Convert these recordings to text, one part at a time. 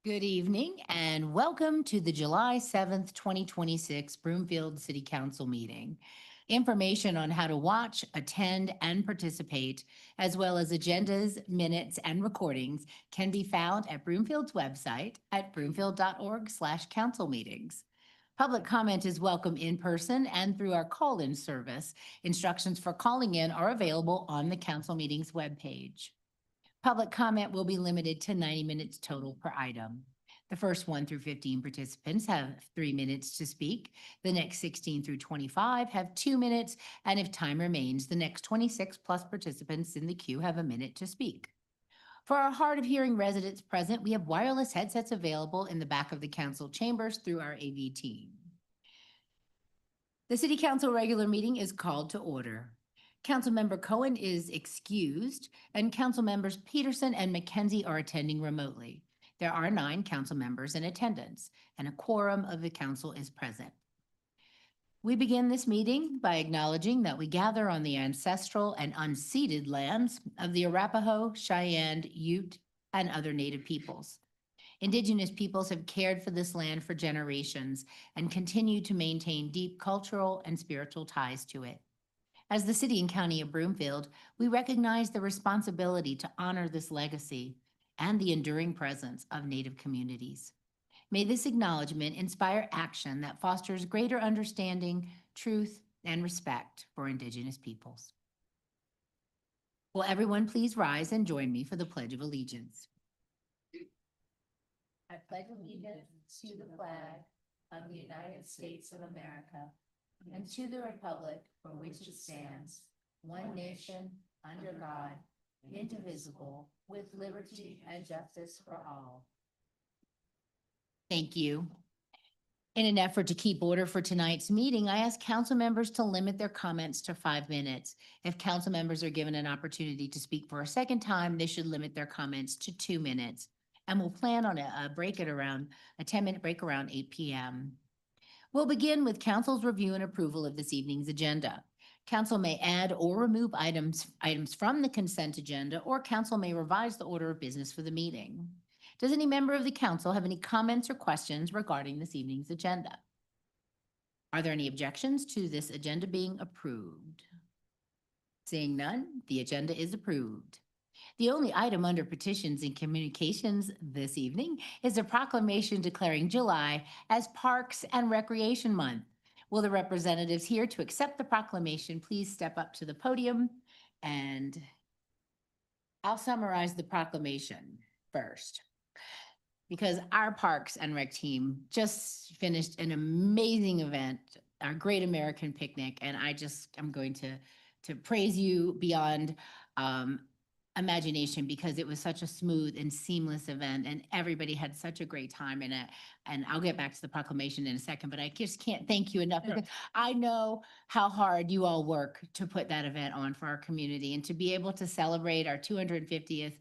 Good evening and welcome to the July 7th, 2026 Broomfield City Council meeting. Information on how to watch, attend, and participate, as well as agendas, minutes, and recordings can be found at Broomfield's website at broomfield.org/council meetings. Public comment is welcome in person and through our call-in service. Instructions for calling in are available on the council meetings webpage. Public comment will be limited to 90 minutes total per item. The first 1 through 15 participants have 3 minutes to speak. The next 16 through 25 have 2 minutes, and if time remains, the next 26 plus participants in the queue have a minute to speak. For our hard of hearing residents present, we have wireless headsets available in the back of the council chambers through our AV team. The City Council regular meeting is called to order. Councilmember Cohen is excused, and Council members Peterson and McKenzie are attending remotely. There are 9 council members in attendance, and a quorum of the council is present. We begin this meeting by acknowledging that we gather on the ancestral and unceded lands of the Arapaho, Cheyenne, Ute, and other Native peoples. Indigenous peoples have cared for this land for generations and continue to maintain deep cultural and spiritual ties to it. As the city and county of Broomfield, we recognize the responsibility to honor this legacy and the enduring presence of Native communities. May this acknowledgement inspire action that fosters greater understanding, truth, and respect for Indigenous peoples. Will everyone please rise and join me for the Pledge of Allegiance? I pledge allegiance to the flag of the United States of America and to the republic for which it stands, one nation, under God, indivisible, with liberty and justice for all. Thank you. In an effort to keep order for tonight's meeting, I ask council members to limit their comments to 5 minutes. If council members are given an opportunity to speak for a second time, they should limit their comments to 2 minutes. And we'll plan on a 10-minute break around 8 p.m. We'll begin with council's review and approval of this evening's agenda. Council may add or remove items from the consent agenda, or council may revise the order of business for the meeting. Does any member of the council have any comments or questions regarding this evening's agenda? Are there any objections to this agenda being approved? Seeing none, the agenda is approved. The only item under petitions and communications this evening is a proclamation declaring July as Parks and Recreation Month. Will the representatives here to accept the proclamation please step up to the podium, and I'll summarize the proclamation first, because our Parks and Rec team just finished an amazing event, our Great American Picnic, and I'm going to praise you beyond imagination, because it was such a smooth and seamless event and everybody had such a great time in it. And I'll get back to the proclamation in a second, but I just can't thank you enough, because I know how hard you all work to put that event on for our community, and to be able to celebrate our 250th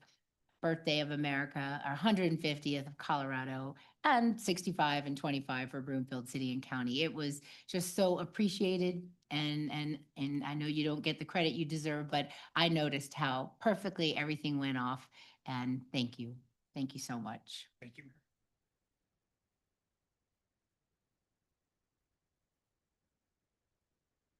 birthday of America, our 150th of Colorado, and 65 and 25 for Broomfield City and County. It was just so appreciated, and I know you don't get the credit you deserve, but I noticed how perfectly everything went off, and thank you. Thank you so much. Thank you.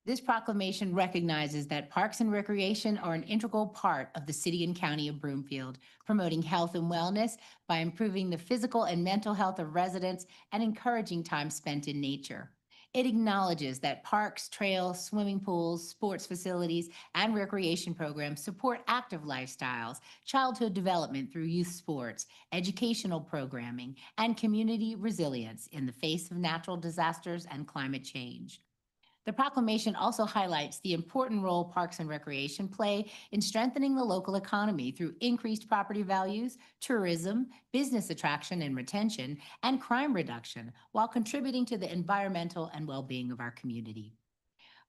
This proclamation recognizes that parks and recreation are an integral part of the city and county of Broomfield, promoting health and wellness by improving the physical and mental health of residents and encouraging time spent in nature. It acknowledges that parks, trails, swimming pools, sports facilities, and recreation programs support active lifestyles, childhood development through youth sports, educational programming, and community resilience in the face of natural disasters and climate change. The proclamation also highlights the important role parks and recreation play in strengthening the local economy through increased property values, tourism, business attraction and retention, and crime reduction, while contributing to the environmental and well-being of our community.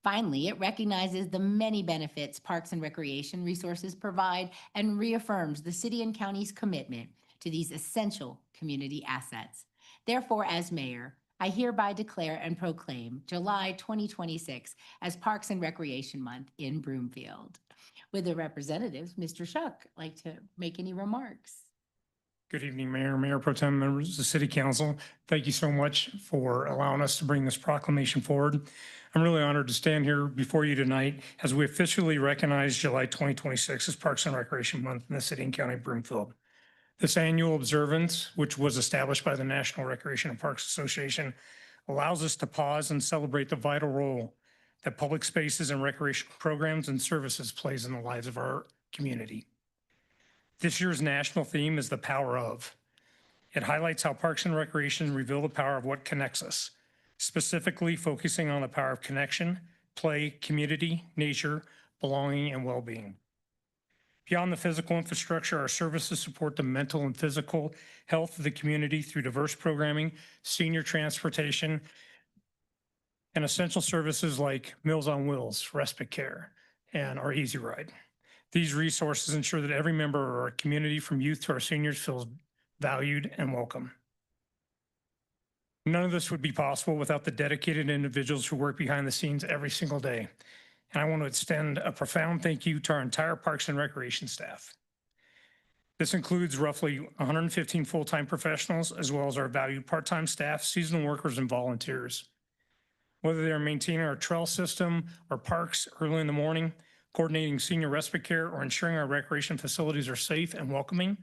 Finally, it recognizes the many benefits parks and recreation resources provide and reaffirms the city and county's commitment to these essential community assets. Therefore, as mayor, I hereby declare and proclaim July 2026 as Parks and Recreation Month in Broomfield. Would the representatives, Mr. Shuck, like to make any remarks? Good evening, Mayor, Mayor Pro Tem, members of the City Council. Thank you so much for allowing us to bring this proclamation forward. I'm really honored to stand here before you tonight as we officially recognize July 2026 as Parks and Recreation Month in the City and County of Broomfield. This annual observance, which was established by the National Recreation and Parks Association, allows us to pause and celebrate the vital role that public spaces and recreational programs and services plays in the lives of our community. This year's national theme is the power of. It highlights how Parks and Recreation reveal the power of what connects us, specifically focusing on the power of connection, play, community, nature, belonging, and well-being. Beyond the physical infrastructure, our services support the mental and physical health of the community through diverse programming, senior transportation, and essential services like Meals on Wheels, respite care, and our Easy Ride. These resources ensure that every member of our community, from youth to our seniors, feels valued and welcome. None of this would be possible without the dedicated individuals who work behind the scenes every single day. And I want to extend a profound thank you to our entire Parks and Recreation staff. This includes roughly 115 full-time professionals, as well as our valued part-time staff, seasonal workers, and volunteers. Whether they are maintaining our trail system or parks early in the morning, coordinating senior respite care, or ensuring our recreation facilities are safe and welcoming,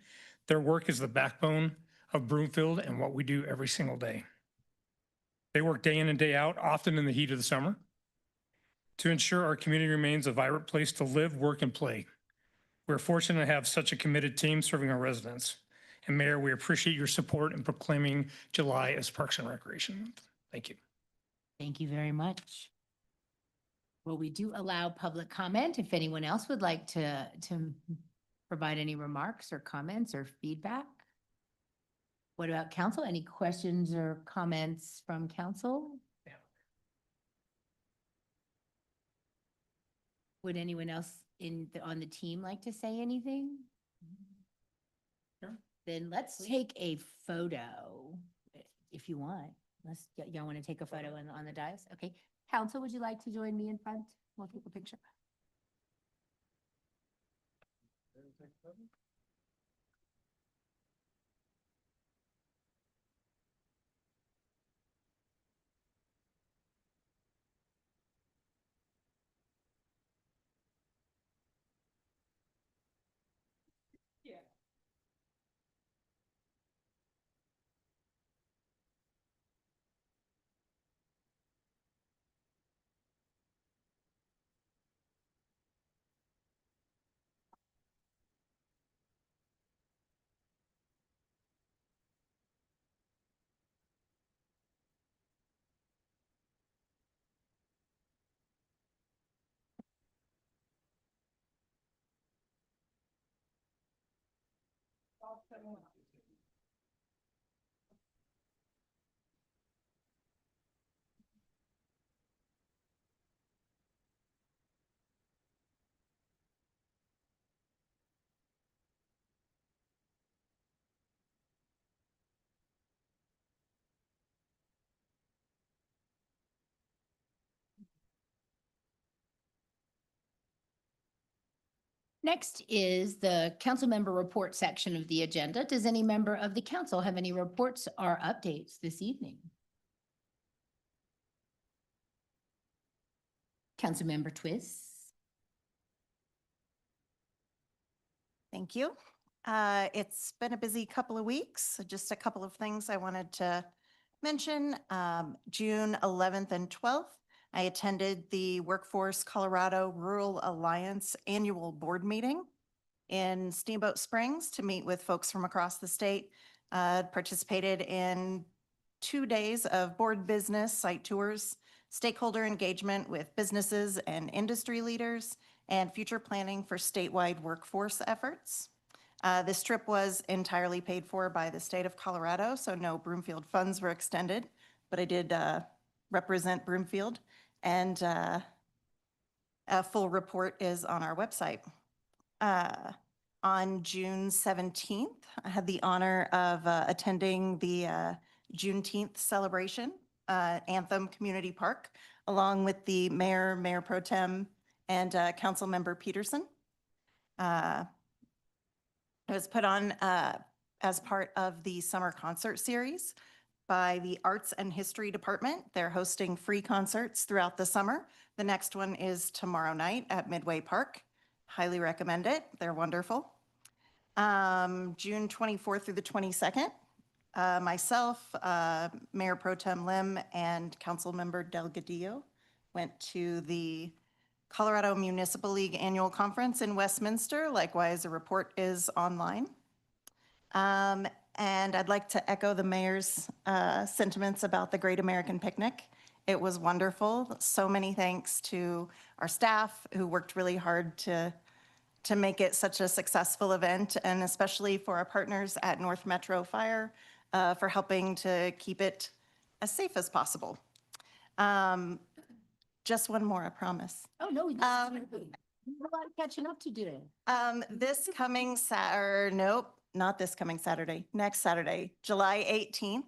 their work is the backbone of Broomfield and what we do every single day. They work day in and day out, often in the heat of the summer, to ensure our community remains a vibrant place to live, work, and play. We're fortunate to have such a committed team serving our residents. And Mayor, we appreciate your support in proclaiming July as Parks and Recreation Month. Thank you. Thank you very much. Well, we do allow public comment. If anyone else would like to provide any remarks or comments or feedback. What about council? Any questions or comments from council? Yeah. Would anyone else on the team like to say anything? Sure. Then let's take a photo if you want. Unless y'all want to take a photo on the dais. Okay. Council, would you like to join me in front? We'll take a picture. Yeah. Next is the council member report section of the agenda. Does any member of the council have any reports or updates this evening? Councilmember Twist. Thank you. It's been a busy couple of weeks. Just a couple of things I wanted to mention. June 11th and 12th, I attended the Workforce Colorado Rural Alliance annual board meeting in Steamboat Springs to meet with folks from across the state. Participated in 2 days of board business, site tours, stakeholder engagement with businesses and industry leaders, and future planning for statewide workforce efforts. This trip was entirely paid for by the state of Colorado, so no Broomfield funds were extended, but I did represent Broomfield, and a full report is on our website. On June 17th, I had the honor of attending the Juneteenth celebration, Anthem Community Park, along with the mayor, Mayor Pro Tem, and Council Member Peterson. It was put on as part of the summer concert series by the Arts and History Department. They're hosting free concerts throughout the summer. The next one is tomorrow night at Midway Park. Highly recommend it. They're wonderful. June 24th through the 22nd, myself, Mayor Pro Tem Lim, and Councilmember Delgadillo went to the Colorado Municipal League Annual Conference in Westminster. Likewise, a report is online. And I'd like to echo the mayor's sentiments about the Great American Picnic. It was wonderful. So many thanks to our staff who worked really hard to make it such a successful event, and especially for our partners at North Metro Fire for helping to keep it as safe as possible. Just one more, I promise. Oh, no, we have a lot of catching up to do. This coming Saturday, nope, not this coming Saturday, next Saturday, July 18th,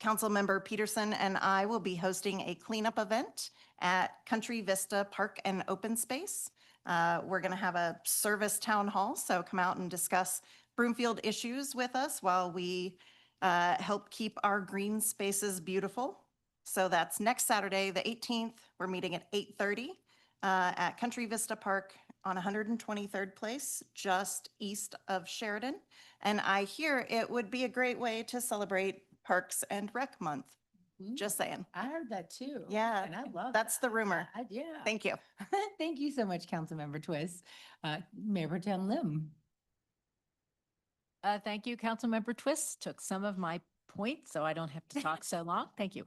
Councilmember Peterson and I will be hosting a cleanup event at Country Vista Park and Open Space. We're going to have a service town hall, so come out and discuss Broomfield issues with us while we help keep our green spaces beautiful. So that's next Saturday, the 18th. We're meeting at 8:30 at Country Vista Park on 123rd Place, just east of Sheridan. And I hear it would be a great way to celebrate Parks and Rec Month. Just saying. I heard that too. Yeah, And I love that's the rumor. Yeah. Thank you. Thank you so much, Councilmember Twist. Mayor Pro Tem Lim. Thank you, Councilmember Twist. Took some of my points, so I don't have to talk so long. Thank you.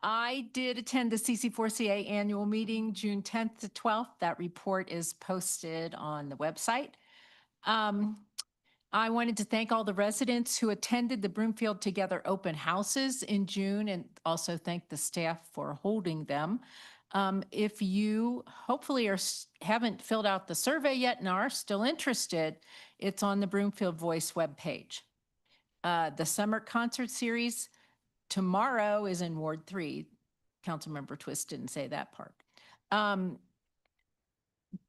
I did attend the CC4CA annual meeting, June 10th to 12th. That report is posted on the website. I wanted to thank all the residents who attended the Broomfield Together open houses in June, and also thank the staff for holding them. If you hopefully haven't filled out the survey yet and are still interested, it's on the Broomfield Voice webpage. The summer concert series tomorrow is in Ward 3. Councilmember Twist didn't say that part.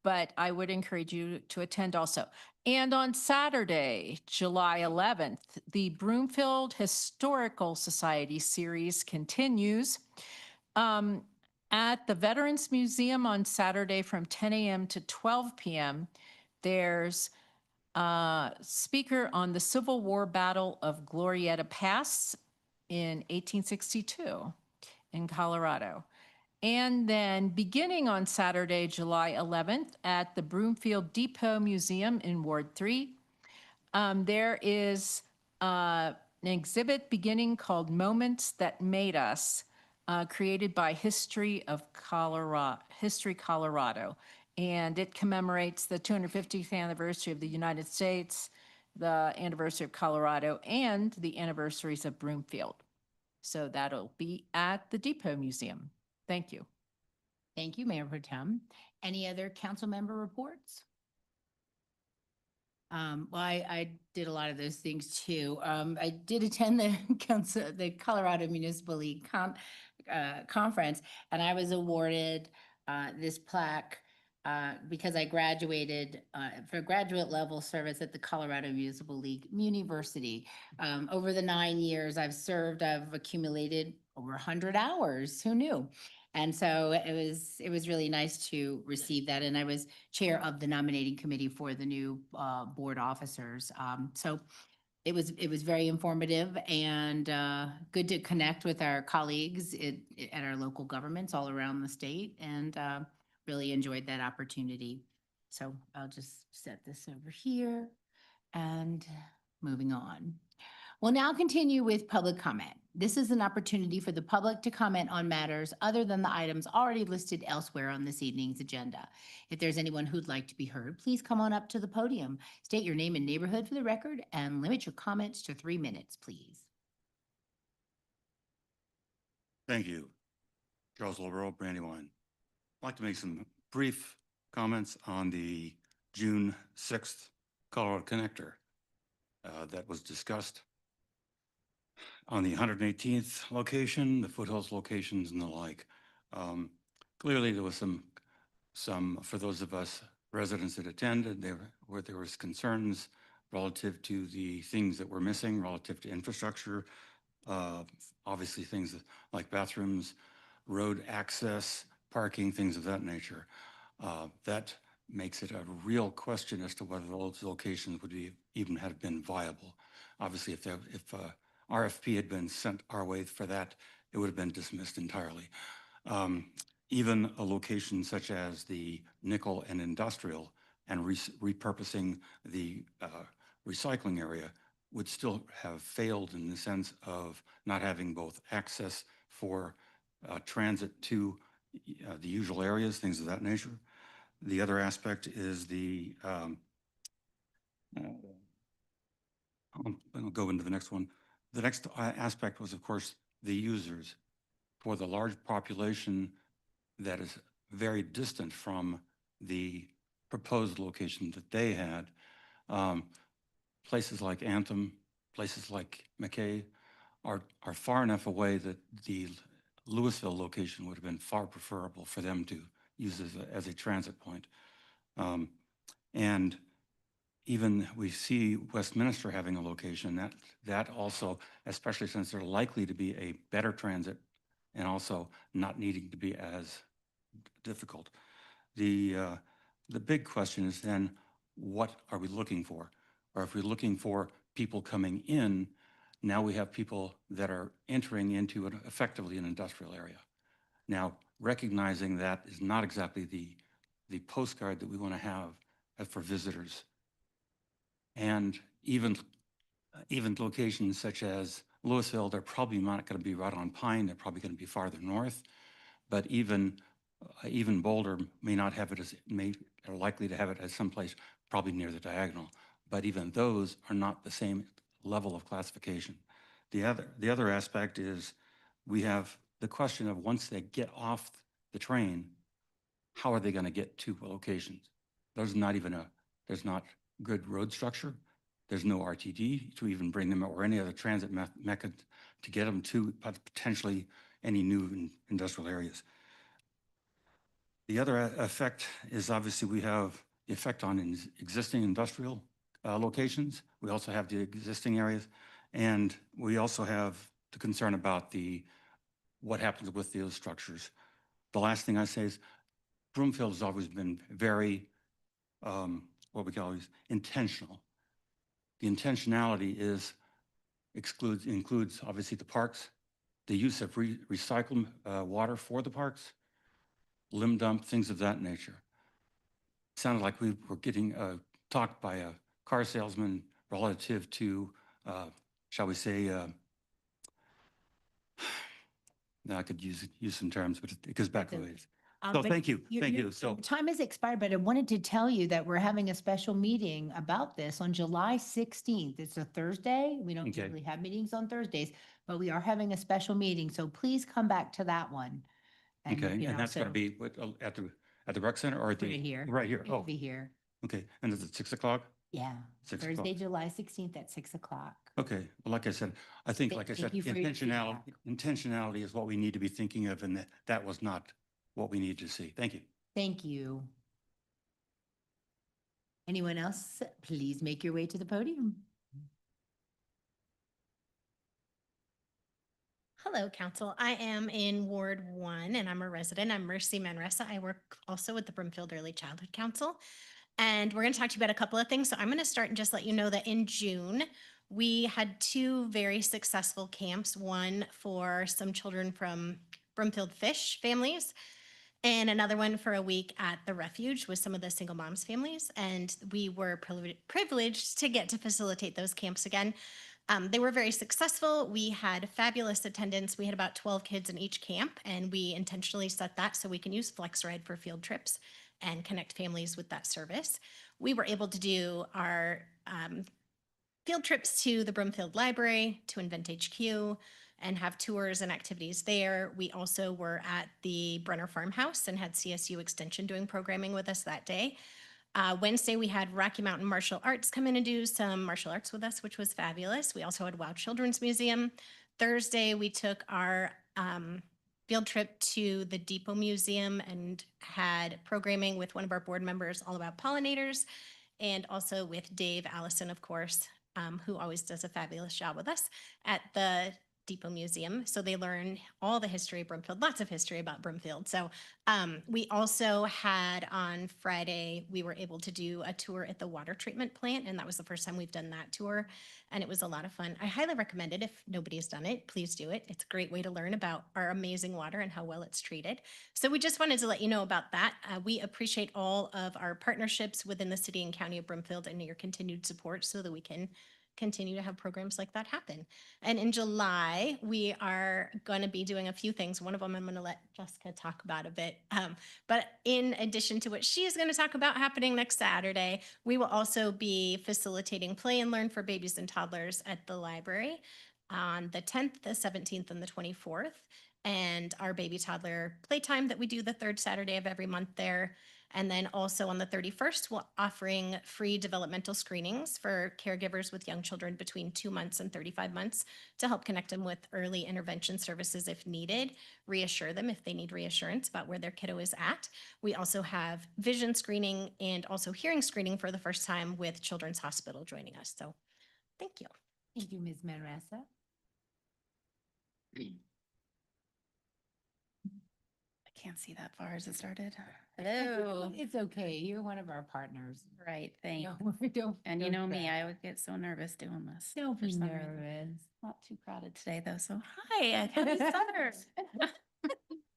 But I would encourage you to attend also. And on Saturday, July 11th, the Broomfield Historical Society series continues. At the Veterans Museum on Saturday from 10 a.m. to 12 p.m., there's a speaker on the Civil War Battle of Glorieta Pass in 1862 in Colorado. And then beginning on Saturday, July 11th at the Broomfield Depot Museum in Ward 3, there is an exhibit beginning called Moments That Made Us, created by History Colorado. And it commemorates the 250th anniversary of the United States, the anniversary of Colorado, and the anniversaries of Broomfield. So that'll be at the Depot Museum. Thank you. Thank you, Mayor Pro Tem. Any other council member reports? Well, I did a lot of those things too. I did attend the Colorado Municipal League conference, and I was awarded this plaque because I graduated for graduate level service at the Colorado Municipal League University. Over the 9 years I've served, I've accumulated over 100 hours. Who knew? And so it was really nice to receive that. And I was chair of the nominating committee for the new board officers. So it was very informative and good to connect with our colleagues at our local governments all around the state, and really enjoyed that opportunity. So I'll just set this over here and moving on. We'll now continue with public comment. This is an opportunity for the public to comment on matters other than the items already listed elsewhere on this evening's agenda. If there's anyone who'd like to be heard, please come on up to the podium. State your name and neighborhood for the record and limit your comments to 3 minutes, please. Thank you. Charles Lobero, Brandywine. I'd like to make some brief comments on the June 6th Colorado Connector that was discussed on the 118th location, the foothills locations and the like. Clearly there was some, for those of us residents that attended, there was concerns relative to the things that we're missing, relative to infrastructure, obviously things like bathrooms, road access, parking, things of that nature. That makes it a real question as to whether those locations would be, even have been viable. Obviously, if RFP had been sent our way for that, it would have been dismissed entirely. Even a location such as the nickel and industrial and repurposing the recycling area would still have failed in the sense of not having both access for transit to the usual areas, things of that nature. The other aspect is I'll go into the next one. The next aspect was, of course, the users. For the large population that is very distant from the proposed location that they had, places like Anthem, places like McKay are far enough away that the Louisville location would have been far preferable for them to use as a transit point. And even we see Westminster having a location that also, especially since they're likely to be a better transit and also not needing to be as difficult. The big question is then, what are we looking for? Or if we're looking for people coming in, now we have people that are entering into effectively an industrial area. Now, recognizing that is not exactly the postcard that we want to have for visitors. And even locations such as Louisville, they're probably not going to be right on Pine. They're probably going to be farther north. But even Boulder may not have it are likely to have it as someplace probably near the diagonal. But even those are not the same level of classification. The other aspect is we have the question of once they get off the train, how are they going to get to locations? There's not good road structure. There's no RTD to even bring them or any other transit method to get them to potentially any new industrial areas. The other effect is obviously we have the effect on existing industrial locations. We also have the existing areas, and we also have the concern about what happens with those structures. The last thing I say is Broomfield has always been very, what we call intentional. The intentionality includes obviously the parks, the use of recycled water for the parks, limb dump, things of that nature. It sounded like we were getting talked by a car salesman relative to, shall we say, now I could use some terms, but it goes back a ways. So But thank you. your So time has expired, but I wanted to tell you that we're having a special meeting about this on July 16th. It's a Thursday. We don't Okay. usually have meetings on Thursdays, but we are having a special meeting. So please come back to that one. okay, you and know, that's going to so be at the rec center or at the Right here. right here. It'll Oh, be here. okay. And is it 6 o'clock? Yeah, 6 Thursday, o'clock. July 16th at 6 o'clock. Okay. Well, like I said, I think, like I Thank said, you for your intentionality is what we need to be thinking of, and that was not what we needed to see. Thank you. Thank you. Anyone else? Please make your way to the podium. Hello, Council. I am in Ward 1 and I'm a resident. I'm Mercy Manresa. I work also with the Broomfield Early Childhood Council. And we're going to talk to you about a couple of things. So I'm going to start and just let you know that in June, we had two very successful camps, one for some children from Broomfield Fish families and another one for a week at the refuge with some of the single moms families. And we were privileged to get to facilitate those camps again. They were very successful. We had fabulous attendance. We had about 12 kids in each camp, and we intentionally set that so we can use FlexRide for field trips and connect families with that service. We were able to do our field trips to the Broomfield Library, to Invent HQ, and have tours and activities there. We also were at the Brenner Farmhouse and had CSU Extension doing programming with us that day. Wednesday, we had Rocky Mountain Martial Arts come in and do some martial arts with us, which was fabulous. We also had Wow Children's Museum. Thursday, we took our field trip to the Depot Museum and had programming with one of our board members all about pollinators. and also with Dave Allison, of course, who always does a fabulous job with us at the Depot Museum. So they learn all the history of Broomfield, lots of history about Broomfield. So we also had on Friday, we were able to do a tour at the water treatment plant, and that was the first time we've done that tour, and it was a lot of fun. I highly recommend it. If nobody has done it, please do it. It's a great way to learn about our amazing water and how well it's treated. So we just wanted to let you know about that. We appreciate all of our partnerships within the city and county of Broomfield and your continued support so that we can continue to have programs like that happen. And in July, we are going to be doing a few things. One of them I'm going to let Jessica talk about a bit. But in addition to what she is going to talk about happening next Saturday, we will also be facilitating play and learn for babies and toddlers at the library on the 10th, the 17th, and the 24th. And our baby toddler playtime that we do the third Saturday of every month there. And then also on the 31st, we're offering free developmental screenings for caregivers with young children between 2 months and 35 months to help connect them with early intervention services if needed, reassure them if they need reassurance about where their kiddo is at. We also have vision screening and also hearing screening for the first time with Children's Hospital joining us. So thank you. Thank you, Ms. Manresa. I can't see that far as it started. Hello. It's okay. You're one of our partners. Right, thanks. Don't. And you don't know me, fret. I would get so nervous doing this. Don't for be some reason. nervous. Not too crowded today though, so hi, happy summer.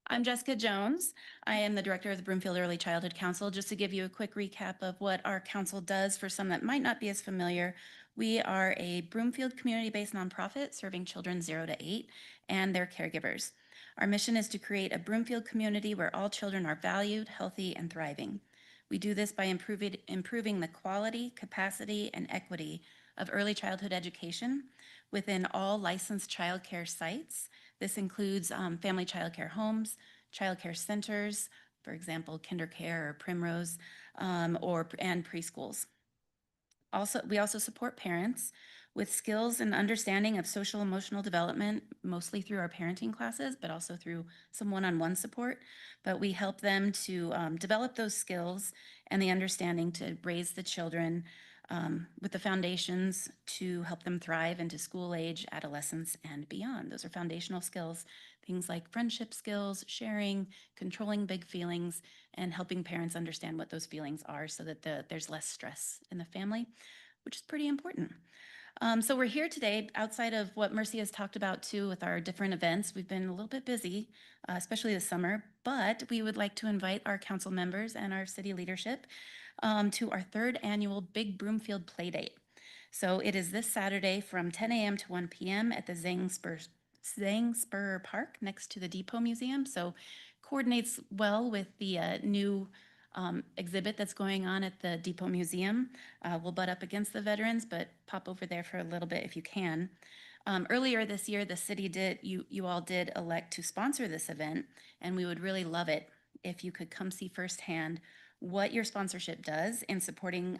I'm Jessica Jones. I am the director of the Broomfield Early Childhood Council. Just to give you a quick recap of what our council does for some that might not be as familiar, we are a Broomfield community-based nonprofit serving children 0 to 8 and their caregivers. Our mission is to create a Broomfield community where all children are valued, healthy, and thriving. We do this by improving the quality, capacity, and equity of early childhood education within all licensed childcare sites. This includes family childcare homes, childcare centers, for example, KinderCare or Primrose, and preschools. We also support parents with skills and understanding of social emotional development, mostly through our parenting classes, but also through some one-on-one support. But we help them to develop those skills and the understanding to raise the children with the foundations to help them thrive into school age, adolescence, and beyond. Those are foundational skills, things like friendship skills, sharing, controlling big feelings, and helping parents understand what those feelings are so that there's less stress in the family, which is pretty important. So we're here today outside of what Mercy has talked about too with our different events. We've been a little bit busy, especially this summer, but we would like to invite our council members and our city leadership to our third annual Big Broomfield Playdate. So it is this Saturday from 10 a.m. to 1 p.m. at the Zang Spur Park next to the Depot Museum. So coordinates well with the new exhibit that's going on at the Depot Museum. We'll butt up against the veterans, but pop over there for a little bit if you can. Earlier this year, the city you all did elect to sponsor this event, and we would really love it if you could come see firsthand what your sponsorship does in supporting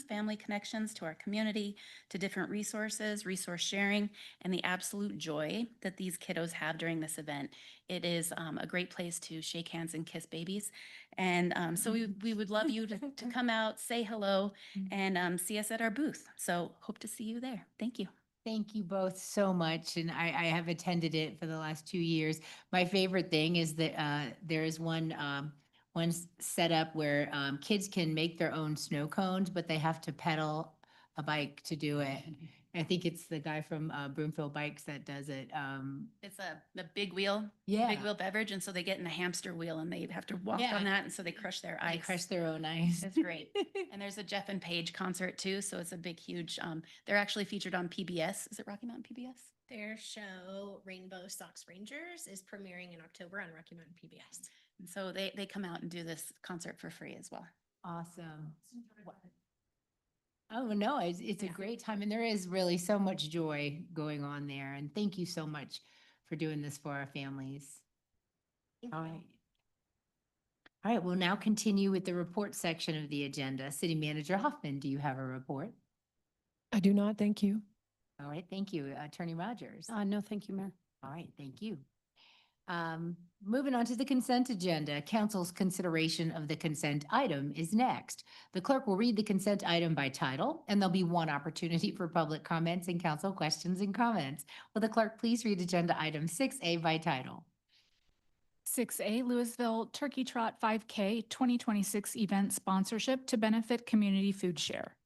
family connections to our community, to different resources, resource sharing, and the absolute joy that these kiddos have during this event. It is a great place to shake hands and kiss babies. And so we would love you to come out, say hello, and see us at our booth. So hope to see you there. Thank you. Thank you both so much. And I have attended it for the last 2 years. My favorite thing is that there is one setup where kids can make their own snow cones, but they have to pedal a bike to do it. I think it's the guy from Broomfield Bikes that does it. It's the big wheel, Yeah. big wheel beverage. And so they get in a hamster wheel and they have to walk Yeah. on that. And so they crush their ice. They crush their own ice. It's great. And there's a Jeff and Paige concert too. So it's a big, huge, they're actually featured on PBS. Is it Rocky Mountain PBS? Their show Rainbow Sox Rangers is premiering in October on Rocky Mountain PBS. And so they come out and do this concert for free as well. Awesome. Oh, no, it's a great time and there is really so much joy going on there. And thank you so much for doing this for our families. Thank All you. right. All right, we'll now continue with the report section of the agenda. City Manager Hoffman, do you have a report? I do not, thank you. All right, thank you. Attorney Rogers. No, thank you, Mayor. All right, thank you. Moving on to the consent agenda, council's consideration of the consent item is next. The clerk will read the consent item by title, and there'll be one opportunity for public comments and council questions and comments. Will the clerk please read agenda item 6A by title? 6A Louisville Turkey Trot 5K 2026 event sponsorship to benefit Community Food Share.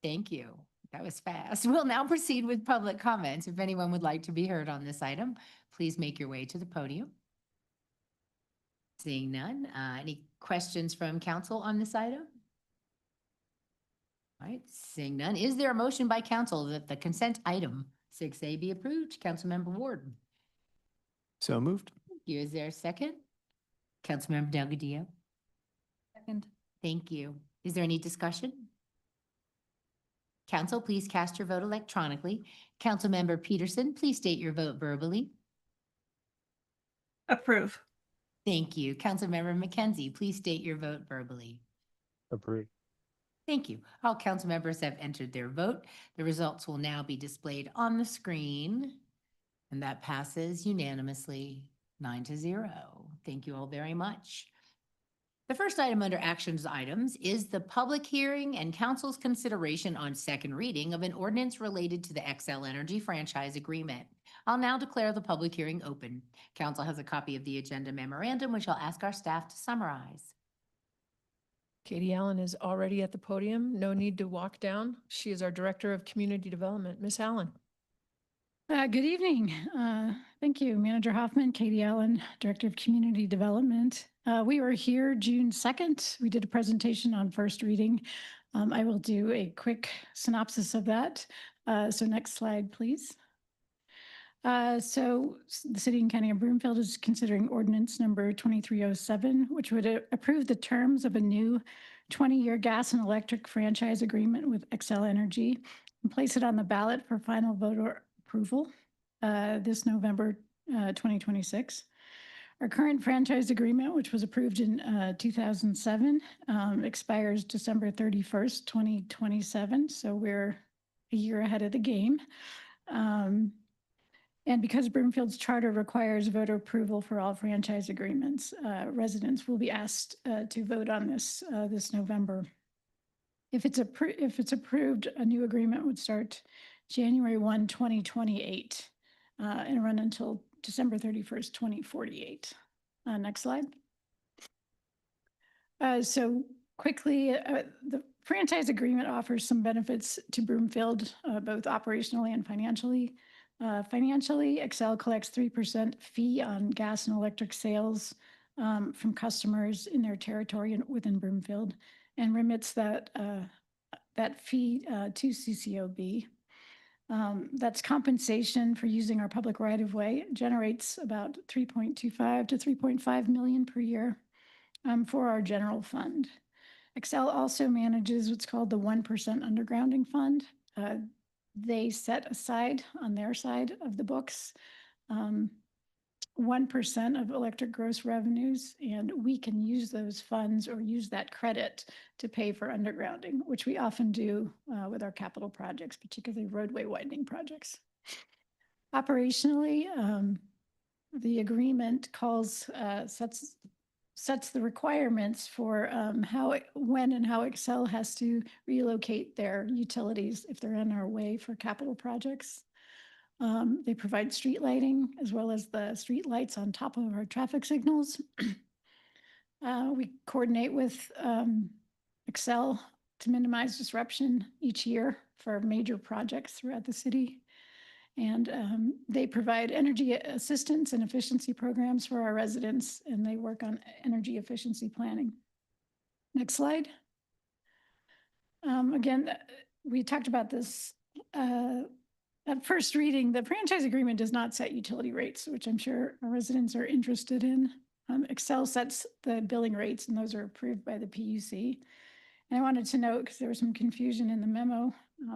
Thank you. That was fast. We'll now proceed with public comments. If anyone would like to be heard on this item, please make your way to the podium. Seeing none, any questions from council on this item? All right, seeing none, is there a motion by council that the consent item 6A be approved? Councilmember Ward. So moved. Thank you. Is there a second? Councilmember Delgadillo. Second. Thank you. Is there any discussion? Council, please cast your vote electronically. Councilmember Peterson, please state your vote verbally. Approve. Thank you. Councilmember McKenzie, please state your vote verbally. Approved. Thank you. All council members have entered their vote. The results will now be displayed on the screen. And that passes unanimously 9-0. Thank you all very much. The first item under actions items is the public hearing and council's consideration on second reading of an ordinance related to the Xcel Energy franchise agreement. I'll now declare the public hearing open. Council has a copy of the agenda memorandum, which I'll ask our staff to summarize. Katie Allen is already at the podium. No need to walk down. She is our Director of Community Development. Miss Allen. Good evening. Thank you, Manager Hoffman, Katie Allen, Director of Community Development. We were here June 2nd. We did a presentation on first reading. I will do a quick synopsis of that. So next slide, please. So the City and County of Broomfield is considering ordinance number 2307, which would approve the terms of a new 20-year gas and electric franchise agreement with Xcel Energy and place it on the ballot for final voter approval this November 2026. Our current franchise agreement, which was approved in 2007, expires December 31st, 2027. So we're a year ahead of the game. And because Broomfield's charter requires voter approval for all franchise agreements, residents will be asked to vote on this this November. If it's approved, a new agreement would start January 1, 2028, and run until December 31st, 2048. Next slide. So quickly, the franchise agreement offers some benefits to Broomfield, both operationally and financially. Financially, Xcel collects 3% fee on gas and electric sales from customers in their territory and within Broomfield, and remits that fee to CCOB. That's compensation for using our public right-of-way. It generates about 3.25 to 3.5 million per year for our general fund. Xcel also manages what's called the 1% undergrounding fund. They set aside on their side of the books 1% of electric gross revenues, and we can use those funds or use that credit to pay for undergrounding, which we often do with our capital projects, particularly roadway widening projects. Operationally, the agreement sets the requirements for when and how Xcel has to relocate their utilities if they're in our way for capital projects. They provide street lighting as well as the street lights on top of our traffic signals. We coordinate with Xcel to minimize disruption each year for major projects throughout the city. And they provide energy assistance and efficiency programs for our residents, and they work on energy efficiency planning. Next slide. Again, we talked about this at first reading. The franchise agreement does not set utility rates, which I'm sure our residents are interested in. Xcel sets the billing rates, and those are approved by the PUC. And I wanted to note, because there was some confusion in the memo,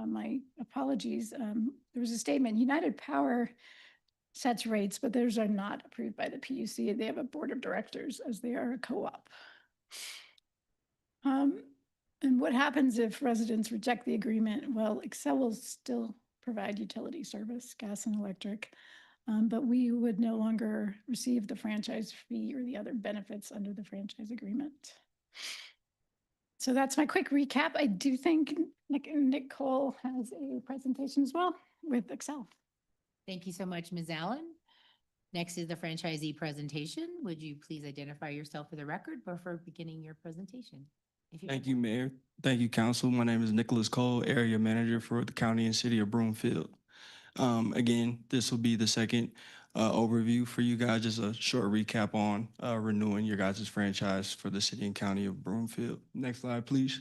my apologies. There was a statement, United Power sets rates, but those are not approved by the PUC. They have a board of directors as they are a co-op. And what happens if residents reject the agreement? Well, Xcel will still provide utility service, gas and electric. but we would no longer receive the franchise fee or the other benefits under the franchise agreement. So that's my quick recap. I do think Nicole has a presentation as well with Excel. Thank you so much, Ms. Allen. Next is the franchisee presentation. Would you please identify yourself for the record before beginning your presentation? If Thank you, Mayor. Thank you, Council. My name is Nicholas Cole, Area Manager for the County and City of Broomfield. Again, this will be the second overview for you guys, just a short recap on renewing your guys' franchise for the City and County of Broomfield. Next slide, please.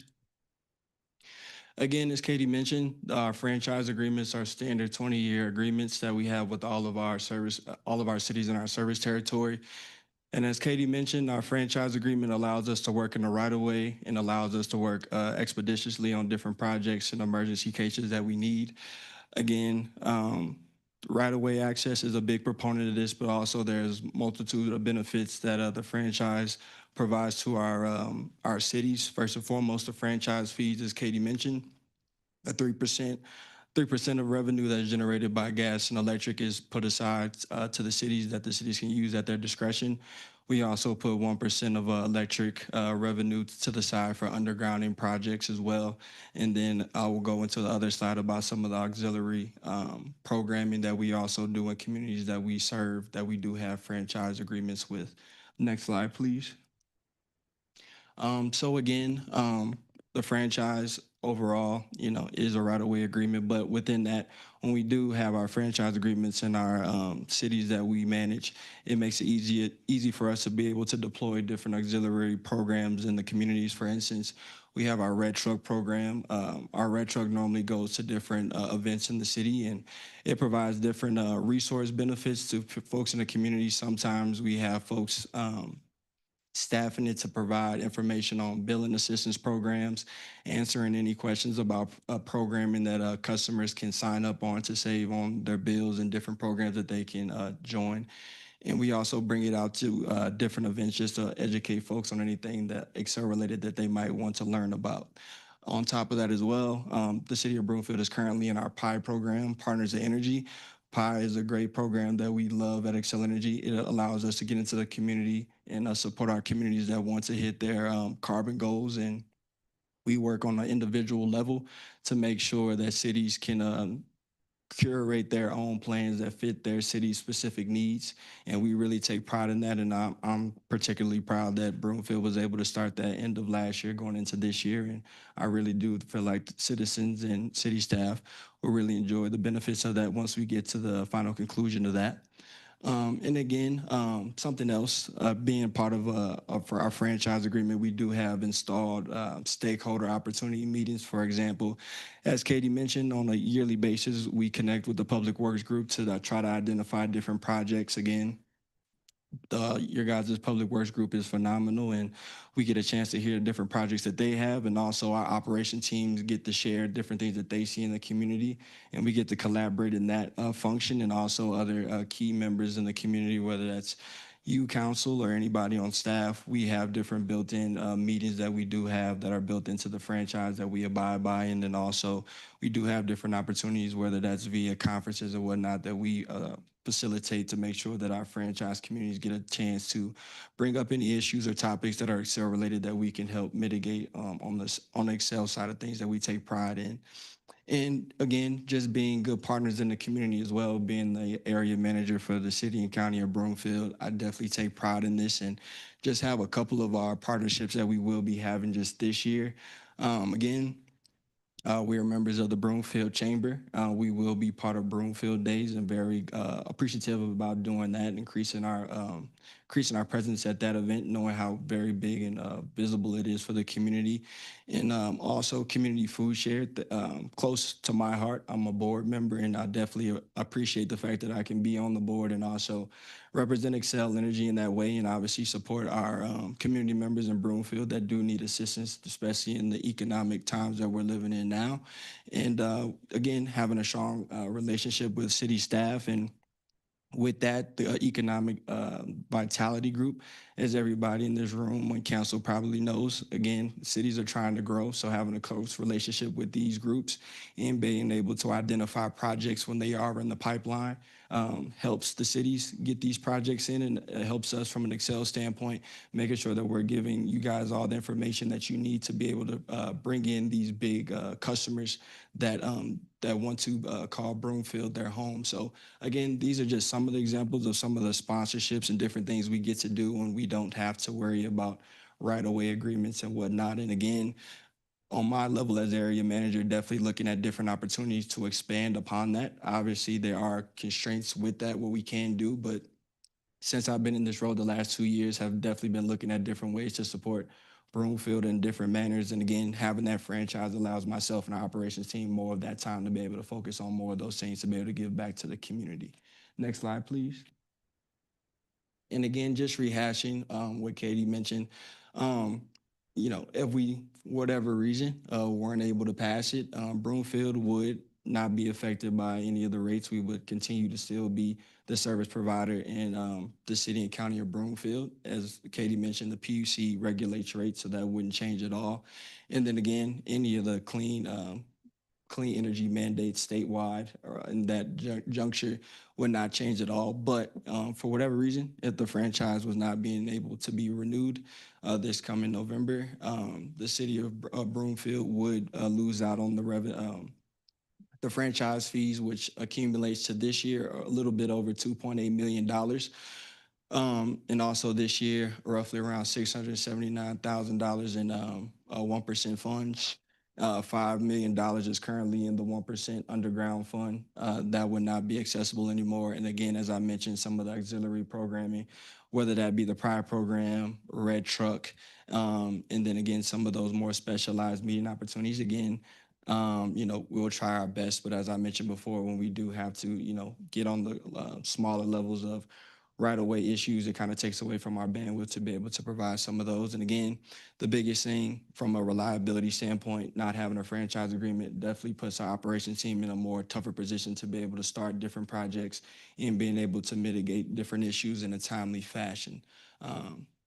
Again, as Katie mentioned, our franchise agreements are standard 20-year agreements that we have with all of our cities in our service territory. And as Katie mentioned, our franchise agreement allows us to work in the right of way and allows us to work expeditiously on different projects and emergency cases that we need. Again, right of way access is a big proponent of this, but also there's multitude of benefits that the franchise provides to our cities. First and foremost, the franchise fees, as Katie mentioned, a 3% of revenue that is generated by gas and electric is put aside to the cities that the cities can use at their discretion. We also put 1% of electric revenue to the side for undergrounding projects as well. And then I will go into the other slide about some of the auxiliary programming that we also do in communities that we serve, that we do have franchise agreements with. Next slide, please. So again, the franchise overall, is a right-of-way agreement, but within that, when we do have our franchise agreements in our cities that we manage, it makes it easy for us to be able to deploy different auxiliary programs in the communities. For instance, we have our Red Truck program. Our Red Truck normally goes to different events in the city, and it provides different resource benefits to folks in the community. Sometimes we have folks staffing it to provide information on billing assistance programs, answering any questions about programming that customers can sign up on to save on their bills and different programs that they can join. And we also bring it out to different events just to educate folks on anything that Excel related that they might want to learn about. On top of that as well, the City of Broomfield is currently in our PI program, Partners of Energy. PI is a great program that we love at Excel Energy. It allows us to get into the community and support our communities that want to hit their carbon goals. And we work on an individual level to make sure that cities can curate their own plans that fit their city's specific needs. And we really take pride in that. And I'm particularly proud that Broomfield was able to start that end of last year going into this year. And I really do feel like citizens and city staff will really enjoy the benefits of that once we get to the final conclusion of that. And again, something else, being part of for our franchise agreement, we do have installed stakeholder opportunity meetings. For example, as Katie mentioned, on a yearly basis, we connect with the Public Works Group to try to identify different projects. Again, your guys' Public Works Group is phenomenal, and we get a chance to hear different projects that they have, and also our operation teams get to share different things that they see in the community, and we get to collaborate in that function, and also other key members in the community, whether that's you, council, or anybody on staff. We have different built-in meetings that we do have that are built into the franchise that we abide by, and then also we do have different opportunities, whether that's via conferences or whatnot, that we facilitate to make sure that our franchise communities get a chance to bring up any issues or topics that are Excel related that we can help mitigate on the Excel side of things that we take pride in. And again, just being good partners in the community as well, being the area manager for the City and County of Broomfield, I definitely take pride in this and just have a couple of our partnerships that we will be having just this year. We are members of the Broomfield Chamber. We will be part of Broomfield Days and very appreciative about doing that, increasing our presence at that event, knowing how very big and visible it is for the community. And also Community Food Share, close to my heart. I'm a board member, and I definitely appreciate the fact that I can be on the board and also represent Excel Energy in that way, and obviously support our community members in Broomfield that do need assistance, especially in the economic times that we're living in now. And again, having a strong relationship with city staff, and with that, the Economic Vitality Group as everybody in this room and council probably knows, again, cities are trying to grow. So having a close relationship with these groups and being able to identify projects when they are in the pipeline helps the cities get these projects in, and it helps us from an Excel standpoint, making sure that we're giving you guys all the information that you need to be able to bring in these big customers that that want to call Broomfield their home. So again, these are just some of the examples of some of the sponsorships and different things we get to do when we don't have to worry about right-of-way agreements and whatnot. And again, on my level as area manager, definitely looking at different opportunities to expand upon that. Obviously, there are constraints with that, what we can do, but since I've been in this role the last 2 years, have definitely been looking at different ways to support Broomfield in different manners. And again, having that franchise allows myself and our operations team more of that time to be able to focus on more of those things to be able to give back to the community. Next slide, please. And again, just rehashing what Katie mentioned, if we, whatever reason, weren't able to pass it, Broomfield would not be affected by any of the rates. We would continue to still be the service provider in the city and county of Broomfield. As Katie mentioned, the PUC regulates rates, so that wouldn't change at all. And then again, any of the clean energy mandates statewide in that juncture would not change at all. But for whatever reason, if the franchise was not being able to be renewed this coming November, the city of Broomfield would lose out on the franchise fees, which accumulates to this year a little bit over $2.8 million. And also this year, roughly around $679,000 in 1% funds. $5 million is currently in the 1% underground fund. That would not be accessible anymore. And again, as I mentioned, some of the auxiliary programming, whether that be the Pride program, Red Truck, and then again, some of those more specialized meeting opportunities, again, we'll try our best. But as I mentioned before, when we do have to, get on the smaller levels of right-of-way issues, it kind of takes away from our bandwidth to be able to provide some of those. And again, the biggest thing from a reliability standpoint, not having a franchise agreement definitely puts our operations team in a more tougher position to be able to start different projects and being able to mitigate different issues in a timely fashion.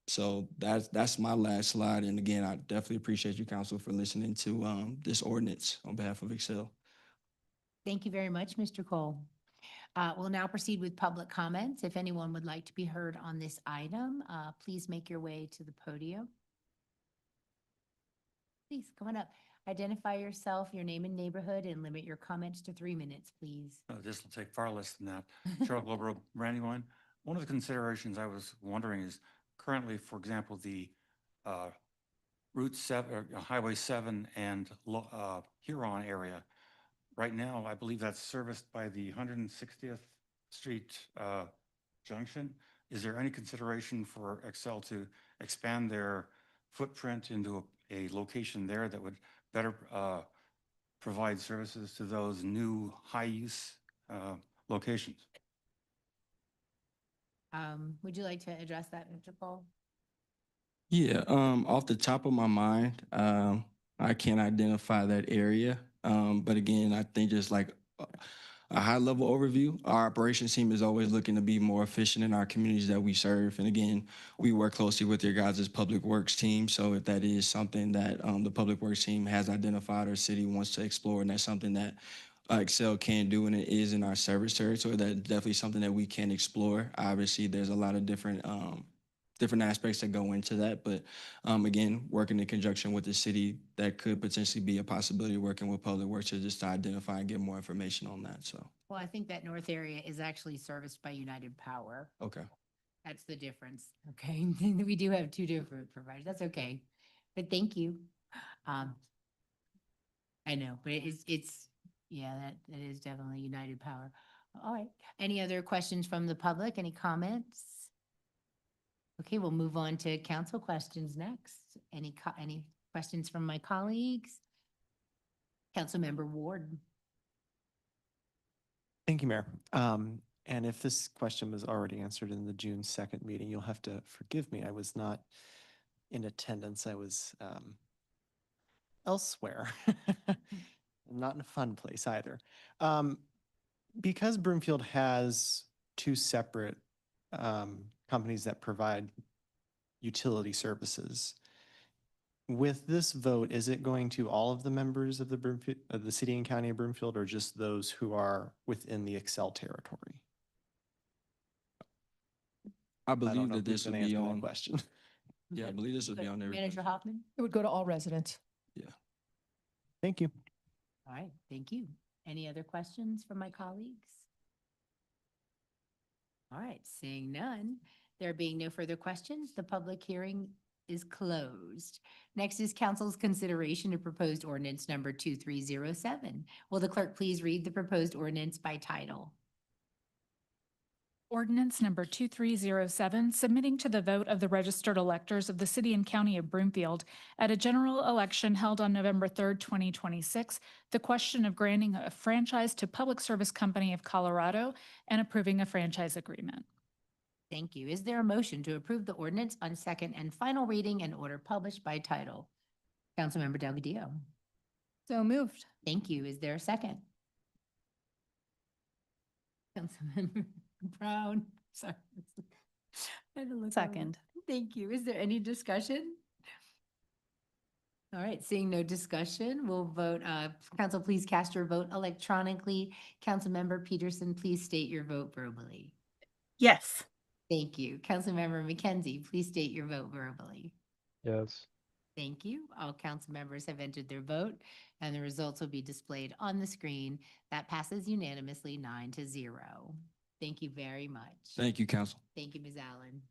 So that's my last slide. And again, I definitely appreciate you, Council, for listening to this ordinance on behalf of Excel. Thank you very much, Mr. Cole. We'll now proceed with public comments. If anyone would like to be heard on this item, please make your way to the podium. Please come on up. Identify yourself, your name and neighborhood, and limit your comments to 3 minutes, please. This will take far less than that. Charles Global, Brandywine. One of the considerations I was wondering is currently, for example, the Route 7, or Highway 7 and Huron area. Right now, I believe that's serviced by the 160th Street junction. Is there any consideration for Excel to expand their footprint into a location there that would better provide services to those new high-use locations? Would you like to address that, Mr. Cole? Yeah, off the top of my mind, I can't identify that area. But again, I think just like a high level overview, our operations team is always looking to be more efficient in our communities that we serve. And again, we work closely with your guys' public works team. So if that is something that the public works team has identified or city wants to explore, and that's something that Excel can do, and it is in our service territory, that's definitely something that we can explore. Obviously, there's a lot of different aspects that go into that. But again, working in conjunction with the city, that could potentially be a possibility, working with Public Works to just to identify and get more information on that. So, Well, I think that north area is actually serviced by United Power. okay. That's the difference. Okay. We do have two different providers. That's okay. But thank you. I know, but yeah, that is definitely United Power. All right. Any other questions from the public? Any comments? Okay, we'll move on to council questions next. Any questions from my colleagues? Councilmember Ward. Thank you, Mayor. And if this question was already answered in the June 2nd meeting, you'll have to forgive me. I was not in attendance. I was elsewhere. Not in a fun place either. Because Broomfield has two separate companies that provide utility services. With this vote, is it going to all of the members of the Broomfield, of the city and county of Broomfield, or just those who are within the Excel territory? I I don't believe know that who's this will gonna be answer that on, question. yeah, I believe this will be on there. Manager Hoffman? It would go to all residents. Thank you. All right, thank you. Any other questions from my colleagues? All right, seeing none, there being no further questions, the public hearing is closed. Next is council's consideration of proposed ordinance number 2307. Will the clerk please read the proposed ordinance by title? Ordinance number 2307, submitting to the vote of the registered electors of the city and county of Broomfield at a general election held on November 3rd, 2026, the question of granting a franchise to Public Service Company of Colorado and approving a franchise agreement. Thank you. Is there a motion to approve the ordinance on second and final reading and order published by title? Councilmember Delgadillo. So moved. Thank you. Is there a second? Councilmember Brown, sorry. I had to look over. Second. Thank you. Is there any discussion? All right, seeing no discussion, we'll vote. Council, please cast your vote electronically. Councilmember Peterson, please state your vote verbally. Yes. Thank you. Councilmember McKenzie, please state your vote verbally. Yes. Thank you. All council members have entered their vote and the results will be displayed on the screen. That passes unanimously 9-0. Thank you very much. Thank you, council. Thank you, Ms. Allen.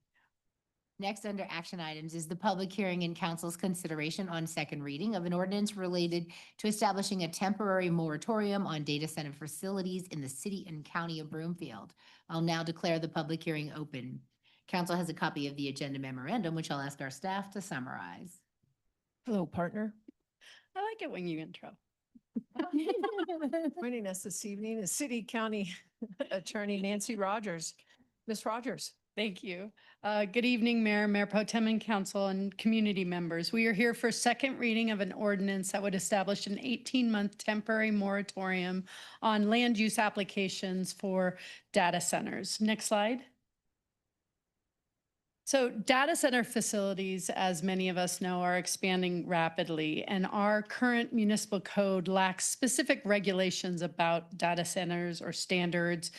Next, under action items is the public hearing and council's consideration on second reading of an ordinance related to establishing a temporary moratorium on data center facilities in the city and county of Broomfield. I'll now declare the public hearing open. Council has a copy of the agenda memorandum, which I'll ask our staff to summarize. Hello, partner. I like it when you intro. Joining us this evening is City County Attorney Nancy Rogers. Ms. Rogers. Thank you. Good evening, Mayor, Mayor Pro Tem and Council and community members. We are here for second reading of an ordinance that would establish an 18-month temporary moratorium on land use applications for data centers. Next slide. So data center facilities, as many of us know, are expanding rapidly, and our current municipal code lacks specific regulations about data centers or standards,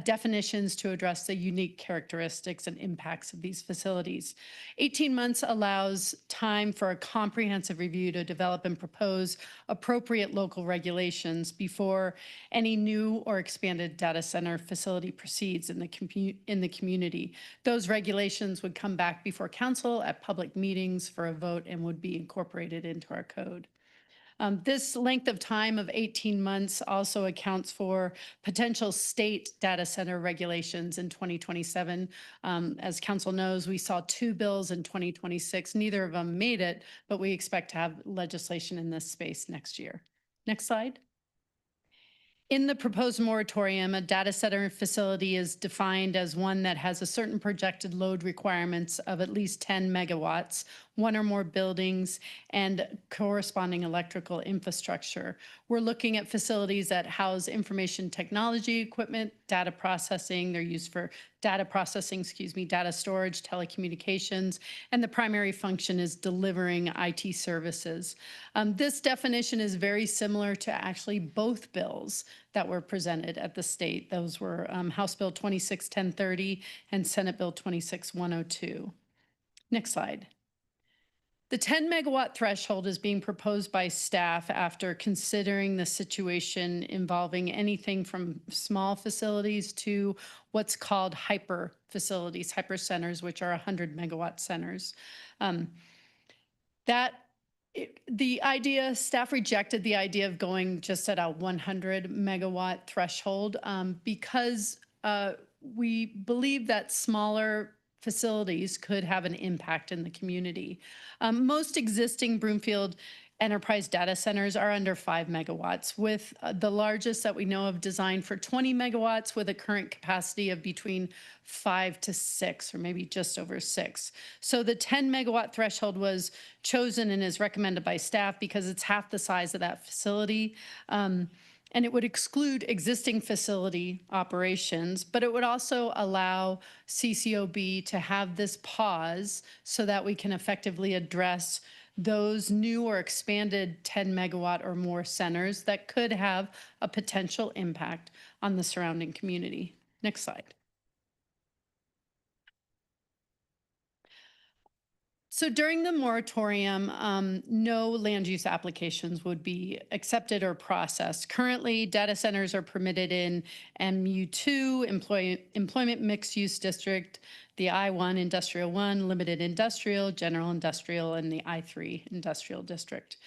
definitions to address the unique characteristics and impacts of these facilities. 18 months allows time for a comprehensive review to develop and propose appropriate local regulations before any new or expanded data center facility proceeds in the community. Those regulations would come back before council at public meetings for a vote and would be incorporated into our code. This length of time of 18 months also accounts for potential state data center regulations in 2027. As council knows, we saw 2 bills in 2026. Neither of them made it, but we expect to have legislation in this space next year. Next slide. In the proposed moratorium, a data center facility is defined as one that has a certain projected load requirements of at least 10 megawatts, 1 or more buildings, and corresponding electrical infrastructure. We're looking at facilities that house information technology equipment, data processing. They're used for data processing, data storage, telecommunications, and the primary function is delivering IT services. This definition is very similar to actually both bills that were presented at the state. Those were House Bill 261030 and Senate Bill 26102. Next slide. The 10 megawatt threshold is being proposed by staff after considering the situation involving anything from small facilities to what's called hyper facilities, hyper centers, which are 100 megawatt centers. Staff rejected the idea of going just at a 100 megawatt threshold because we believe that smaller facilities could have an impact in the community. Most existing Broomfield enterprise data centers are under 5 megawatts, with the largest that we know of designed for 20 megawatts with a current capacity of between 5 to 6, or maybe just over 6. So the 10 megawatt threshold was chosen and is recommended by staff because it's half the size of that facility. And it would exclude existing facility operations, but it would also allow CCOB to have this pause so that we can effectively address those new or expanded 10 megawatt or more centers that could have a potential impact on the surrounding community. Next slide. So during the moratorium, no land use applications would be accepted or processed. Currently, data centers are permitted in MU2, Employment Mixed Use District, the I1 Industrial 1, Limited Industrial, General Industrial, and the I3 Industrial District.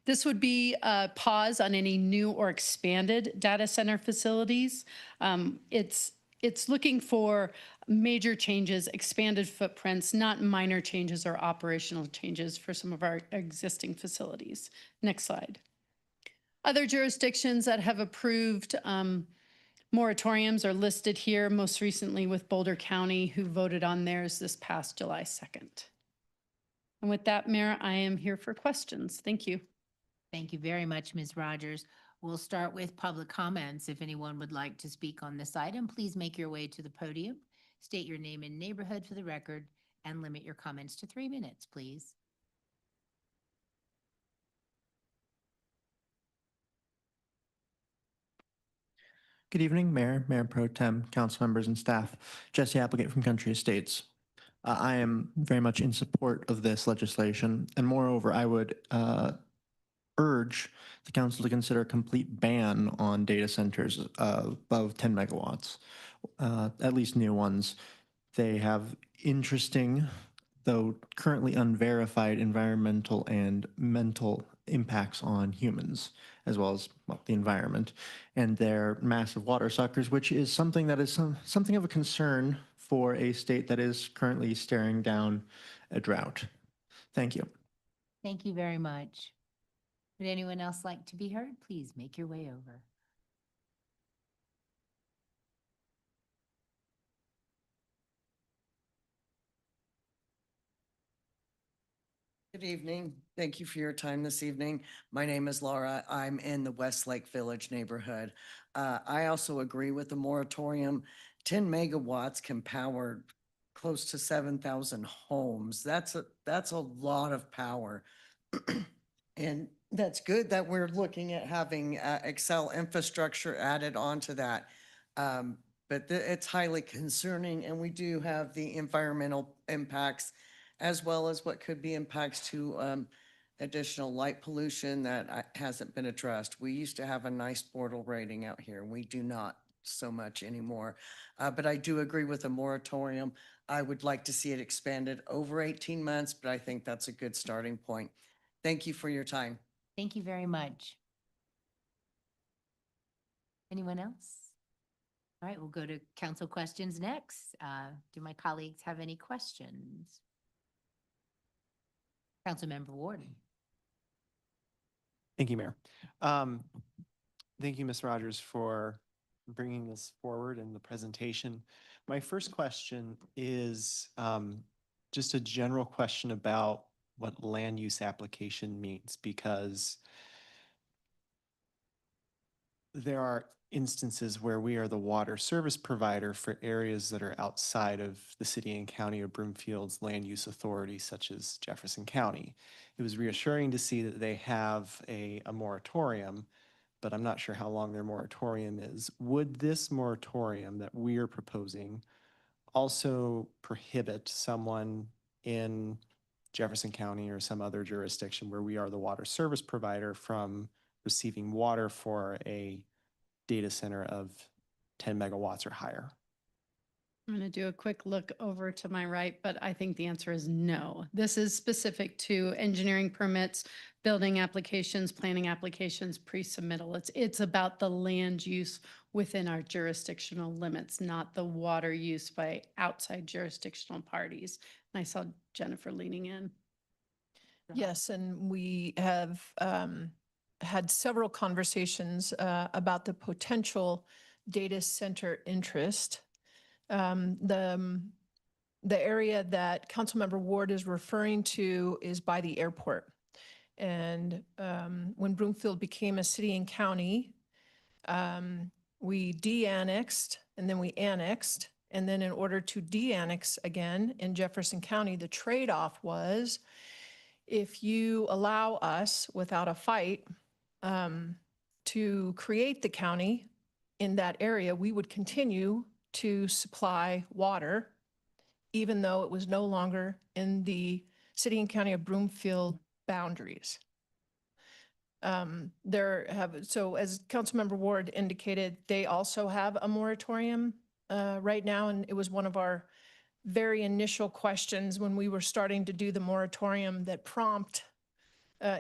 This would be a pause on any new or expanded data center facilities. It's looking for major changes, expanded footprints, not minor changes or operational changes for some of our existing facilities. Next slide. Other jurisdictions that have approved moratoriums are listed here, most recently with Boulder County, who voted on theirs this past July 2nd. And with that, Mayor, I am here for questions. Thank you. Thank you very much, Ms. Rogers. We'll start with public comments. If anyone would like to speak on this item, please make your way to the podium. State your name and neighborhood for the record and limit your comments to 3 minutes, please. Good evening, Mayor, Mayor Pro Tem, council members and staff. Jesse Applegate from Country Estates. I am very much in support of this legislation, and moreover, I would urge the council to consider a complete ban on data centers above 10 megawatts, at least new ones. They have interesting, though currently unverified, environmental and mental impacts on humans, as well as the environment. And they're massive water suckers, which is something that is something of a concern for a state that is currently staring down a drought. Thank you. Thank you very much. Would anyone else like to be heard? Please make your way over. Good evening. Thank you for your time this evening. My name is Laura. I'm in the Westlake Village neighborhood. I also agree with the moratorium. 10 megawatts can power close to 7,000 homes. That's a lot of power. And that's good that we're looking at having Xcel infrastructure added onto that. But it's highly concerning, and we do have the environmental impacts as well as what could be impacts to additional light pollution that hasn't been addressed. We used to have a nice Bortle rating out here. We do not so much anymore. But I do agree with a moratorium. I would like to see it expanded over 18 months, but I think that's a good starting point. Thank you for your time. Thank you very much. Anyone else? All right, we'll go to council questions next. Do my colleagues have any questions? Councilmember Warden. Thank you, Mayor. Thank you, Ms. Rogers, for bringing this forward in the presentation. My first question is just a general question about what land use application means, because there are instances where we are the water service provider for areas that are outside of the city and county of Broomfield's land use authority, such as Jefferson County. It was reassuring to see that they have a moratorium, but I'm not sure how long their moratorium is. Would this moratorium that we are proposing also prohibit someone in Jefferson County or some other jurisdiction where we are the water service provider from receiving water for a data center of 10 megawatts or higher? I'm going to do a quick look over to my right, but I think the answer is no. This is specific to engineering permits, building applications, planning applications, pre-submittal. It's about the land use within our jurisdictional limits, not the water use by outside jurisdictional parties. And I saw Jennifer leaning in. Yes, and we have had several conversations about the potential data center interest. The area that Councilmember Ward is referring to is by the airport. And when Broomfield became a city and county, We de-annexed and then we annexed. And then in order to de-annex again in Jefferson County, the trade-off was if you allow us without a fight to create the county in that area, we would continue to supply water, even though it was no longer in the city and county of Broomfield boundaries. So as Councilmember Ward indicated, they also have a moratorium right now, and it was one of our very initial questions when we were starting to do the moratorium that prompt,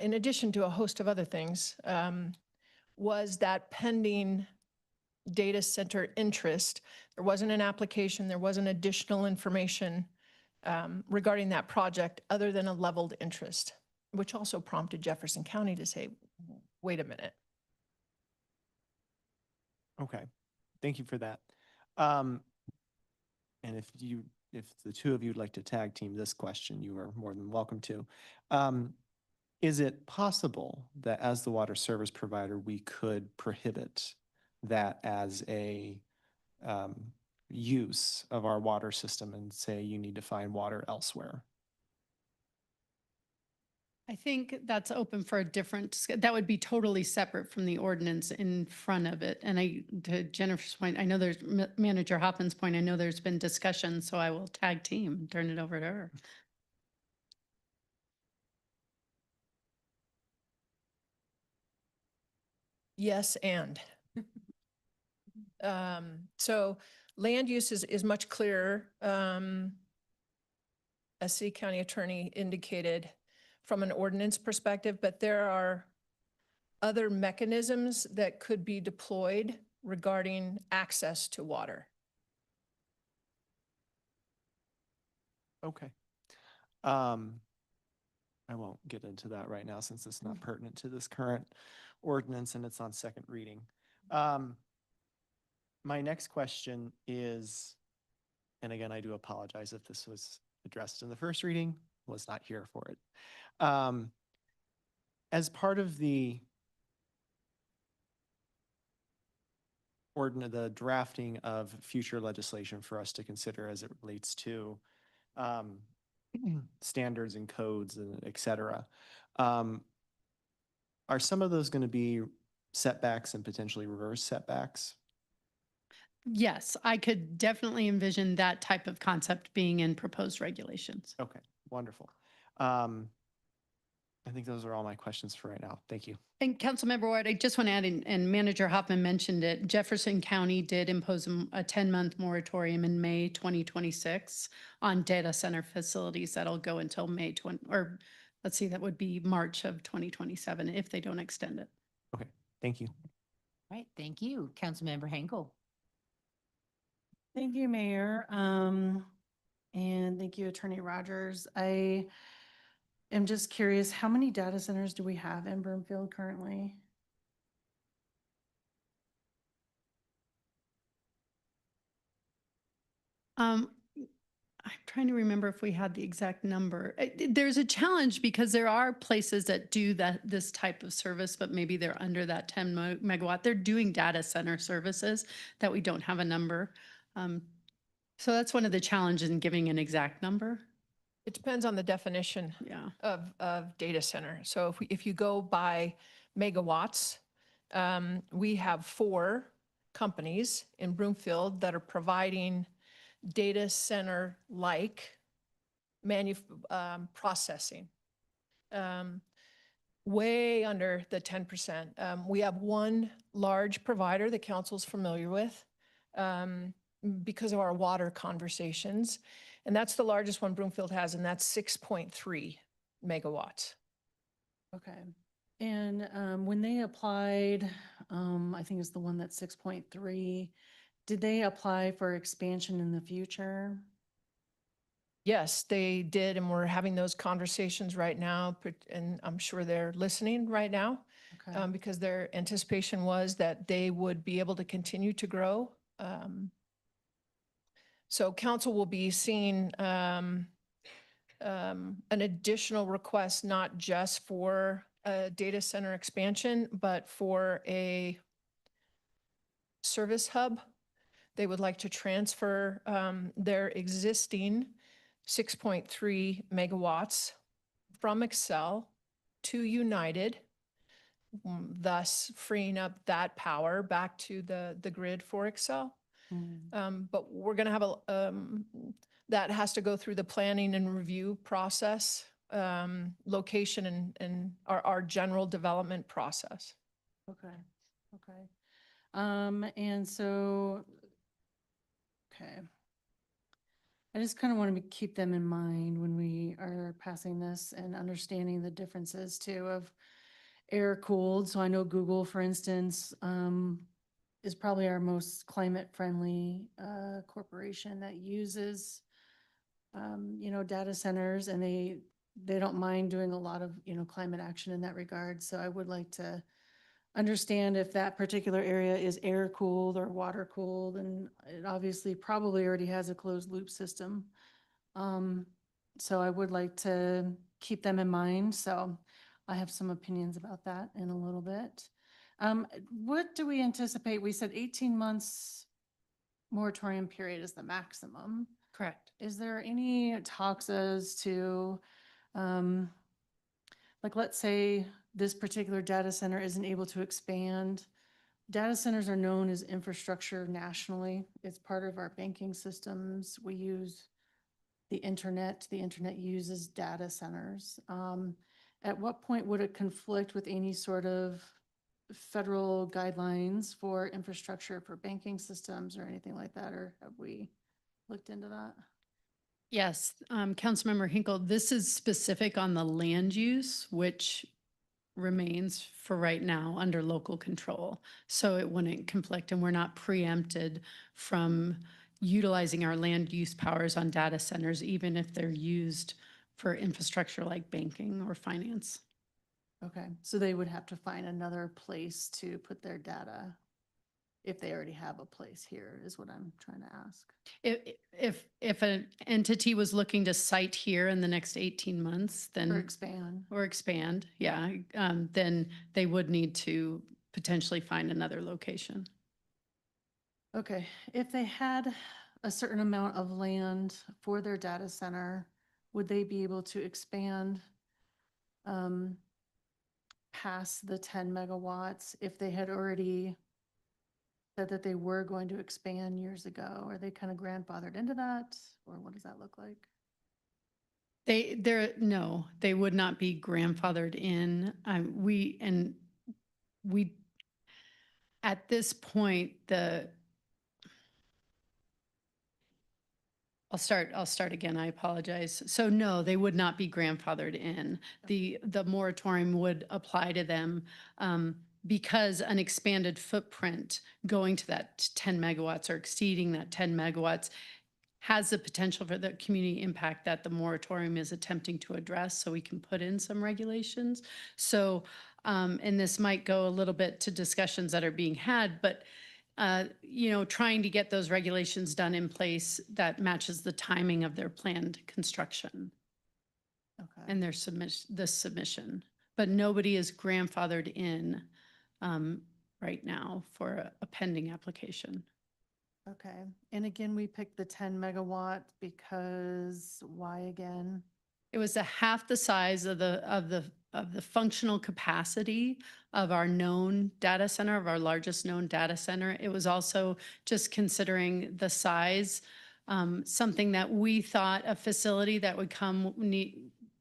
in addition to a host of other things, was that pending data center interest. There wasn't an application, there wasn't additional information regarding that project other than a leveled interest, which also prompted Jefferson County to say, wait a minute. Okay, thank you for that. And if the two of you would like to tag team this question, you are more than welcome to. Is it possible that as the water service provider, we could prohibit that as a use of our water system and say you need to find water elsewhere? I think that's open for a different, that would be totally separate from the ordinance in front of it. And to Jennifer's point, I know there's, Manager Hoffman's point, I know there's been discussion, so I will tag team, turn it over to her. Yes, and. So land use is much clearer. As city county attorney indicated from an ordinance perspective, but there are other mechanisms that could be deployed regarding access to water. Okay. I won't get into that right now since it's not pertinent to this current ordinance and it's on second reading. My next question is, and again, I do apologize if this was addressed in the first reading, was not here for it. As part of the the drafting of future legislation for us to consider as it relates to standards and codes and et cetera, are some of those going to be setbacks and potentially reverse setbacks? Yes, I could definitely envision that type of concept being in proposed regulations. Okay, wonderful. I think those are all my questions for right now. Thank you. And Councilmember Ward, I just want to add, and Manager Hoffman mentioned it, Jefferson County did impose a 10-month moratorium in May 2026 on data center facilities that'll go until May 20, or let's see, that would be March of 2027 if they don't extend it. Okay, thank you. All right, thank you. Councilmember Henkel. Thank you, Mayor. And thank you, Attorney Rogers. I am just curious, how many data centers do we have in Broomfield currently? I'm trying to remember if we had the exact number. There's a challenge because there are places that do this type of service, but maybe they're under that 10 megawatt. They're doing data center services that we don't have a number. So that's one of the challenges in giving an exact number. It depends on the definition of data center. So if you go by megawatts, we have 4 companies in Broomfield that are providing data center-like processing, way under the 10%. We have one large provider that council's familiar with because of our water conversations. And that's the largest one Broomfield has, and that's 6.3 megawatts. Okay. And when they applied, I think it's the one that's 6.3, did they apply for expansion in the future? Yes, they did, and we're having those conversations right now, and I'm sure they're listening right now because their anticipation was that they would be able to continue to grow. So council will be seeing an additional request, not just for a data center expansion, but for a service hub. They would like to transfer their existing 6.3 megawatts from Excel to United, thus freeing up that power back to the grid for Excel. But we're going to have that has to go through the planning and review process, location and our general development process. Okay, okay. And so, okay. I just kind of want to keep them in mind when we are passing this and understanding the differences too of air cooled. So I know Google, for instance, is probably our most climate friendly corporation that uses data centers, and they don't mind doing a lot of climate action in that regard. So I would like to understand if that particular area is air cooled or water cooled, and it obviously probably already has a closed loop system. So I would like to keep them in mind. So I have some opinions about that in a little bit. What do we anticipate? We said 18 months moratorium period is the maximum. Correct. Is there any talks as to, like, let's say this particular data center isn't able to expand? Data centers are known as infrastructure nationally. It's part of our banking systems. We use the internet. The internet uses data centers. At what point would it conflict with any sort of federal guidelines for infrastructure for banking systems or anything like that? Or have we looked into that? Yes, Councilmember Hinkle, this is specific on the land use, which remains for right now under local control. So it wouldn't conflict, and we're not preempted from utilizing our land use powers on data centers, even if they're used for infrastructure like banking or finance. Okay, so they would have to find another place to put their data if they already have a place here, is what I'm trying to ask. If an entity was looking to site here in the next 18 months, then. Or expand. Yeah, then they would need to potentially find another location. Okay, if they had a certain amount of land for their data center, would they be able to expand past the 10 megawatts if they had already said that they were going to expand years ago? Are they kind of grandfathered into that, or what does that look like? No, they would not be grandfathered in. At this point, I'll start again. I apologize. So no, they would not be grandfathered in. The moratorium would apply to them because an expanded footprint going to that 10 megawatts or exceeding that 10 megawatts has the potential for the community impact that the moratorium is attempting to address, so we can put in some regulations. So, and this might go a little bit to discussions that are being had, but trying to get those regulations done in place that matches the timing of their planned construction and their submission. But nobody is grandfathered in right now for a pending application. Okay, and again, we picked the 10 megawatt because why again? It was a half the size of the functional capacity of our known data center, of our largest known data center. It was also just considering the size, something that we thought a facility that would come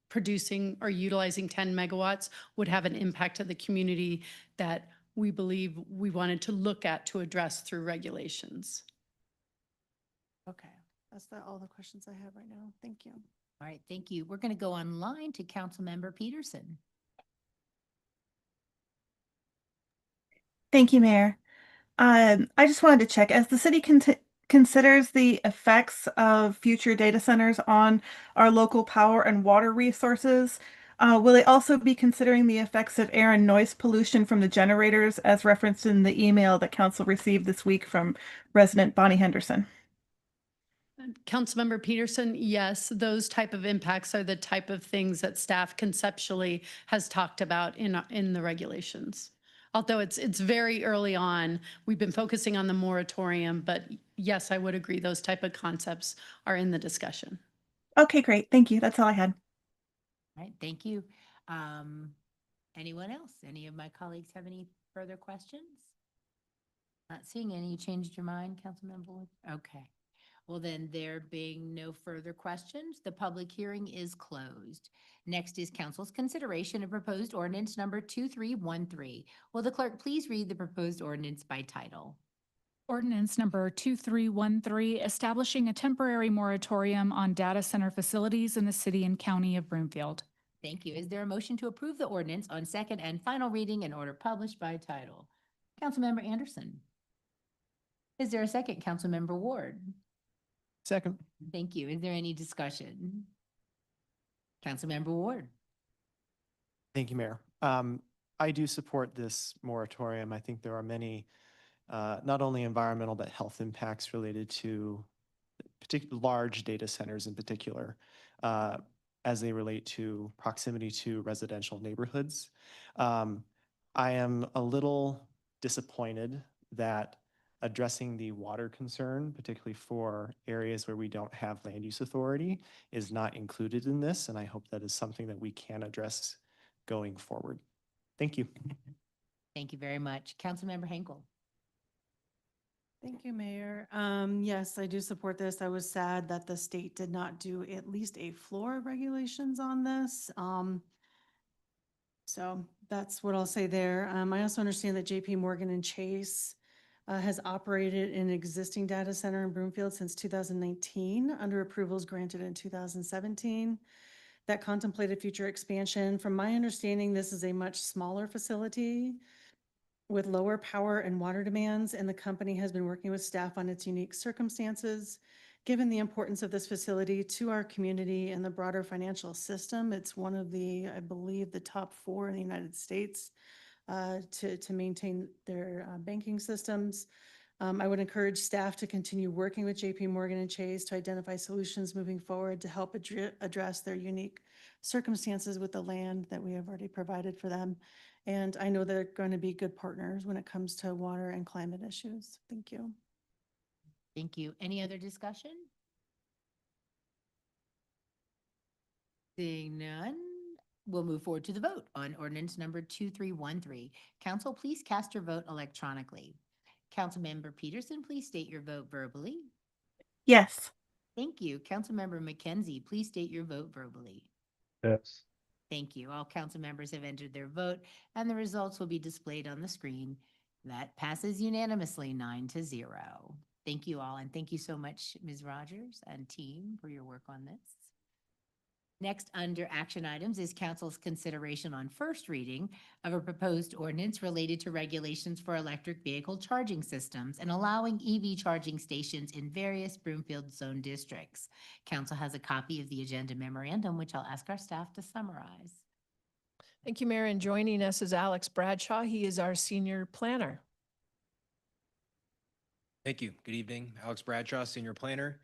producing or utilizing 10 megawatts would have an impact to the community that we believe we wanted to look at to address through regulations. Okay, that's all the questions I have right now. Thank you. All right, thank you. We're going to go online to Councilmember Peterson. Thank you, Mayor. I just wanted to check, as the city considers the effects of future data centers on our local power and water resources, will they also be considering the effects of air and noise pollution from the generators as referenced in the email that council received this week from resident Bonnie Henderson? Councilmember Peterson, yes, those type of impacts are the type of things that staff conceptually has talked about in the regulations. although it's very early on. We've been focusing on the moratorium, but yes, I would agree those type of concepts are in the discussion. Okay, great. Thank you. That's all I had. All right, thank you. Anyone else? Any of my colleagues have any further questions? Not seeing any. You changed your mind, Councilmember Wood? Okay. Well, then, there being no further questions, the public hearing is closed. Next is council's consideration of proposed ordinance number 2313. Will the clerk please read the proposed ordinance by title? Ordinance number 2313, establishing a temporary moratorium on data center facilities in the city and county of Broomfield. Thank you. Is there a motion to approve the ordinance on second and final reading in order published by title? Councilmember Anderson. Is there a second? Councilmember Ward. Second. Thank you. Is there any discussion? Councilmember Ward. Thank you, Mayor. I do support this moratorium. I think there are many, not only environmental, but health impacts related to large data centers in particular, as they relate to proximity to residential neighborhoods. I am a little disappointed that addressing the water concern, particularly for areas where we don't have land use authority, is not included in this, and I hope that is something that we can address going forward. Thank you. Thank you very much. Councilmember Henkel. Thank you, Mayor. Yes, I do support this. I was sad that the state did not do at least a floor of regulations on this. So that's what I'll say there. I also understand that JP Morgan and Chase has operated an existing data center in Broomfield since 2019 under approvals granted in 2017 that contemplated future expansion. From my understanding, this is a much smaller facility with lower power and water demands, and the company has been working with staff on its unique circumstances. Given the importance of this facility to our community and the broader financial system, it's one of the, I believe, the top 4 in the United States to maintain their banking systems. I would encourage staff to continue working with JP Morgan and Chase to identify solutions moving forward to help address their unique circumstances with the land that we have already provided for them. And I know they're going to be good partners when it comes to water and climate issues. Thank you. Thank you. Any other discussion? Seeing none, we'll move forward to the vote on ordinance number 2313. Council, please cast your vote electronically. Councilmember Peterson, please state your vote verbally. Yes. Thank you. Councilmember McKenzie, please state your vote verbally. Yes. Thank you. All council members have entered their vote, and the results will be displayed on the screen. That passes unanimously 9-0. Thank you all, and thank you so much, Ms. Rogers and team, for your work on this. Next, under action items, is council's consideration on first reading of a proposed ordinance related to regulations for electric vehicle charging systems and allowing EV charging stations in various Broomfield zone districts. Council has a copy of the agenda memorandum, which I'll ask our staff to summarize. Thank you, Mayor. And joining us is Alex Bradshaw. He is our senior planner. Thank you. Good evening. Alex Bradshaw, Senior Planner.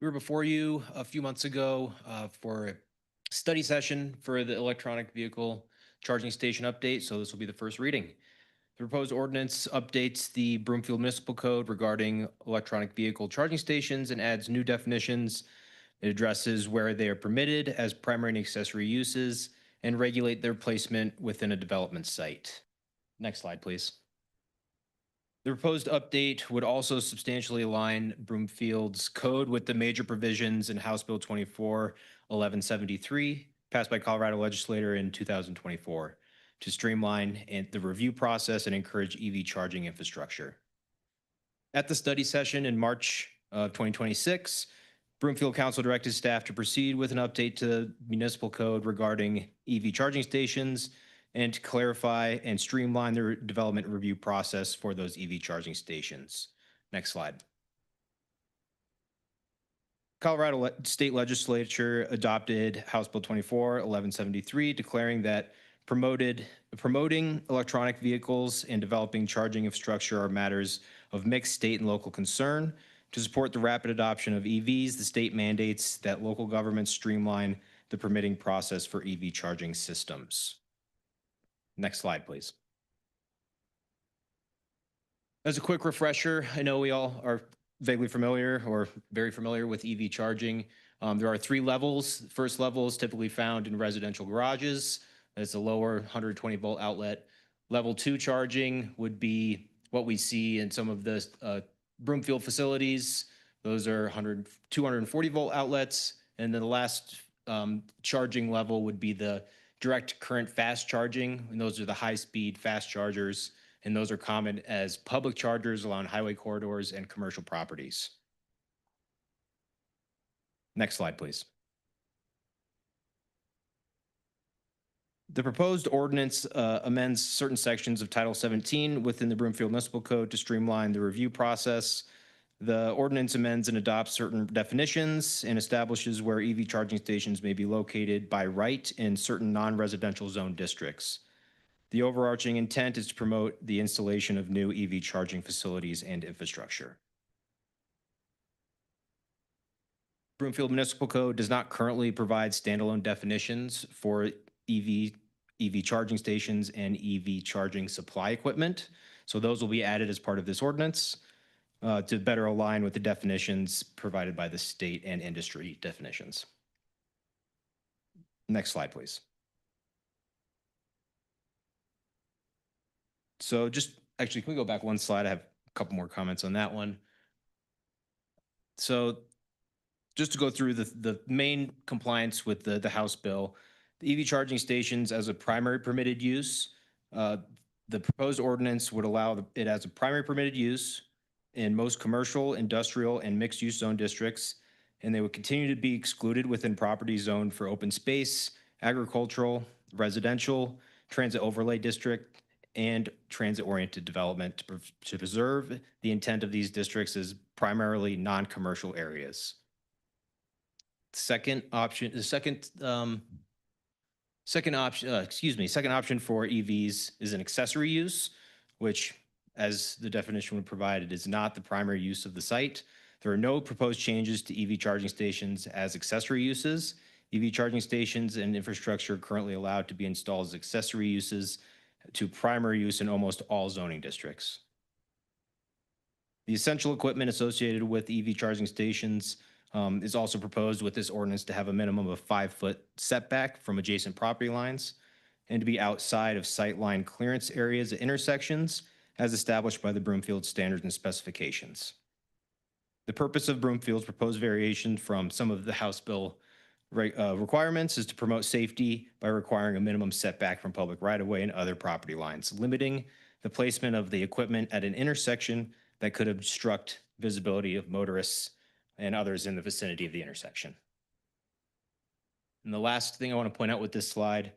We were before you a few months ago for a study session for the electronic vehicle charging station update, so this will be the first reading. The proposed ordinance updates the Broomfield Municipal Code regarding electronic vehicle charging stations and adds new definitions. It addresses where they are permitted as primary and accessory uses and regulate their placement within a development site. Next slide, please. The proposed update would also substantially align Broomfield's code with the major provisions in House Bill 24-1173, passed by Colorado legislature in 2024, to streamline the review process and encourage EV charging infrastructure. At the study session in March of 2026, Broomfield Council directed staff to proceed with an update to the municipal code regarding EV charging stations and to clarify and streamline the development review process for those EV charging stations. Next slide. Colorado State Legislature adopted House Bill 24-1173, declaring that promoting electronic vehicles and developing charging infrastructure are matters of mixed state and local concern. To support the rapid adoption of EVs, the state mandates that local governments streamline the permitting process for EV charging systems. Next slide, please. As a quick refresher, I know we all are vaguely familiar or very familiar with EV charging. There are 3 levels. The first level is typically found in residential garages. It's a lower 120 volt outlet. Level 2 charging would be what we see in some of the Broomfield facilities. Those are 240 volt outlets. And then the last charging level would be the direct current fast charging. And those are the high speed fast chargers. And those are common as public chargers along highway corridors and commercial properties. Next slide, please. The proposed ordinance amends certain sections of Title 17 within the Broomfield Municipal Code to streamline the review process. The ordinance amends and adopts certain definitions and establishes where EV charging stations may be located by right in certain non-residential zone districts. The overarching intent is to promote the installation of new EV charging facilities and infrastructure. Broomfield Municipal Code does not currently provide standalone definitions for EV charging stations and EV charging supply equipment. So those will be added as part of this ordinance to better align with the definitions provided by the state and industry definitions. Next slide, please. So actually, can we go back one slide? I have a couple more comments on that one. So just to go through the main compliance with the House bill, the EV charging stations as a primary permitted use, the proposed ordinance would allow it as a primary permitted use in most commercial, industrial, and mixed-use zone districts, and they would continue to be excluded within property zoned for open space, agricultural, residential, transit overlay district, and transit-oriented development to preserve the intent of these districts as primarily non-commercial areas. Second option for EVs is an accessory use, which, as the definition would provide, it is not the primary use of the site. There are no proposed changes to EV charging stations as accessory uses. EV charging stations and infrastructure are currently allowed to be installed as accessory uses to primary use in almost all zoning districts. The essential equipment associated with EV charging stations is also proposed with this ordinance to have a minimum of 5-foot setback from adjacent property lines and to be outside of sightline clearance areas at intersections as established by the Broomfield standards and specifications. The purpose of Broomfield's proposed variation from some of the House bill requirements is to promote safety by requiring a minimum setback from public right-of-way and other property lines, limiting the placement of the equipment at an intersection that could obstruct visibility of motorists and others in the vicinity of the intersection. And the last thing I want to point out with this slide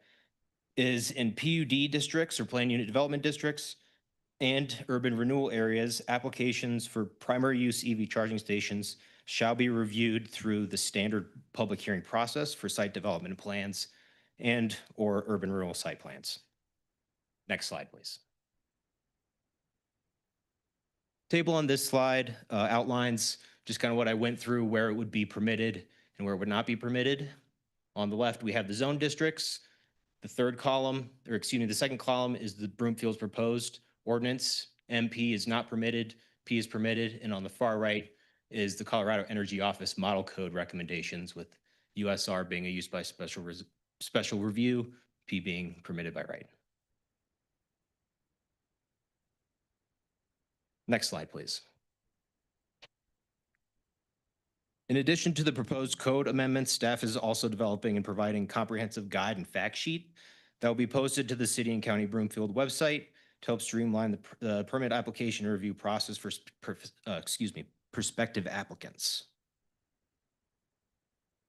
is in PUD districts or planned unit development districts and urban renewal areas, applications for primary use EV charging stations shall be reviewed through the standard public hearing process for site development plans and or urban renewal site plans. Next slide, please. Table on this slide outlines just kind of what I went through, where it would be permitted and where it would not be permitted. On the left, we have the zone districts. The second column is the Broomfield's proposed ordinance. MP is not permitted, P is permitted, and on the far right is the Colorado Energy Office Model Code recommendations, with USR being a use by special review, P being permitted by right. Next slide, please. In addition to the proposed code amendments, staff is also developing and providing comprehensive guide and fact sheet that will be posted to the City and County Broomfield website to help streamline the permit application and review process for prospective applicants.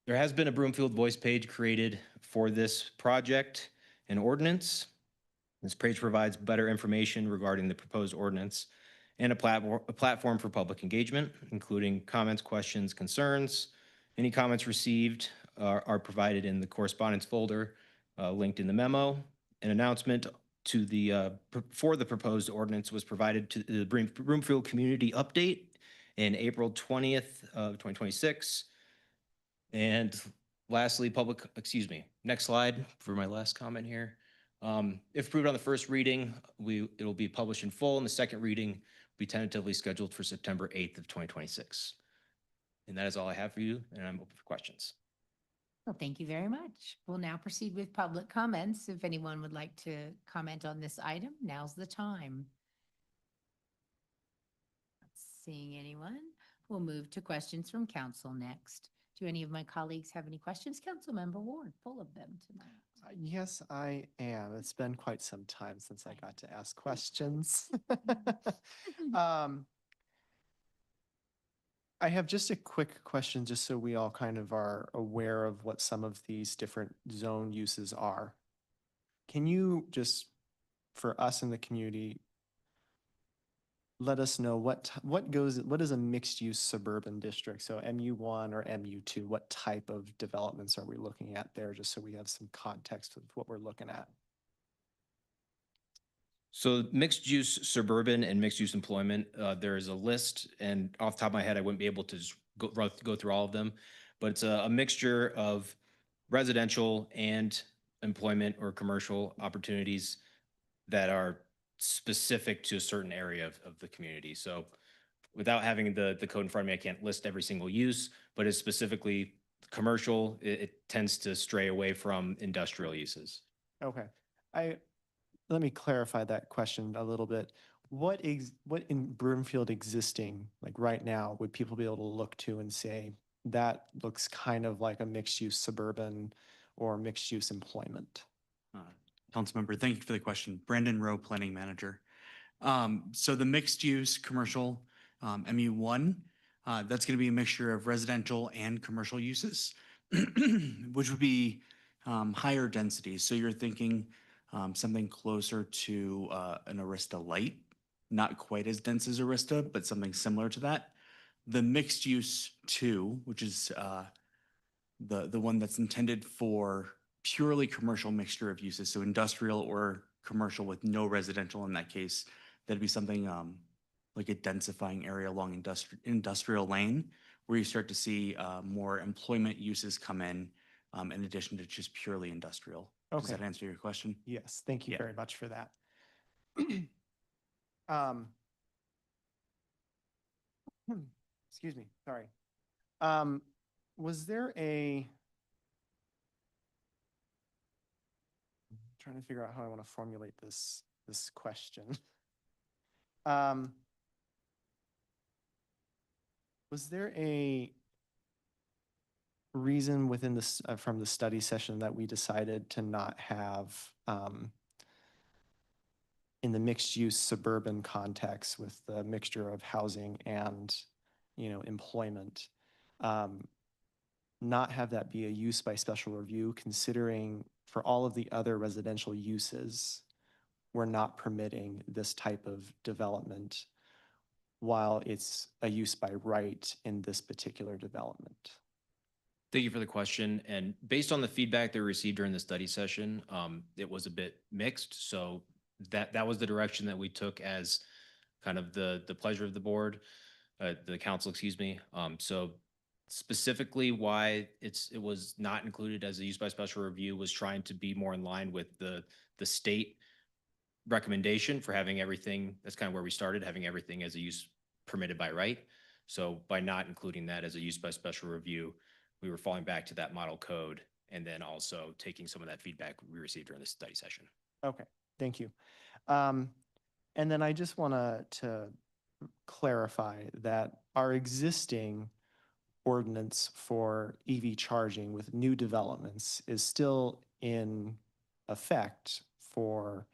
There has been a Broomfield voice page created for this project and ordinance. This page provides better information regarding the proposed ordinance and a platform for public engagement, including comments, questions, concerns. Any comments received are provided in the correspondence folder linked in the memo. An announcement for the proposed ordinance was provided to the Broomfield Community Update in April 20th of 2026. And lastly, next slide for my last comment here. If approved on the first reading, it'll be published in full, and the second reading be tentatively scheduled for September 8th of 2026. And that is all I have for you, and I'm open for questions. Well, thank you very much. We'll now proceed with public comments. If anyone would like to comment on this item, now's the time. Not seeing anyone, we'll move to questions from council next. Do any of my colleagues have any questions? Councilmember Ward, full of them tonight. Yes, I am. It's been quite some time since I got to ask questions. I have just a quick question, just so we all kind of are aware of what some of these different zone uses are. Can you just, for us in the community, let us know what is a mixed-use suburban district? So MU1 or MU2, what type of developments are we looking at there, just so we have some context of what we're looking at? So mixed use suburban and mixed use employment, there is a list, and off the top of my head, I wouldn't be able to just go through all of them, but it's a mixture of residential and employment or commercial opportunities that are specific to a certain area of the community. So without having the code in front of me, I can't list every single use, but it's specifically commercial. It tends to stray away from industrial uses. Okay. Let me clarify that question a little bit. What in Broomfield existing, like right now, would people be able to look to and say, that looks kind of like a mixed-use suburban or mixed-use employment? Councilmember, thank you for the question. Brandon Rowe, Planning Manager. So the mixed-use commercial MU1, that's going to be a mixture of residential and commercial uses, which would be higher density. So you're thinking something closer to an Arista Light, not quite as dense as Arista, but something similar to that. The mixed use 2, which is the one that's intended for purely commercial mixture of uses, so industrial or commercial with no residential in that case, that'd be something like a densifying area along industrial lane, where you start to see more employment uses come in addition to just purely industrial. Does Okay. that answer your question? Yes, thank you Yeah. very much for that. Excuse me, sorry. Was there I'm trying to figure out how I want to formulate this question. Was there a reason within this from the study session that we decided to not have in the mixed use suburban context with the mixture of housing and employment, not have that be a use by special review, considering for all of the other residential uses, we're not permitting this type of development while it's a use by right in this particular development? Thank you for the question. And based on the feedback that we received during the study session, it was a bit mixed. So that was the direction that we took as kind of the pleasure of the board, the council, excuse me. So specifically why it was not included as a use by special review was trying to be more in line with the state recommendation for having everything. That's kind of where we started, having everything as a use permitted by right. So by not including that as a use by special review, we were falling back to that model code and then also taking some of that feedback we received during the study session. Okay, thank you. And then I just want to clarify that our existing ordinance for EV charging with new developments is still in effect for,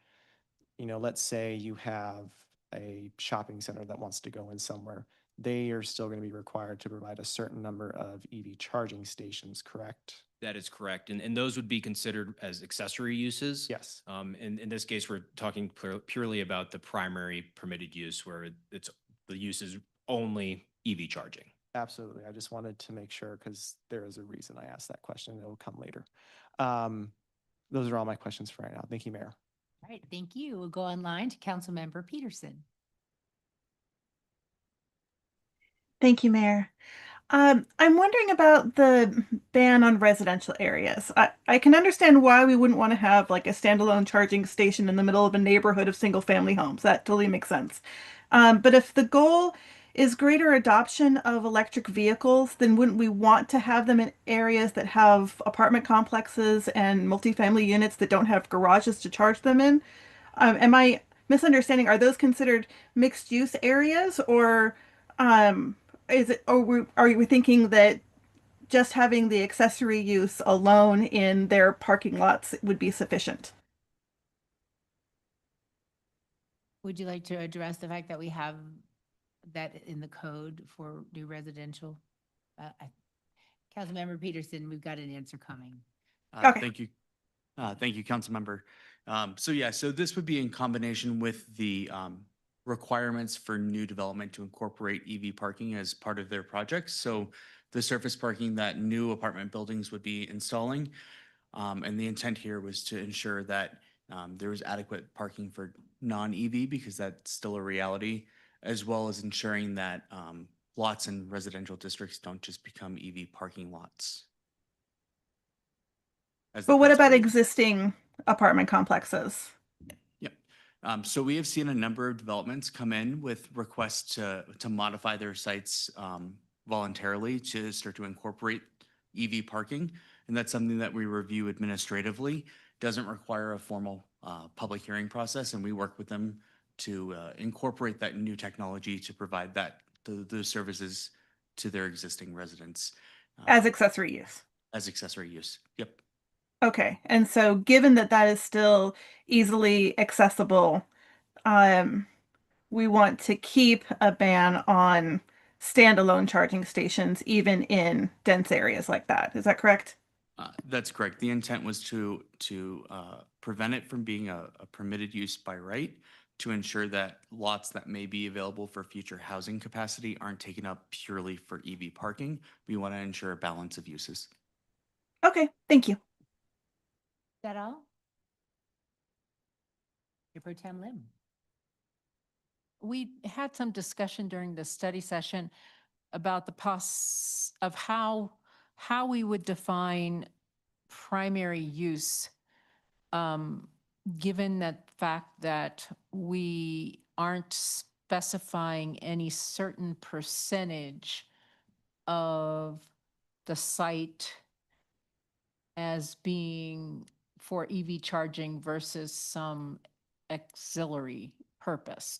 let's say you have a shopping center that wants to go in somewhere. They are still going to be required to provide a certain number of EV charging stations, correct? That is correct. And those would be considered as accessory uses. Yes. In this case, we're talking purely about the primary permitted use where the use is only EV charging. Absolutely. I just wanted to make sure because there is a reason I asked that question. It will come later. Those are all my questions for right now. Thank you, Mayor. All right, thank you. We'll go online to Councilmember Peterson. Thank you, Mayor. I'm wondering about the ban on residential areas. I can understand why we wouldn't want to have like a standalone charging station in the middle of a neighborhood of single family homes. That totally makes sense. But if the goal is greater adoption of electric vehicles, then wouldn't we want to have them in areas that have apartment complexes and multifamily units that don't have garages to charge them in? Am I misunderstanding? Are those considered mixed use areas, or is it, or are we thinking that just having the accessory use alone in their parking lots would be sufficient? Would you like to address the fact that we have that in the code for new residential? Councilmember Peterson, we've got an answer coming. Okay. Thank you. Thank you, Councilmember. So this would be in combination with the requirements for new development to incorporate EV parking as part of their projects. So the surface parking that new apartment buildings would be installing. And the intent here was to ensure that there was adequate parking for non-EV, because that's still a reality, as well as ensuring that lots in residential districts don't just become EV parking lots. But what about existing apartment complexes? Yep. So we have seen a number of developments come in with requests to modify their sites voluntarily to start to incorporate EV parking. And that's something that we review administratively. Doesn't require a formal public hearing process, and we work with them to incorporate that new technology to provide those services to their existing residents. As accessory use? As accessory use, yep. Okay, and so given that that is still easily accessible, we want to keep a ban on standalone charging stations even in dense areas like that. Is that correct? That's correct. The intent was to prevent it from being a permitted use by right, to ensure that lots that may be available for future housing capacity aren't taken up purely for EV parking. We want to ensure a balance of uses. Okay, thank you. Is that all? Mayor Pro Tem Lim. We had some discussion during the study session about the of how we would define primary use, given that fact that we aren't specifying any certain percentage of the site as being for EV charging versus some auxiliary purpose.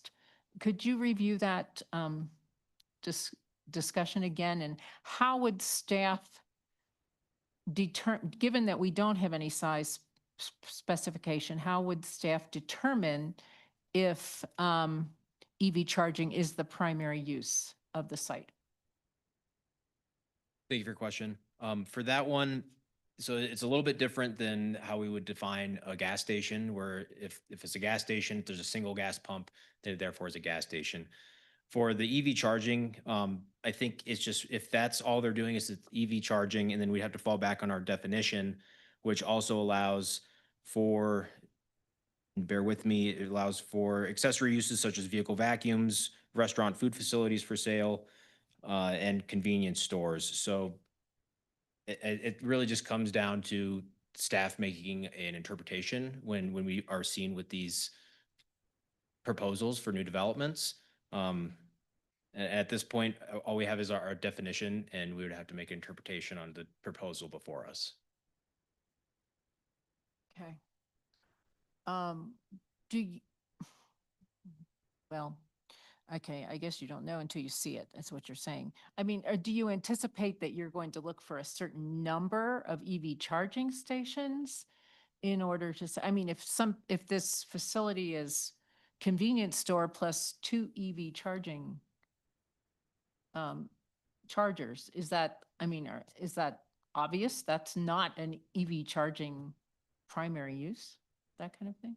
Could you review that discussion again, and how would staff given that we don't have any size specification, how would staff determine if EV charging is the primary use of the site? Thank you for your question. For that one, so it's a little bit different than how we would define a gas station, where if it's a gas station, there's a single gas pump, then therefore is a gas station. For the EV charging, I think it's just, if that's all they're doing is EV charging, and then we'd have to fall back on our definition, which also allows for, bear with me, it allows for accessory uses such as vehicle vacuums, restaurant food facilities for sale, and convenience stores. So it really just comes down to staff making an interpretation when we are seen with these proposals for new developments. At this point, all we have is our definition, and we would have to make an interpretation on the proposal before us. Okay. Well, okay, I guess you don't know until you see it. That's what you're saying. I mean, do you anticipate that you're going to look for a certain number of EV charging stations in order to say, I mean, if this facility is convenience store plus 2 EV charging chargers, is that, I mean, is that obvious? That's not an EV charging primary use, that kind of thing?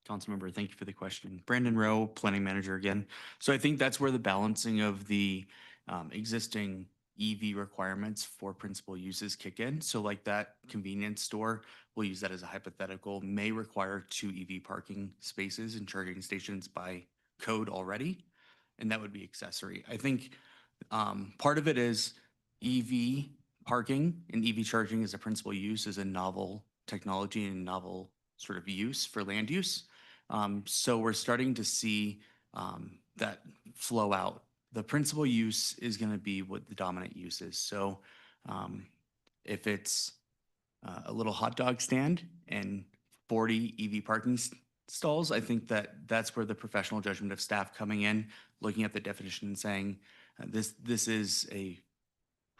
Councilmember, thank you for the question. Brandon Rowe, Planning Manager again. So I think that's where the balancing of the existing EV requirements for principal uses kick in. So like that convenience store, we'll use that as a hypothetical, may require 2 EV parking spaces and charging stations by code already, and that would be accessory. I think Part of it is EV parking and EV charging as a principal use is a novel technology and novel sort of use for land use. So we're starting to see that flow out. The principal use is going to be what the dominant use is. So if it's a little hot dog stand and 40 EV parking stalls, I think that that's where the professional judgment of staff coming in, looking at the definition and saying, this is a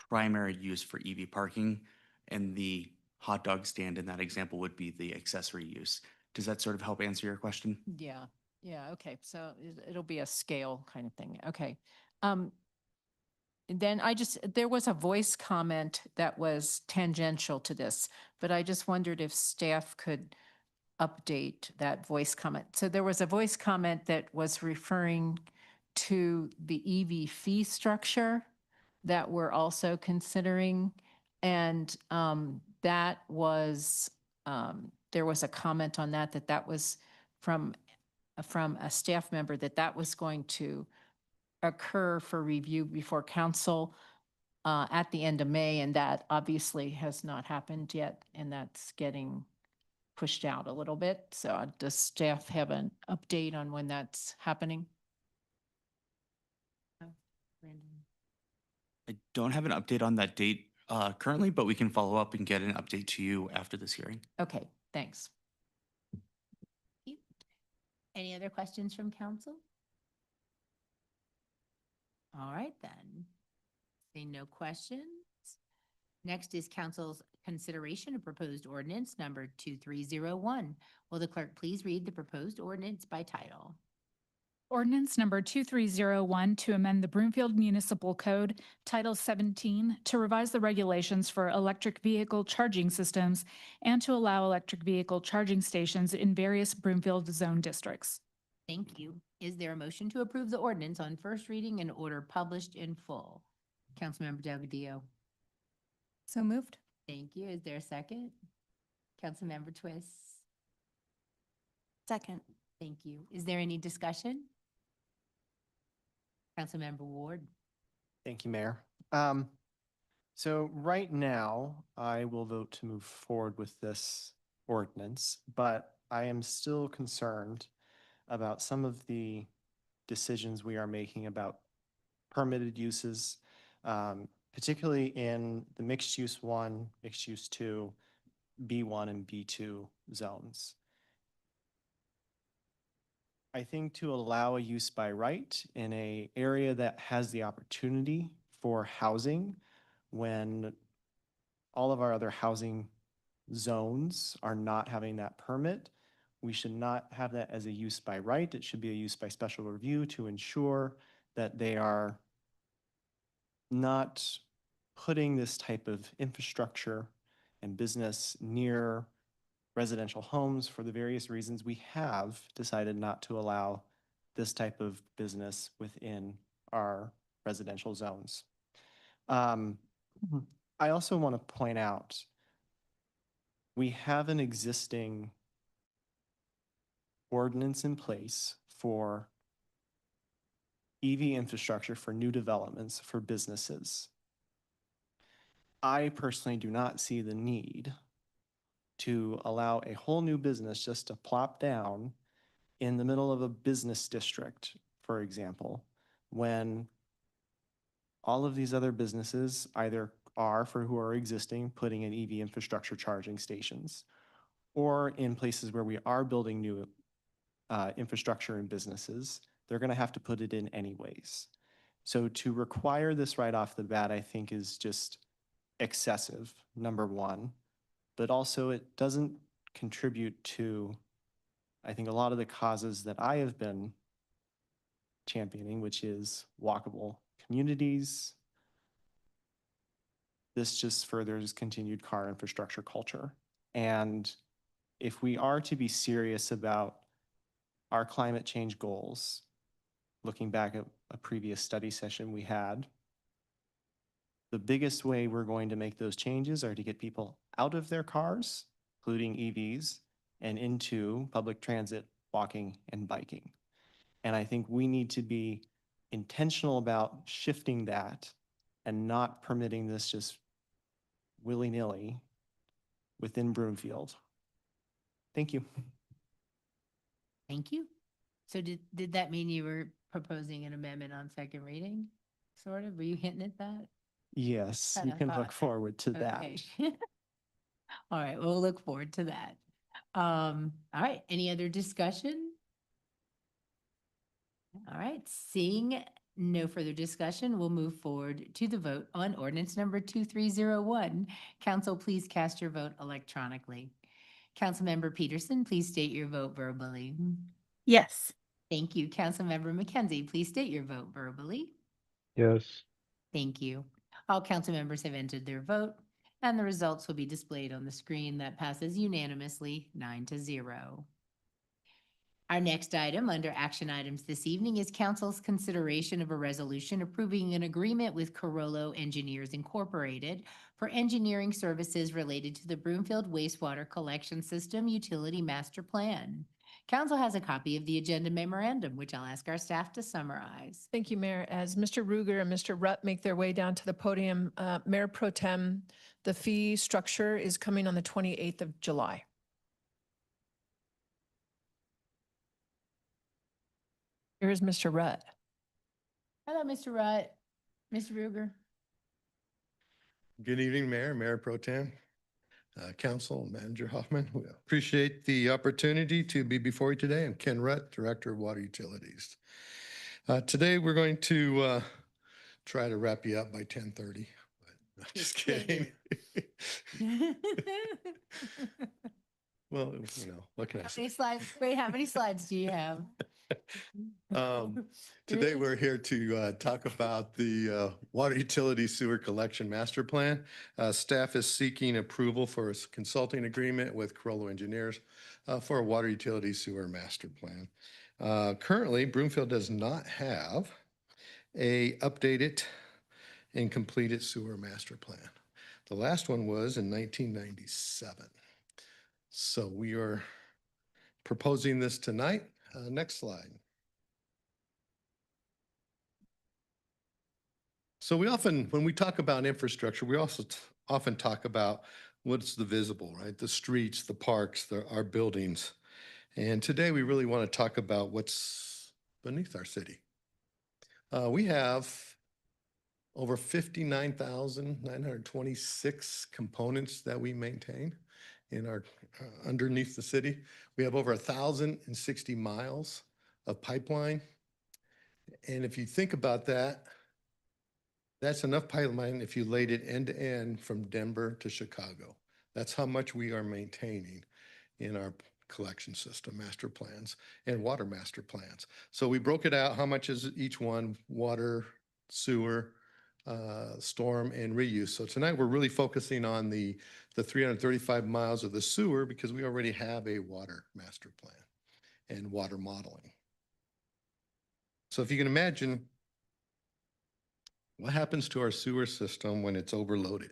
primary use for EV parking, and the hot dog stand in that example would be the accessory use. Does that sort of help answer your question? Yeah, yeah, okay, so it'll be a scale kind of thing, okay. And then there was a voice comment that was tangential to this, but I just wondered if staff could update that voice comment. So there was a voice comment that was referring to the EV fee structure that we're also considering. And that was, there was a comment on that was from a staff member that was going to occur for review before council at the end of May, and that obviously has not happened yet, and that's getting pushed out a little bit. So does staff have an update on when that's happening? I don't have an update on that date currently, but we can follow up and get an update to you after this hearing. Okay, thanks. Any other questions from council? All right, then. Seeing no questions. Next is council's consideration of proposed ordinance number 2301. Will the clerk please read the proposed ordinance by title? Ordinance number 2301 to amend the Broomfield Municipal Code, Title 17, to revise the regulations for electric vehicle charging systems and to allow electric vehicle charging stations in various Broomfield zone districts. Thank you. Is there a motion to approve the ordinance on first reading and order published in full? Councilmember Delgadillo. So moved. Thank you. Is there a second? Councilmember Twist. Second. Thank you. Is there any discussion? Councilmember Ward. Thank you, Mayor. So right now, I will vote to move forward with this ordinance, but I am still concerned about some of the decisions we are making about permitted uses, particularly in the mixed use 1, mixed use 2, B1 and B2 zones. I think to allow a use by right in a area that has the opportunity for housing when all of our other housing zones are not having that permit, we should not have that as a use by right. It should be a use by special review to ensure that they are not putting this type of infrastructure and business near residential homes for the various reasons we have decided not to allow this type of business within our residential zones. I also want to point out, we have an existing ordinance in place for EV infrastructure for new developments for businesses. I personally do not see the need to allow a whole new business just to plop down in the middle of a business district, for example, when all of these other businesses either are, for who are existing, putting in EV infrastructure charging stations, or in places where we are building new infrastructure and businesses, they're going to have to put it in anyways. So to require this right off the bat, I think is just excessive, number one, but also it doesn't contribute to, I think, a lot of the causes that I have been championing, which is walkable communities. This just furthers continued car infrastructure culture. And if we are to be serious about our climate change goals, looking back at a previous study session we had, the biggest way we're going to make those changes are to get people out of their cars, including EVs, and into public transit, walking, and biking. And I think we need to be intentional about shifting that and not permitting this just willy-nilly within Broomfield. Thank you. Thank you. So did that mean you were proposing an amendment on second reading? Sort of? Were you hinting at that? Yes, you Kinda can thought look forward to that. Okay. All right, we'll look forward to that. All right, any other discussion? All right, seeing no further discussion, we'll move forward to the vote on ordinance number 2301. Council, please cast your vote electronically. Councilmember Peterson, please state your vote verbally. Yes. Thank you. Councilmember McKenzie, please state your vote verbally. Yes. Thank you. All council members have entered their vote, and the results will be displayed on the screen. That passes unanimously, 9-0. Our next item under action items this evening is council's consideration of a resolution approving an agreement with Carollo Engineers Incorporated for engineering services related to the Broomfield Wastewater Collection System Utility Master Plan. Council has a copy of the agenda memorandum, which I'll ask our staff to summarize. Thank you, Mayor. As Mr. Ruger and Mr. Rutt make their way down to the podium, Mayor Pro Tem, the fee structure is coming on the 28th of July. Here's Mr. Rutt. Hello, Mr. Rutt. Mr. Ruger. Good evening, Mayor, Mayor Pro Tem, Council, Manager Hoffman. We appreciate the opportunity to be before you today. I'm Ken Rutt, Director of Water Utilities. Today, we're going to try to wrap you up by 10:30. But I'm just kidding. Well, what can I How say? many slides? Wait, how many slides do you have? Today, we're here to talk about the Water Utility Sewer Collection Master Plan. Staff is seeking approval for a consulting agreement with Carollo Engineers for a Water Utility Sewer Master Plan. Currently, Broomfield does not have a updated and completed sewer master plan. The last one was in 1997. So we are proposing this tonight. Next slide. So when we talk about infrastructure, we also often talk about what's the visible, right? The streets, the parks, our buildings. And today we really want to talk about what's beneath our city. We have over 59,926 components that we maintain in our underneath the city. We have over 1,060 miles of pipeline. And if you think about that, that's enough pipeline if you laid it end to end from Denver to Chicago. That's how much we are maintaining in our collection system master plans and water master plans. So we broke it out. How much is each one? Water, sewer, storm, and reuse. So tonight we're really focusing on the 335 miles of the sewer because we already have a water master plan and water modeling. So if you can imagine, what happens to our sewer system when it's overloaded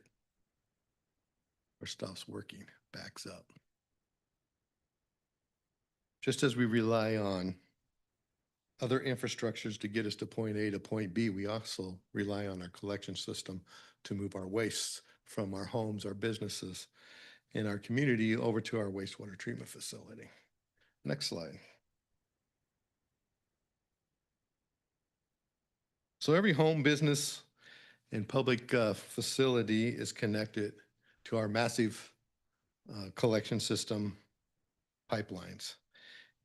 or stops working, backs up? Just as we rely on other infrastructures to get us to point A to point B, we also rely on our collection system to move our wastes from our homes, our businesses, and our community over to our wastewater treatment facility. Next slide. So every home, business, and public facility is connected to our massive collection system pipelines.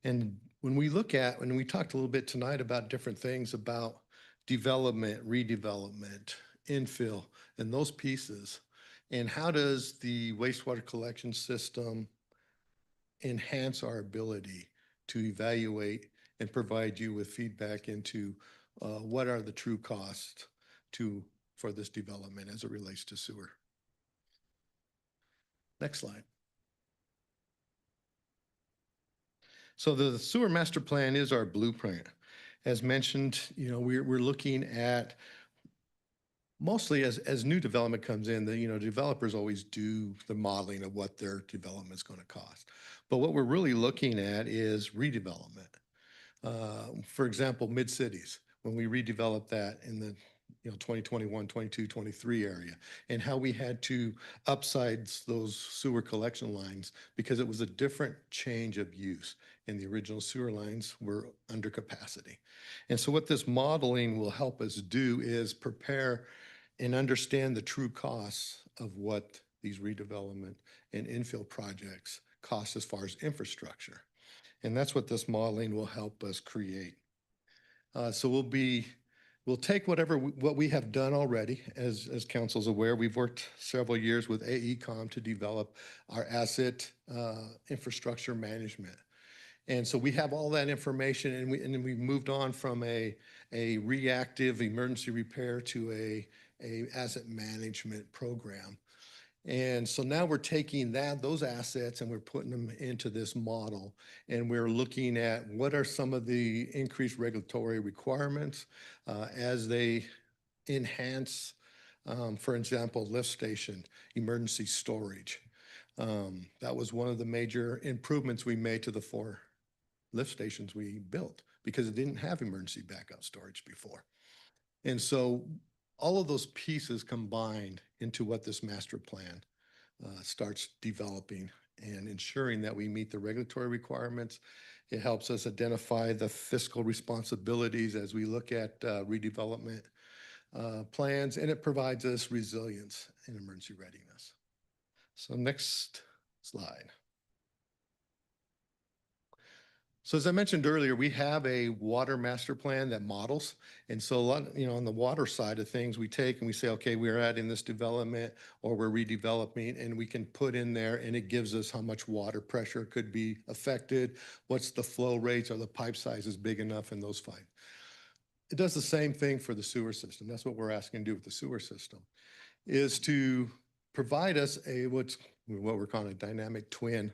And when we talked a little bit tonight about different things about development, redevelopment, infill, and those pieces, and how does the wastewater collection system enhance our ability to evaluate and provide you with feedback into what are the true costs for this development as it relates to sewer. Next slide. So the sewer master plan is our blueprint. As mentioned, we're looking at mostly as new development comes in, developers always do the modeling of what their development is going to cost. But what we're really looking at is redevelopment. For example, mid-cities. when we redeveloped that in the 2021, 22, 23 area, and how we had to upsize those sewer collection lines because it was a different change of use, and the original sewer lines were under capacity. And so what this modeling will help us do is prepare and understand the true costs of what these redevelopment and infill projects cost as far as infrastructure. And that's what this modeling will help us create. So we'll take what we have done already. As council's aware, we've worked several years with AECom to develop our asset infrastructure management. And so we have all that information, and then we've moved on from a reactive emergency repair to a asset management program. And so now we're taking those assets and we're putting them into this model, and we're looking at what are some of the increased regulatory requirements as they enhance, for example, lift station, emergency storage. That was one of the major improvements we made to the 4 lift stations we built because it didn't have emergency backup storage before. And so all of those pieces combined into what this master plan starts developing and ensuring that we meet the regulatory requirements. It helps us identify the fiscal responsibilities as we look at redevelopment plans, and it provides us resilience and emergency readiness. So next slide. So as I mentioned earlier, we have a water master plan that models. And so a lot, on the water side of things, we take and we say, okay, we're adding this development or we're redeveloping, and we can put in there, and it gives us how much water pressure could be affected, what's the flow rates, are the pipe sizes big enough, and those fine. It does the same thing for the sewer system. That's what we're asking to do with the sewer system, is to provide us what we're calling a dynamic twin,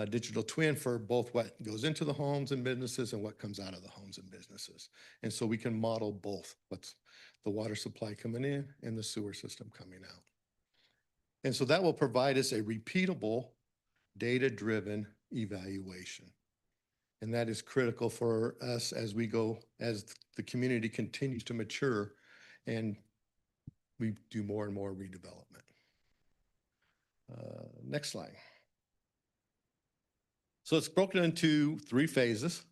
digital twin for both what goes into the homes and businesses and what comes out of the homes and businesses. And so we can model both, what's the water supply coming in and the sewer system coming out. And so that will provide us a repeatable, data-driven evaluation. And that is critical for us as the community continues to mature and we do more and more redevelopment. Next slide. So it's broken into 3 phases.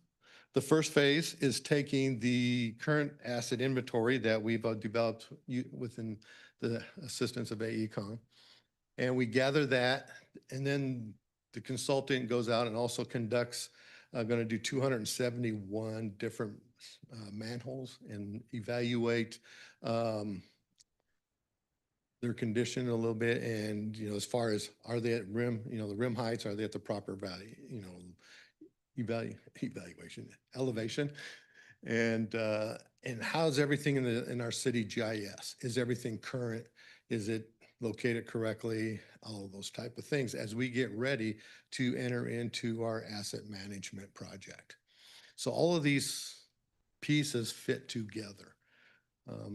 The first phase is taking the current asset inventory that we've developed within the assistance of AECom, and we gather that, and then the consultant goes out and also conducts, going to do 271 different manholes and evaluate their condition a little bit, and as far as are they at rim, the rim heights, are they at the proper value, evaluation, elevation, and how's everything in our city GIS? Is everything current? Is it located correctly? All of those type of things as we get ready to enter into our asset management project. So all of these pieces fit together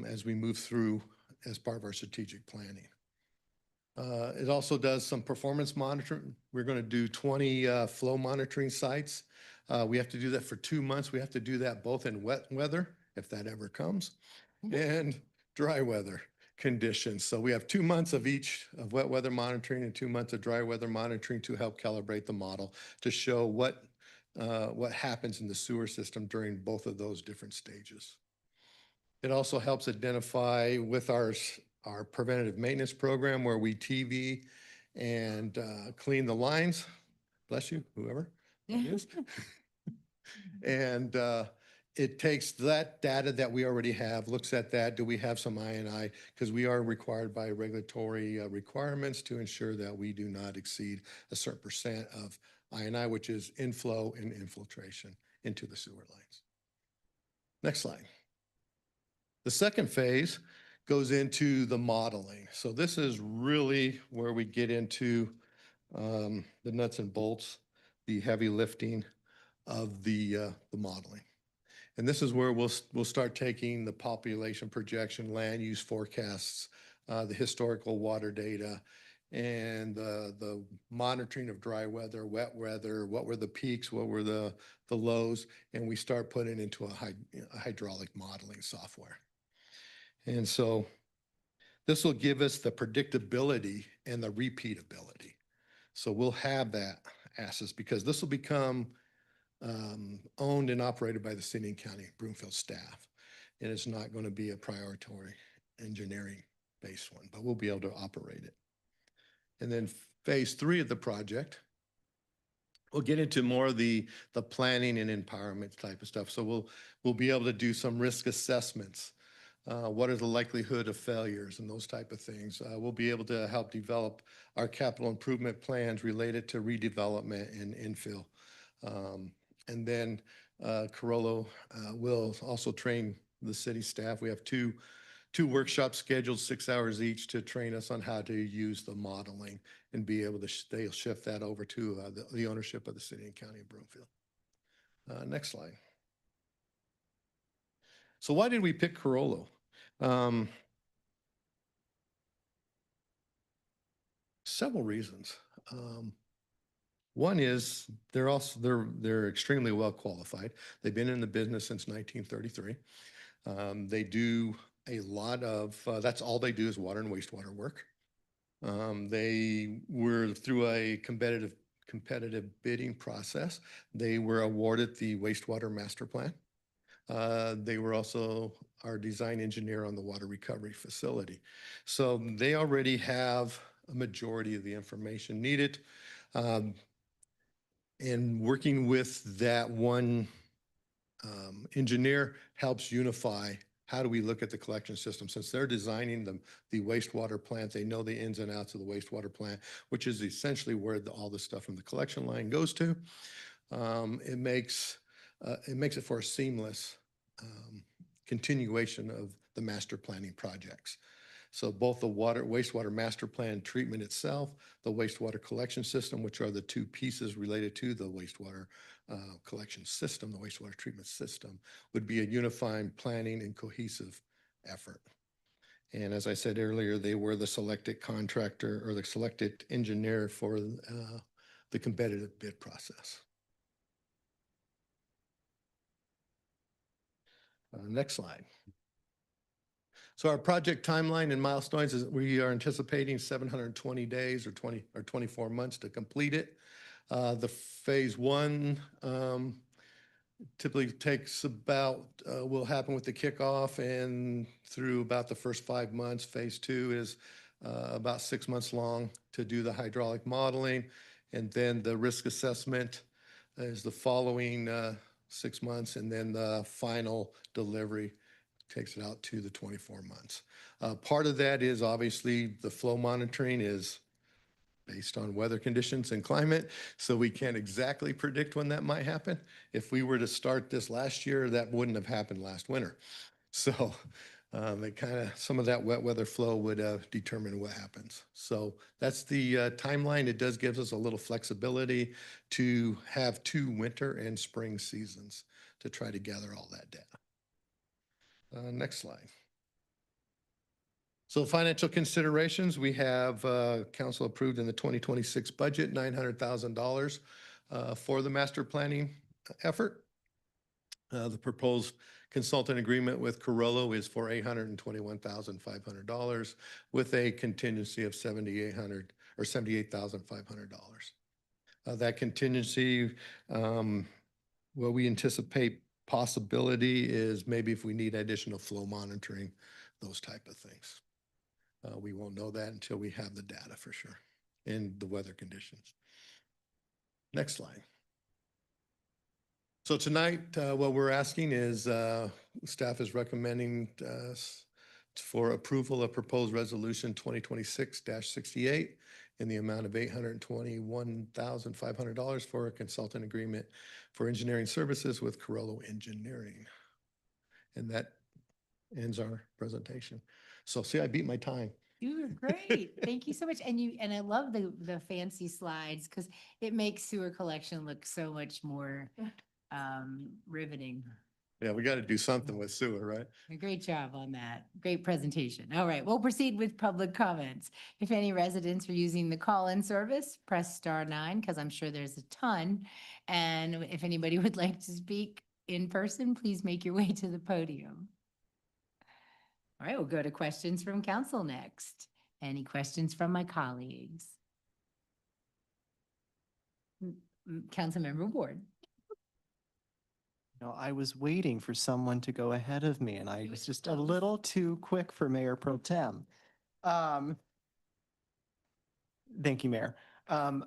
as we move through as part of our strategic planning. It also does some performance monitoring. We're going to do 20 flow monitoring sites. We have to do that for 2 months. We have to do that both in wet weather, if that ever comes, and dry weather conditions. So we have 2 months of each of wet weather monitoring and 2 months of dry weather monitoring to help calibrate the model to show what happens in the sewer system during both of those different stages. It also helps identify with our preventative maintenance program where we TV and clean the lines. Bless you, whoever that is. And it takes that data that we already have, looks at that. Do we have some I&I? Because we are required by regulatory requirements to ensure that we do not exceed a certain percent of I&I, which is inflow and infiltration into the sewer lines. Next slide. The second phase goes into the modeling. So this is really where we get into the nuts and bolts, the heavy lifting of the modeling. And this is where we'll start taking the population projection, land use forecasts, the historical water data, and the monitoring of dry weather, wet weather, what were the peaks, what were the lows, and we start putting into a hydraulic modeling software. And so this will give us the predictability and the repeatability. So we'll have that access because this will become owned and operated by the city and county Broomfield staff. And it's not going to be a priority engineering based one, but we'll be able to operate it. And then phase 3 of the project, we'll get into more of the planning and empowerment type of stuff. So we'll be able to do some risk assessments. What is the likelihood of failures and those type of things. We'll be able to help develop our capital improvement plans related to redevelopment and infill. And then Carollo will also train the city staff. We have two workshops scheduled, 6 hours each, to train us on how to use the modeling and be able to, they'll shift that over to the ownership of the city and county of Broomfield. Next slide. So why did we pick Carollo? Several reasons. One is they're extremely well qualified. They've been in the business since 1933. They do a lot of, that's all they do is water and wastewater work. They were through a competitive bidding process. They were awarded the wastewater master plan. They were also our design engineer on the water recovery facility. So they already have a majority of the information needed. And working with that one engineer helps unify how do we look at the collection system. Since they're designing the wastewater plant, they know the ins and outs of the wastewater plant, which is essentially where all the stuff from the collection line goes to. It makes it for a seamless continuation of the master planning projects. So both the wastewater master plan treatment itself, the wastewater collection system, which are the two pieces related to the wastewater collection system, the wastewater treatment system, would be a unifying planning and cohesive effort. And as I said earlier, they were the selected contractor or the selected engineer for the competitive bid process. Next slide. So our project timeline and milestones is we are anticipating 720 days or 24 months to complete it. The phase 1 typically takes about, will happen with the kickoff and through about the first 5 months. Phase 2 is about 6 months long to do the hydraulic modeling. And then the risk assessment is the following 6 months. And then the final delivery takes it out to the 24 months. Part of that is obviously the flow monitoring is based on weather conditions and climate, so we can't exactly predict when that might happen. If we were to start this last year, that wouldn't have happened last winter. So some of that wet weather flow would determine what happens. So that's the timeline. It does give us a little flexibility to have 2 winter and spring seasons to try to gather all that data. Next slide. So financial considerations, we have council approved in the 2026 budget, $900,000 for the master planning effort. The proposed consultant agreement with Carollo is for $821,500 with a contingency of $7,800 or $78,500. That contingency, what we anticipate possibility is maybe if we need additional flow monitoring, those type of things. We won't know that until we have the data for sure and the weather conditions. Next slide. So tonight, what we're asking is staff is recommending for approval of proposed resolution 2026-68 in the amount of $821,500 for a consultant agreement for engineering services with Carollo Engineering. And that ends our presentation. So see, I beat my time. You were great. Thank you so much. And I love the fancy slides because it makes sewer collection look so much more riveting. Yeah, we got to do something with sewer, right? Great job on that. Great presentation. All right, we'll proceed with public comments. If any residents are using the call-in service, press *9 because I'm sure there's a ton. And if anybody would like to speak in person, please make your way to the podium. All right, we'll go to questions from council next. Any questions from my colleagues? Councilmember Ward. No, I was waiting for someone to go ahead of me, and I was just a little too quick for Mayor Pro Tem. Thank you, Mayor. I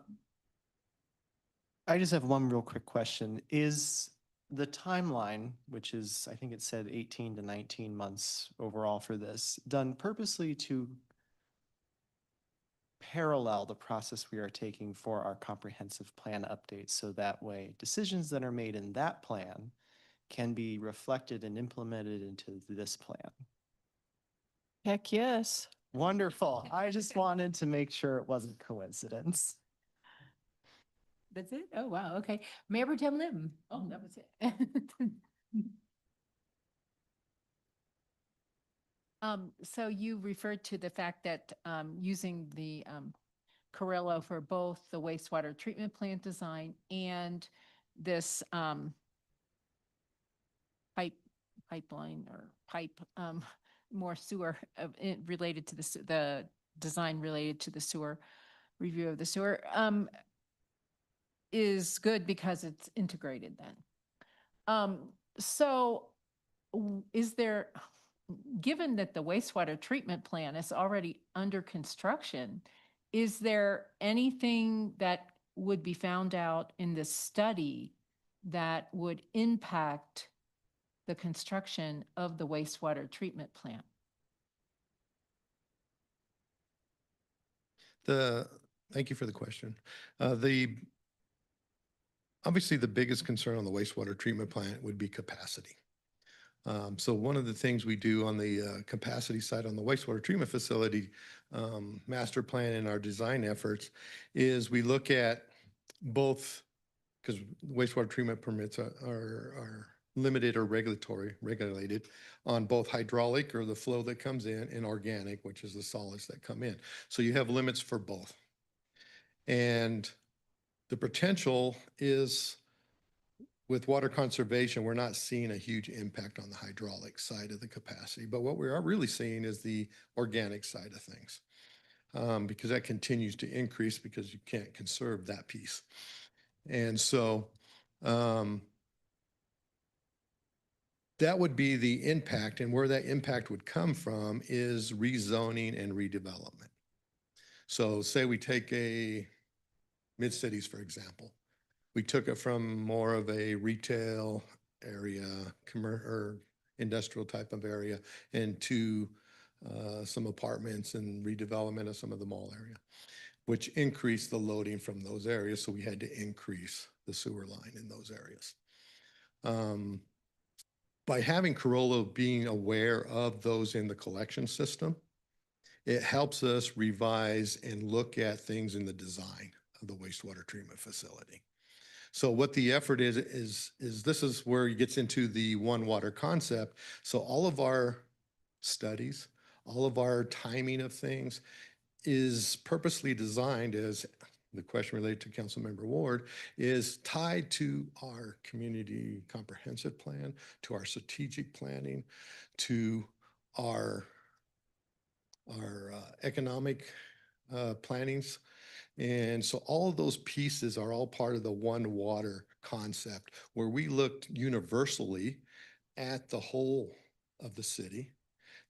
just have one real quick question. Is the timeline, which is, I think it said 18 to 19 months overall for this, done purposely to parallel the process we are taking for our comprehensive plan updates, so that way decisions that are made in that plan can be reflected and implemented into this plan? Heck, yes. Wonderful. I just wanted to make sure it wasn't coincidence. That's it? Oh, wow, okay. Mayor Pro Tem Lim. Oh, that was it. So you referred to the fact that using the Carrillo for both the wastewater treatment plant design and this pipeline or pipe, more sewer related to the design related to the sewer, review of the sewer, is good because it's integrated then. So is there, given that the wastewater treatment plant is already under construction, is there anything that would be found out in this study that would impact the construction of the wastewater treatment plant? Thank you for the question. Obviously, the biggest concern on the wastewater treatment plant would be capacity. So one of the things we do on the capacity side on the wastewater treatment facility master plan and our design efforts is we look at both, because wastewater treatment permits are limited or regulated on both hydraulic, or the flow that comes in, and organic, which is the solids that come in. So you have limits for both. And the potential is, with water conservation, we're not seeing a huge impact on the hydraulic side of the capacity, but what we are really seeing is the organic side of things, because that continues to increase because you can't conserve that piece. And so that would be the impact, and where that impact would come from is rezoning and redevelopment. So say we take a Mid-Cities, for example. We took it from more of a retail area, or industrial type of area, into some apartments and redevelopment of some of the mall area, which increased the loading from those areas. So we had to increase the sewer line in those areas. By having Carrillo being aware of those in the collection system, it helps us revise and look at things in the design of the wastewater treatment facility. So what the effort is this is where it gets into the one water concept. So all of our studies, all of our timing of things is purposely designed, as the question related to Councilmember Ward, is tied to our community comprehensive plan, to our strategic planning, to our economic plannings. And so all of those pieces are all part of the one water concept, where we looked universally at the whole of the city,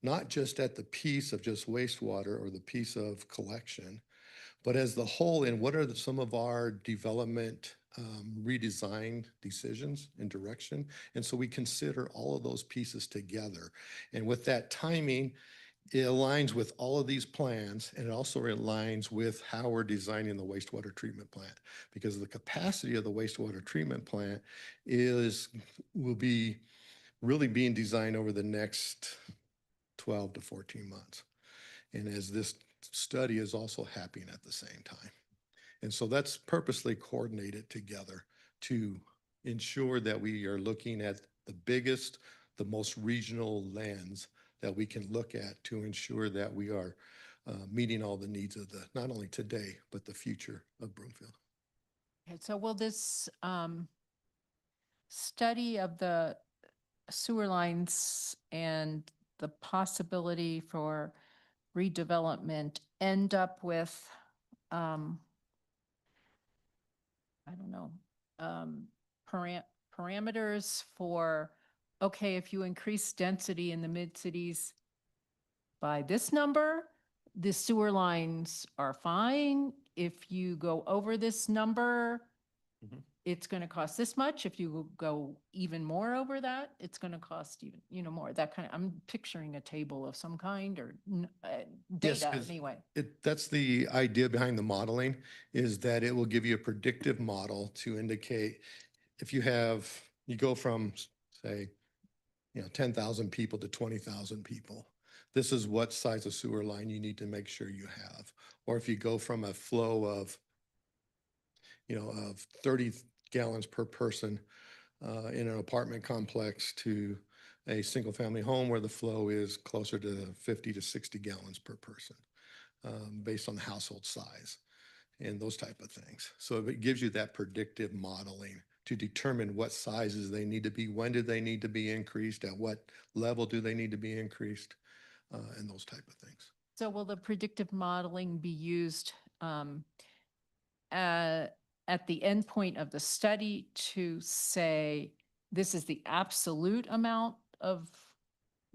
not just at the piece of just wastewater or the piece of collection, but as the whole, and what are some of our development redesign decisions and direction. And so we consider all of those pieces together. And with that timing, it aligns with all of these plans, and it also aligns with how we're designing the wastewater treatment plant, because the capacity of the wastewater treatment plant will be really being designed over the next 12 to 14 months. And as this study is also happening at the same time. And so that's purposely coordinated together to ensure that we are looking at the biggest, the most regional lens that we can look at to ensure that we are meeting all the needs of the, not only today, but the future of Broomfield. Okay, so will this study of the sewer lines and the possibility for redevelopment end up with, I don't know, parameters for, okay, if you increase density in the mid-cities by this number, the sewer lines are fine. If you go over this number, it's going to cost this much. If you go even more over that, it's going to cost even, more. That kind of, I'm picturing a table of some kind or Yes, data 'cause anyway. That's the idea behind the modeling, is that it will give you a predictive model to indicate if you go from, say, 10,000 people to 20,000 people. This is what size of sewer line you need to make sure you have. Or if you go from a flow of 30 gallons per person in an apartment complex to a single family home where the flow is closer to 50 to 60 gallons per person based on the household size and those type of things. So it gives you that predictive modeling to determine what sizes they need to be, when do they need to be increased, at what level do they need to be increased, and those type of things. So will the predictive modeling be used at the end point of the study to say, this is the absolute amount of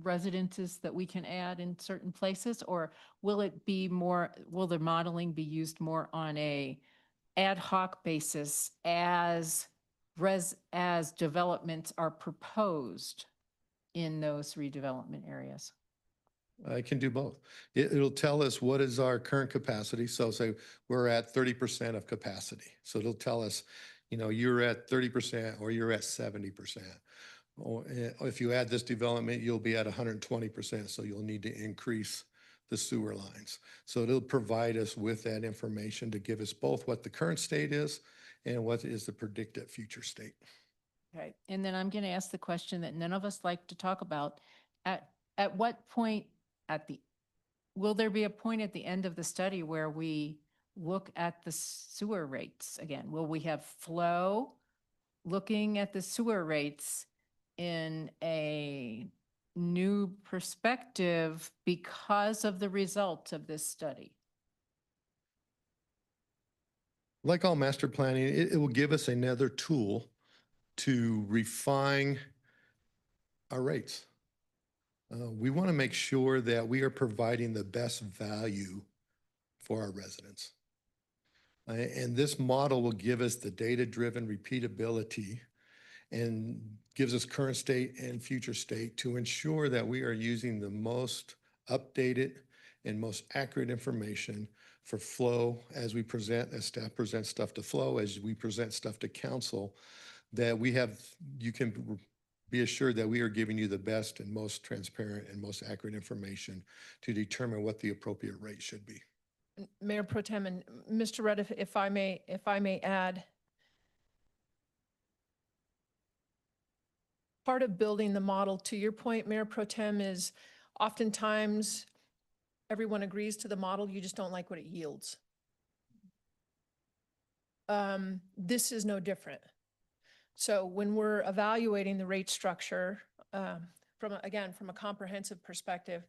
residences that we can add in certain places? Or will the modeling be used more on a ad hoc basis as developments are proposed in those redevelopment areas? I can do both. It'll tell us what is our current capacity. So say we're at 30% of capacity. So it'll tell us, you're at 30% or you're at 70%. Or if you add this development, you'll be at 120%. So you'll need to increase the sewer lines. So it'll provide us with that information to give us both what the current state is and what is the predicted future state. Okay, and then I'm going to ask the question that none of us like to talk about. At what point will there be a point at the end of the study where we look at the sewer rates again? Will we have flow looking at the sewer rates in a new perspective because of the results of this study? Like all master planning, it will give us another tool to refine our rates. We want to make sure that we are providing the best value for our residents. And this model will give us the data-driven repeatability and gives us current state and future state to ensure that we are using the most updated and most accurate information for flow as staff presents stuff to flow, as we present stuff to council, that you can be assured that we are giving you the best and most transparent and most accurate information to determine what the appropriate rate should be. Mayor Pro Tem and Mr. Rudd, if I may add, part of building the model, to your point, Mayor Pro Tem, is oftentimes everyone agrees to the model, you just don't like what it yields. This is no different. So when we're evaluating the rate structure, from a comprehensive perspective,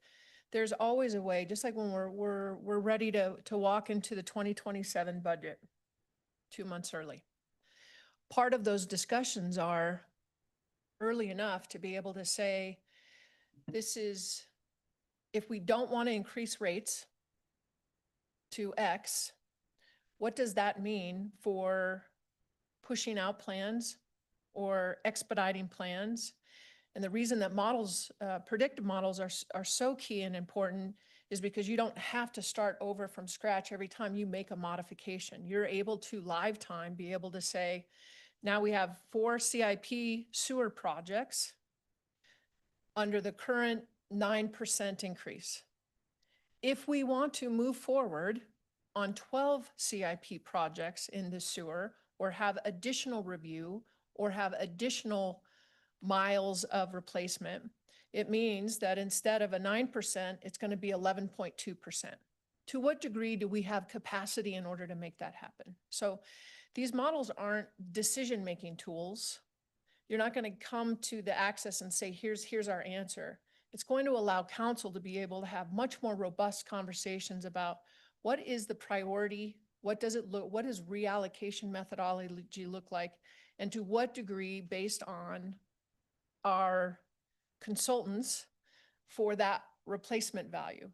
there's always a way, just like when we're ready to walk into the 2027 budget 2 months early. Part of those discussions are early enough to be able to say, if we don't want to increase rates to X, what does that mean for pushing out plans or expediting plans? And the reason that predictive models are so key and important is because you don't have to start over from scratch every time you make a modification. You're able to live time be able to say, now we have 4 CIP sewer projects under the current 9% increase. If we want to move forward on 12 CIP projects in the sewer, or have additional review, or have additional miles of replacement, it means that instead of a 9%, it's going to be 11.2%. To what degree do we have capacity in order to make that happen? So these models aren't decision-making tools. You're not going to come to the access and say, here's our answer. It's going to allow council to be able to have much more robust conversations about what is the priority, what does reallocation methodology look like, and to what degree, based on our consultants, for that replacement value.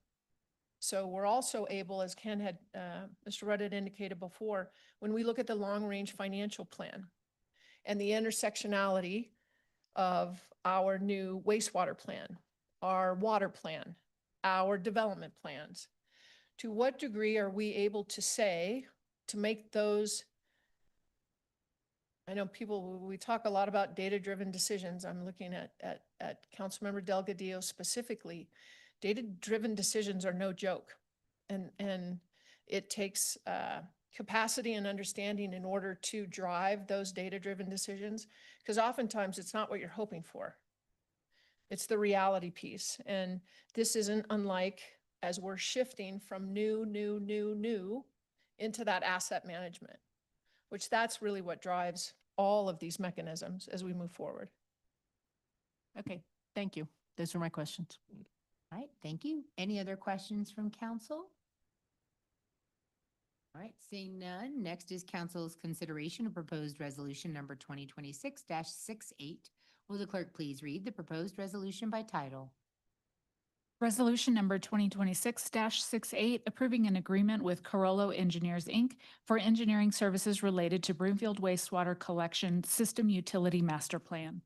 So we're also able, as Ken had, Mr. Rudd had indicated before, when we look at the long-range financial plan and the intersectionality of our new wastewater plan, our water plan, our development plans, to what degree are we able to say, to make those, I know we talk a lot about data-driven decisions. I'm looking at Councilmember Delgadillo specifically. Data-driven decisions are no joke. And it takes capacity and understanding in order to drive those data-driven decisions, because oftentimes it's not what you're hoping for. It's the reality piece. And this isn't unlike as we're shifting from new into that asset management, which that's really what drives all of these mechanisms as we move forward. Okay, thank you. Those were my questions. All right, thank you. Any other questions from council? All right, seeing none, next is council's consideration of proposed resolution number 2026-68. Will the clerk please read the proposed resolution by title? Resolution number 2026-68, approving an agreement with Carollo Engineers, Inc. for engineering services related to Broomfield Wastewater Collection System Utility Master Plan.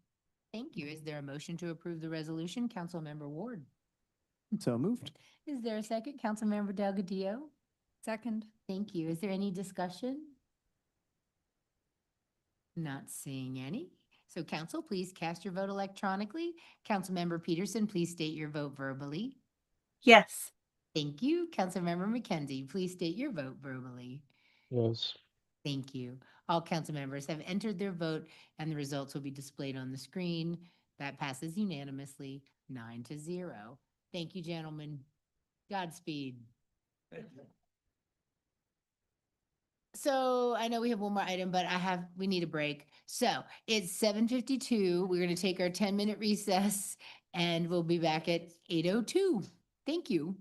Thank you. Is there a motion to approve the resolution? Councilmember Ward. So moved. Is there a second? Councilmember Delgadillo. Second. Thank you. Is there any discussion? Not seeing any. So council, please cast your vote electronically. Councilmember Peterson, please state your vote verbally. Yes. Thank you. Councilmember McKenzie, please state your vote verbally. Yes. Thank you. All council members have entered their vote and the results will be displayed on the screen. That passes unanimously, 9-0. Thank you, gentlemen. Godspeed. So I know we have one more item, but we need a break. So it's 7:52. We're going to take our 10-minute recess and we'll be back at 8:02. Thank you.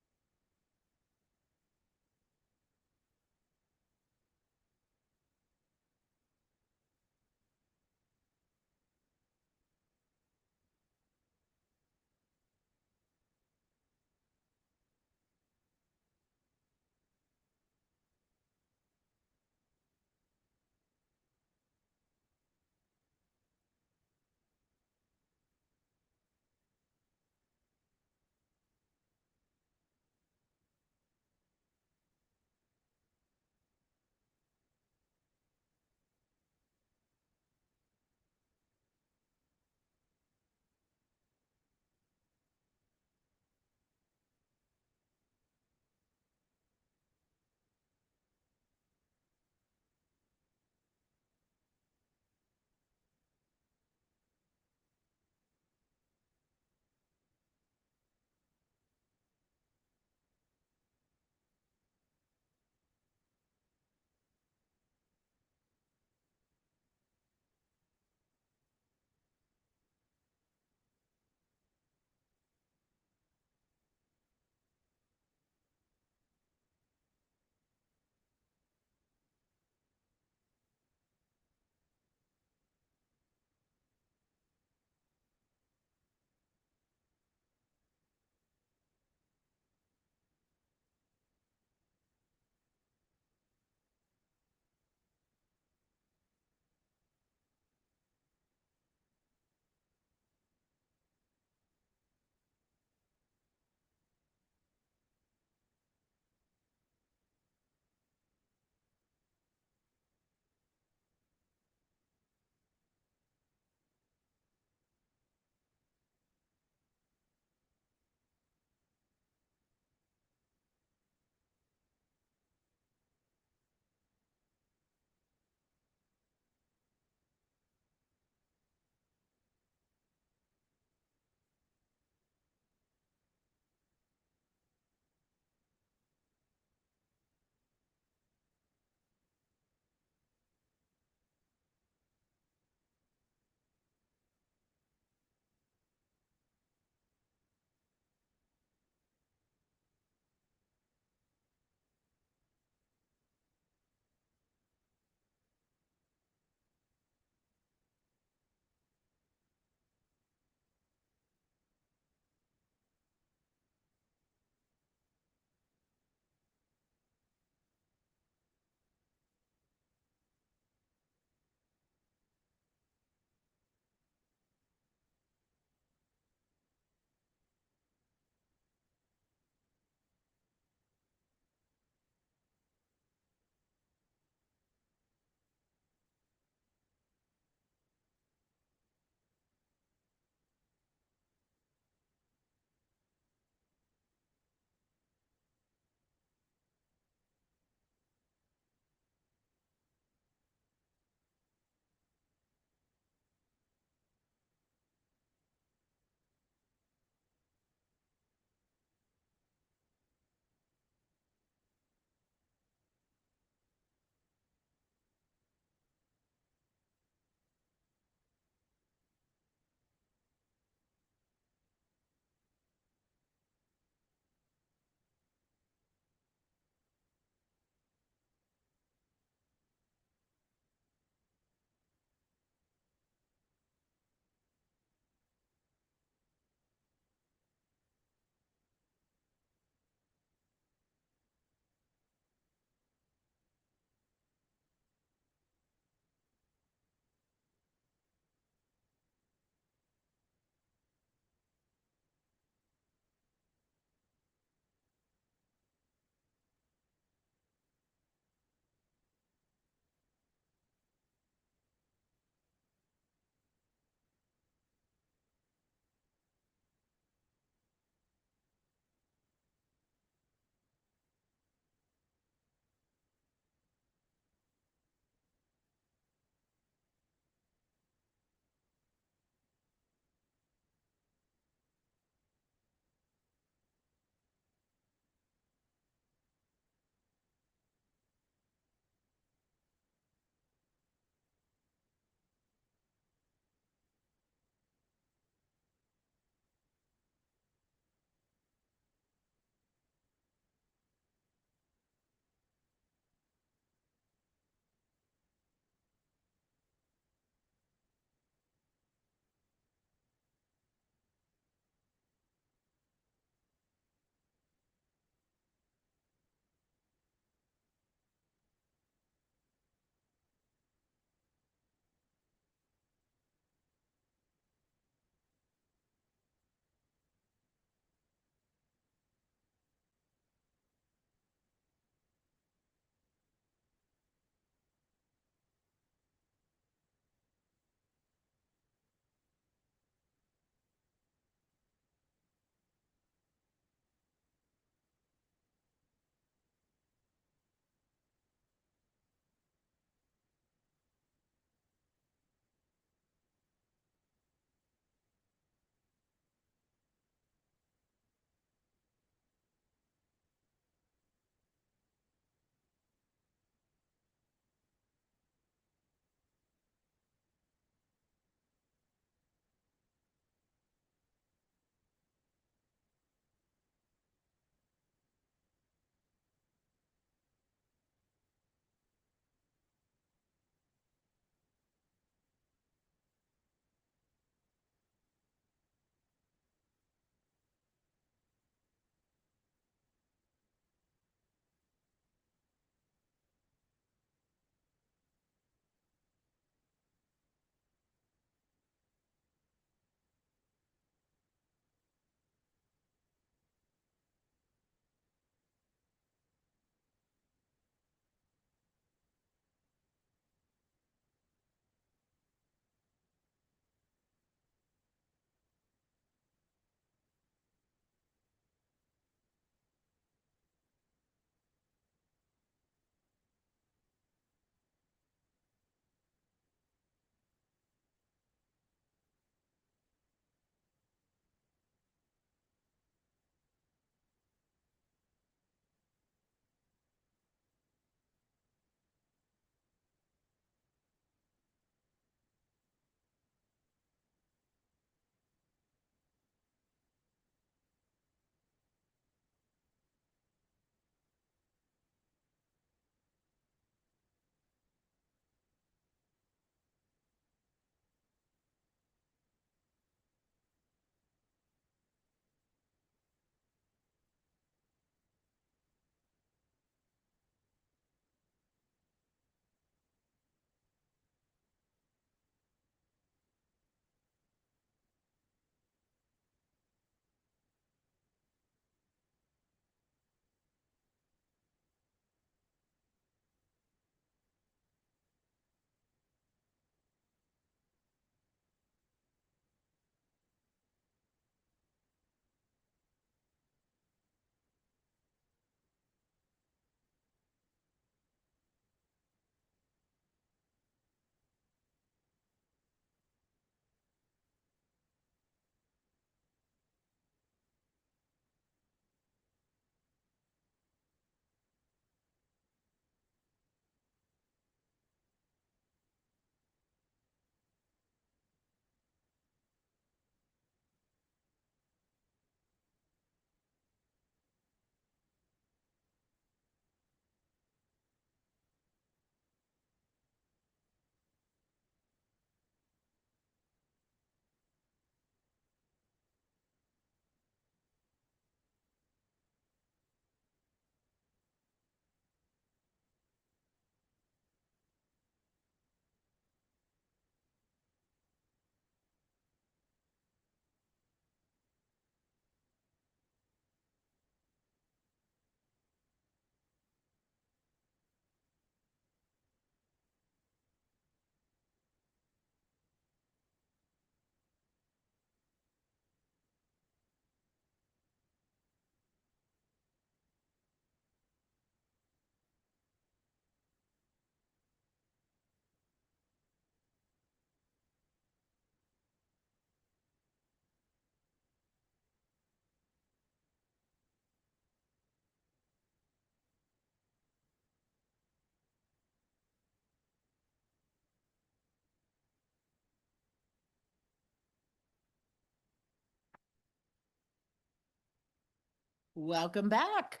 Welcome back.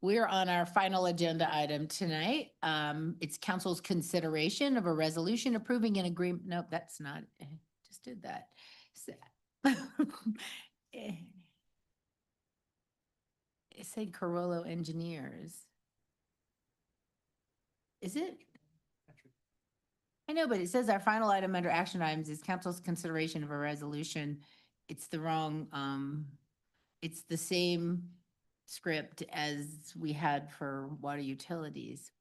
We're on our final agenda item tonight. It's council's consideration of a resolution approving an agreement. Nope, that's not, just did that. It said Carollo Engineers. Is it? I know, but it says our final item under action items is council's consideration of a resolution. It's the wrong, it's the same script as we had for water utilities.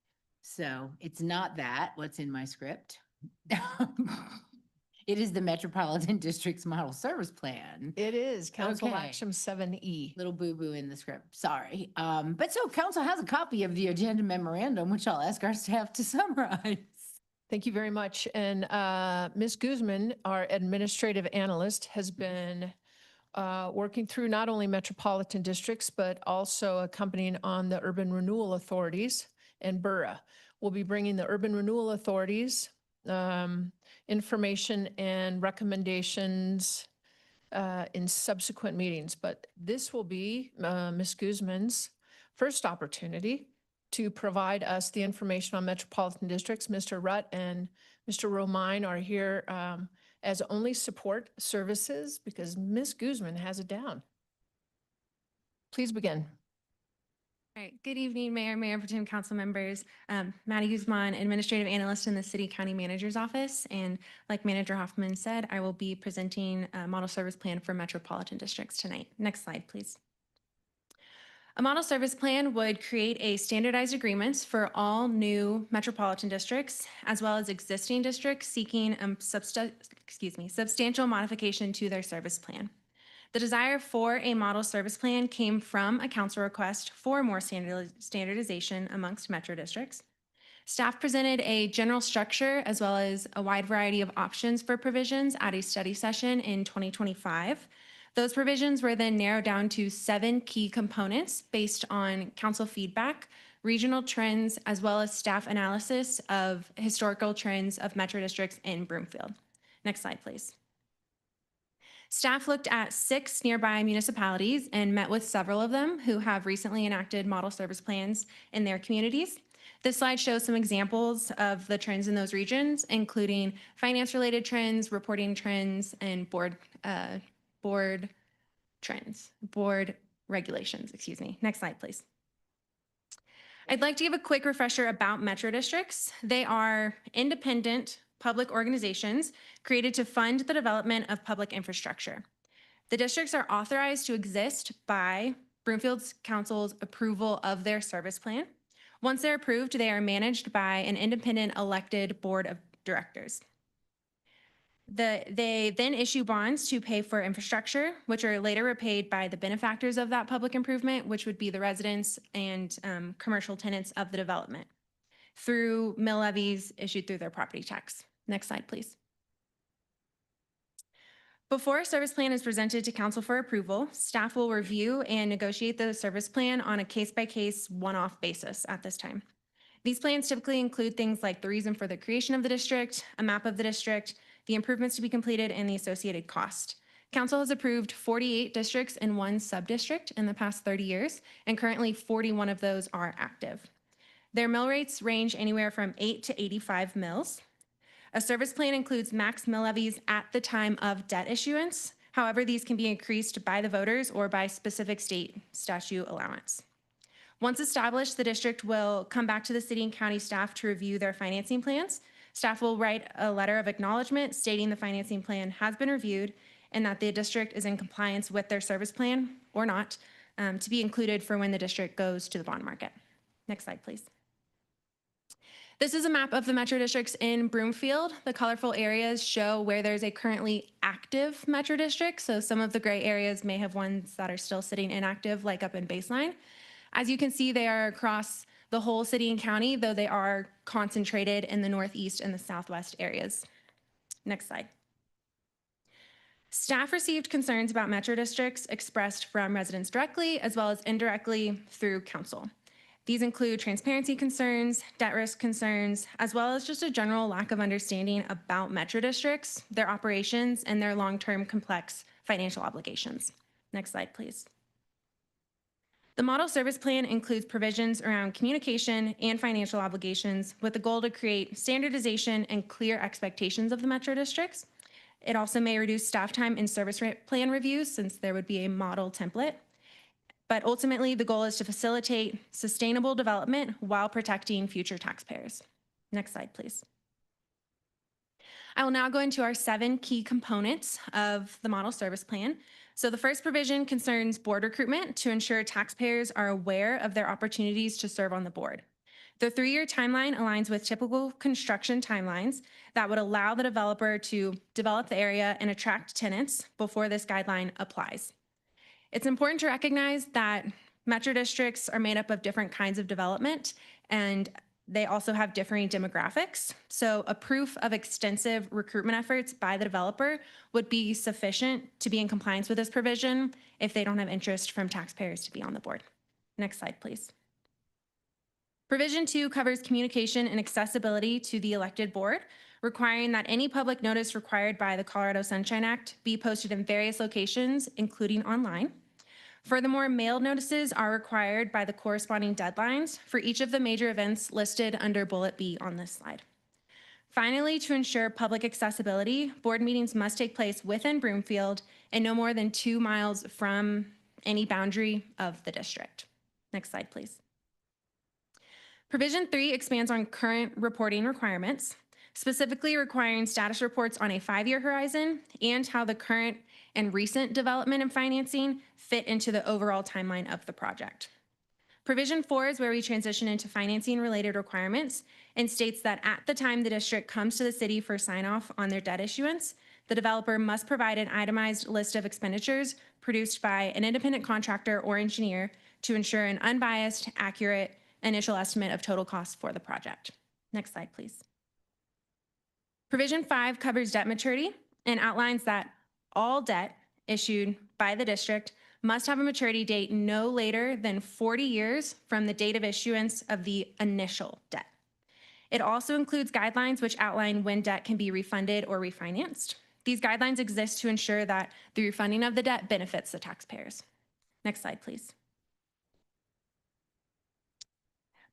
So it's not that, what's in my script. It is the Metropolitan District's Model Service Plan. It is Council Okay. Action 7E. Little boo-boo in the script, sorry. But so council has a copy of the agenda memorandum, which I'll ask our staff to summarize. Thank you very much. And Ms. Guzman, our administrative analyst, has been working through not only metropolitan districts, but also accompanying on the urban renewal authorities and BURA. We'll be bringing the urban renewal authorities information and recommendations in subsequent meetings. But this will be Ms. Guzman's first opportunity to provide us the information on metropolitan districts. Mr. Rutt and Mr. Romine are here as only support services because Ms. Guzman has it down. Please begin. All right. Good evening, Mayor, Mayor Pro Tem, council members. Maddie Guzman, Administrative Analyst in the City County Manager's Office. And like Manager Hoffman said, I will be presenting a model service plan for metropolitan districts tonight. Next slide, please. A model service plan would create a standardized agreements for all new metropolitan districts, as well as existing districts seeking substantial modification to their service plan. The desire for a model service plan came from a council request for more standardization amongst metro districts. Staff presented a general structure as well as a wide variety of options for provisions at a study session in 2025. Those provisions were then narrowed down to 7 key components based on council feedback, regional trends, as well as staff analysis of historical trends of metro districts in Broomfield. Next slide, please. Staff looked at 6 nearby municipalities and met with several of them who have recently enacted model service plans in their communities. This slide shows some examples of the trends in those regions, including finance-related trends, reporting trends, and board regulations, excuse me. Next slide, please. I'd like to give a quick refresher about metro districts. They are independent public organizations created to fund the development of public infrastructure. The districts are authorized to exist by Broomfield's Council's approval of their service plan. Once they're approved, they are managed by an independent elected board of directors. They then issue bonds to pay for infrastructure, which are later repaid by the benefactors of that public improvement, which would be the residents and commercial tenants of the development, through mill levies issued through their property tax. Next slide, please. Before a service plan is presented to council for approval, staff will review and negotiate the service plan on a case-by-case, one-off basis at this time. These plans typically include things like the reason for the creation of the district, a map of the district, the improvements to be completed, and the associated cost. Council has approved 48 districts and 1 sub-district in the past 30 years, and currently 41 of those are active. Their mill rates range anywhere from 8 to 85 mills. A service plan includes max mill levies at the time of debt issuance. However, these can be increased by the voters or by specific state statute allowance. Once established, the district will come back to the city and county staff to review their financing plans. Staff will write a letter of acknowledgement stating the financing plan has been reviewed and that the district is in compliance with their service plan or not, to be included for when the district goes to the bond market. Next slide, please. This is a map of the metro districts in Broomfield. The colorful areas show where there's a currently active metro district. So some of the gray areas may have ones that are still sitting inactive, like up in Baseline. As you can see, they are across the whole city and county, though they are concentrated in the northeast and the southwest areas. Next slide. Staff received concerns about metro districts expressed from residents directly as well as indirectly through council. These include transparency concerns, debt risk concerns, as well as just a general lack of understanding about metro districts, their operations, and their long-term complex financial obligations. Next slide, please. The model service plan includes provisions around communication and financial obligations with the goal to create standardization and clear expectations of the metro districts. It also may reduce staff time in plan reviews since there would be a model template. But ultimately, the goal is to facilitate sustainable development while protecting future taxpayers. Next slide, please. I will now go into our 7 key components of the model service plan. So the first provision concerns board recruitment to ensure taxpayers are aware of their opportunities to serve on the board. The 3-year timeline aligns with typical construction timelines that would allow the developer to develop the area and attract tenants before this guideline applies. It's important to recognize that metro districts are made up of different kinds of development, and they also have differing demographics. So a proof of extensive recruitment efforts by the developer would be sufficient to be in compliance with this provision if they don't have interest from taxpayers to be on the board. Next slide, please. Provision 2 covers communication and accessibility to the elected board, requiring that any public notice required by the Colorado Sunshine Act be posted in various locations, including online. Furthermore, mailed notices are required by the corresponding deadlines for each of the major events listed under Bullet B on this slide. Finally, to ensure public accessibility, board meetings must take place within Broomfield and no more than 2 miles from any boundary of the district. Next slide, please. Provision 3 expands on current reporting requirements, specifically requiring status reports on a 5-year horizon and how the current and recent development and financing fit into the overall timeline of the project. Provision 4 is where we transition into financing related requirements and states that at the time the district comes to the city for sign off on their debt issuance, the developer must provide an itemized list of expenditures produced by an independent contractor or engineer to ensure an unbiased, accurate initial estimate of total costs for the project. Next slide, please. Provision 5 covers debt maturity and outlines that all debt issued by the district must have a maturity date no later than 40 years from the date of issuance of the initial debt. It also includes guidelines which outline when debt can be refunded or refinanced. These guidelines exist to ensure that the refunding of the debt benefits the taxpayers. Next slide, please.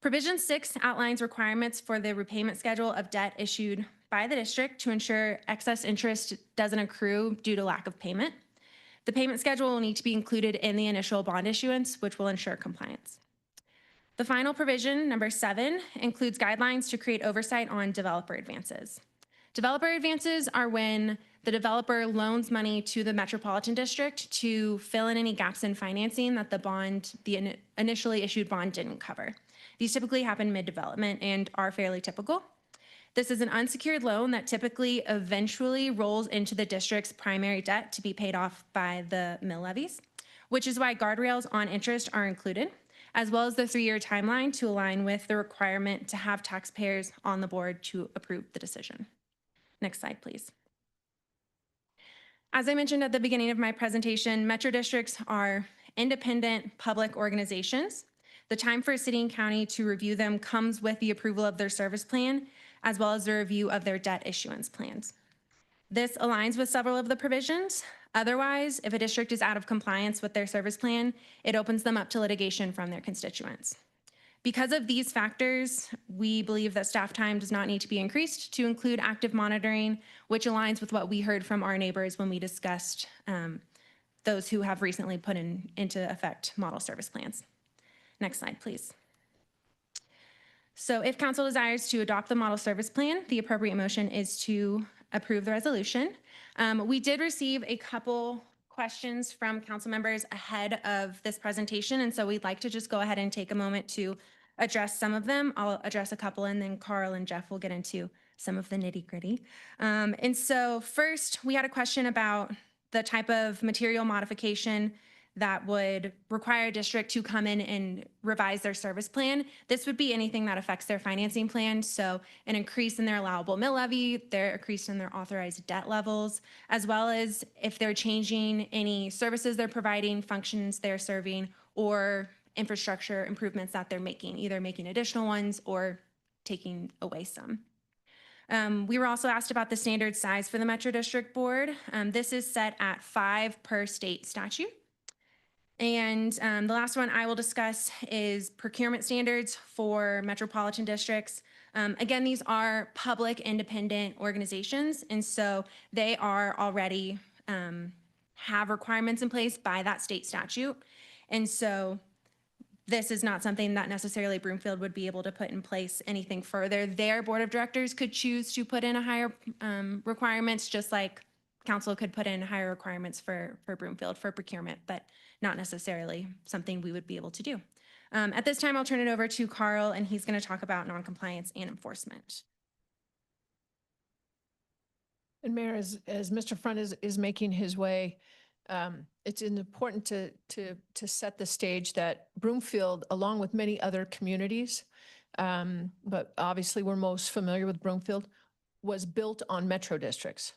Provision 6 outlines requirements for the repayment schedule of debt issued by the district to ensure excess interest doesn't accrue due to lack of payment. The payment schedule will need to be included in the initial bond issuance, which will ensure compliance. The final provision, number 7, includes guidelines to create oversight on developer advances. Developer advances are when the developer loans money to the Metropolitan District to fill in any gaps in financing that the initially issued bond didn't cover. These typically happen mid-development and are fairly typical. This is an unsecured loan that typically eventually rolls into the district's primary debt to be paid off by the mill levies, which is why guardrails on interest are included, as well as the 3-year timeline to align with the requirement to have taxpayers on the board to approve the decision. Next slide, please. As I mentioned at the beginning of my presentation, metro districts are independent public organizations. The time for city and county to review them comes with the approval of their service plan, as well as the review of their debt issuance plans. This aligns with several of the provisions. Otherwise, if a district is out of compliance with their service plan, it opens them up to litigation from their constituents. Because of these factors, we believe that staff time does not need to be increased to include active monitoring, which aligns with what we heard from our neighbors when we discussed those who have recently put into effect model service plans. Next slide, please. So if council desires to adopt the model service plan, the appropriate motion is to approve the resolution. We did receive a couple questions from council members ahead of this presentation, and so we'd like to just go ahead and take a moment to address some of them. I'll address a couple, and then Carl and Jeff will get into some of the nitty-gritty. And so first, we had a question about the type of material modification that would require a district to come in and revise their service plan. This would be anything that affects their financing plan. So an increase in their allowable mill levy, their increase in their authorized debt levels, as well as if they're changing any services they're providing, functions they're serving, or infrastructure improvements that they're making, either making additional ones or taking away some. We were also asked about the standard size for the Metro District Board. This is set at 5 per state statute. And the last one I will discuss is procurement standards for metropolitan districts. Again, these are public independent organizations, and so they are already have requirements in place by that state statute. And so this is not something that necessarily Broomfield would be able to put in place anything further. Their board of directors could choose to put in a higher requirements, just like council could put in higher requirements for Broomfield for procurement, but not necessarily something we would be able to do. At this time, I'll turn it over to Carl, and he's going to talk about noncompliance and enforcement. And Mayor, as Mr. Front is making his way, it's important to set the stage that Broomfield, along with many other communities, but obviously we're most familiar with Broomfield, was built on metro districts.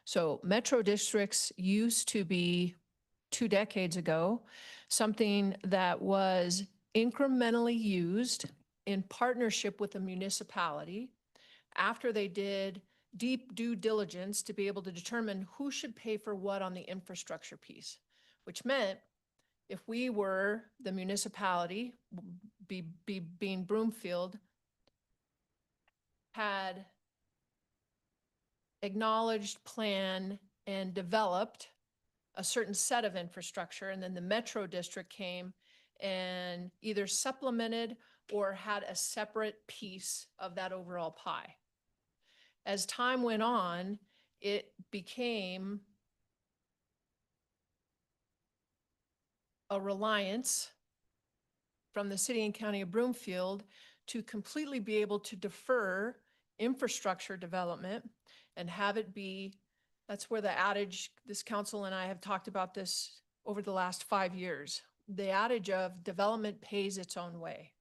So metro districts used to be 2 decades ago, something that was incrementally used in partnership with a municipality after they did deep due diligence to be able to determine who should pay for what on the infrastructure piece, which meant if we were the municipality, being Broomfield, had acknowledged, planned, and developed a certain set of infrastructure, and then the metro district came and either supplemented or had a separate piece of that overall pie. As time went on, it became a reliance from the city and county of Broomfield to completely be able to defer infrastructure development and have it be, that's where the adage, this council and I have talked about this over the last 5 years, the adage of development pays its own way.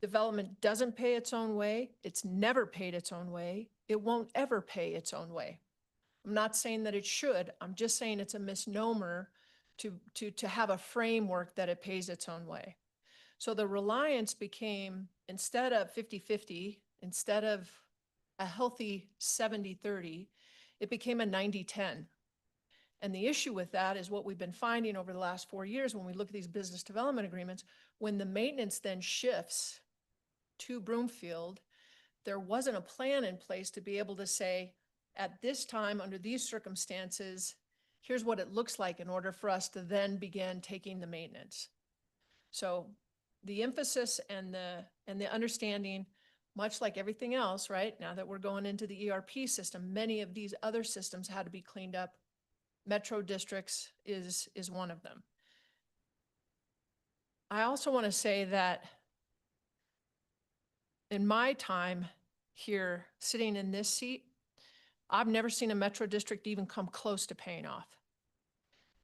Development doesn't pay its own way. It's never paid its own way. It won't ever pay its own way. I'm not saying that it should. I'm just saying it's a misnomer to have a framework that it pays its own way. So the reliance became, instead of 50-50, instead of a healthy 70-30, it became a 90-10. And the issue with that is what we've been finding over the last 4 years when we look at these business development agreements, when the maintenance then shifts to Broomfield, there wasn't a plan in place to be able to say, at this time, under these circumstances, here's what it looks like in order for us to then begin taking the maintenance. So the emphasis and the understanding, much like everything else, right? Now that we're going into the ERP system, many of these other systems had to be cleaned up. Metro districts is one of them. I also want to say that in my time here, sitting in this seat, I've never seen a metro district even come close to paying off.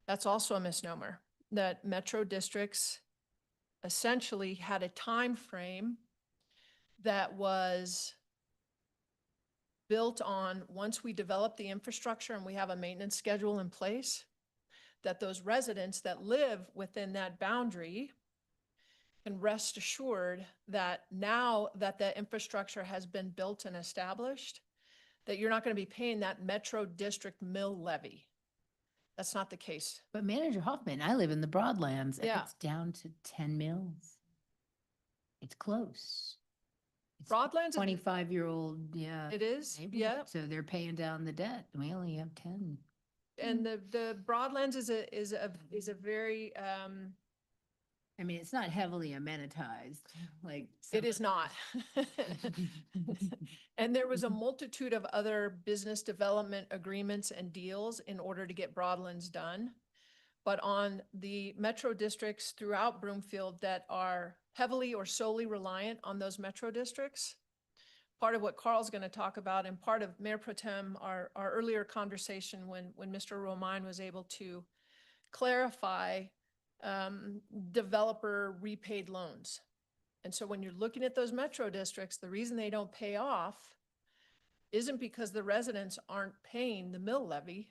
That's also a misnomer, that metro districts essentially had a time frame that was built on, once we develop the infrastructure and we have a maintenance schedule in place, that those residents that live within that boundary can rest assured that now that the infrastructure has been built and established, that you're not going to be paying that metro district mill levy. That's not the case. But Manager Hoffman, I live in the Broadlands and Yeah. it's down to 10 mills. It's close. It's Broadlands, 25-year-old, yeah. it is, neighborhood, yeah. So they're paying down the debt. We only have 10. And the Broadlands is a very, I mean, it's not heavily amenitized, like. it is not. And there was a multitude of other business development agreements and deals in order to get Broadlands done. But on the metro districts throughout Broomfield that are heavily or solely reliant on those metro districts, part of what Carl's going to talk about and part of Mayor Pro Tem, our earlier conversation when Mr. Romine was able to clarify developer repaid loans. And so when you're looking at those metro districts, the reason they don't pay off isn't because the residents aren't paying the mill levy.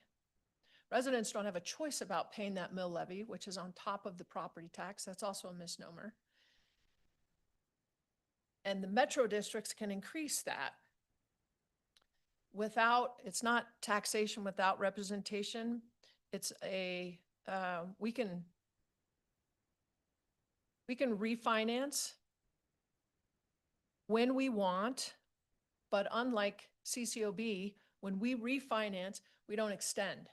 Residents don't have a choice about paying that mill levy, which is on top of the property tax. That's also a misnomer. And the metro districts can increase that without, it's not taxation without representation. It's a, we can We can refinance when we want, but unlike CCOB, when we refinance, we don't extend.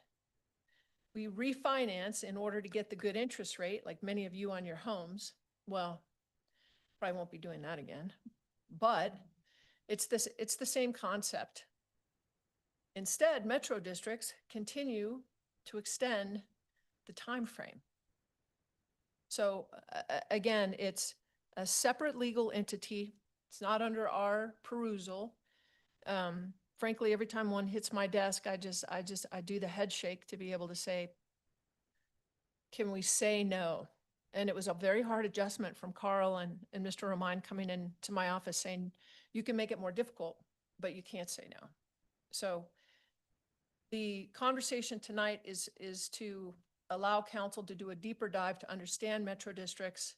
We refinance in order to get the good interest rate, like many of you on your homes. Well, probably won't be doing that again, but it's the same concept. Instead, metro districts continue to extend the time frame. So again, it's a separate legal entity. It's not under our perusal. Frankly, every time one hits my desk, I do the head shake to be able to say, can we say no? And it was a very hard adjustment from Carl and Mr. Romine coming into my office saying, you can make it more difficult, but you can't say no. So the conversation tonight is to allow council to do a deeper dive to understand metro districts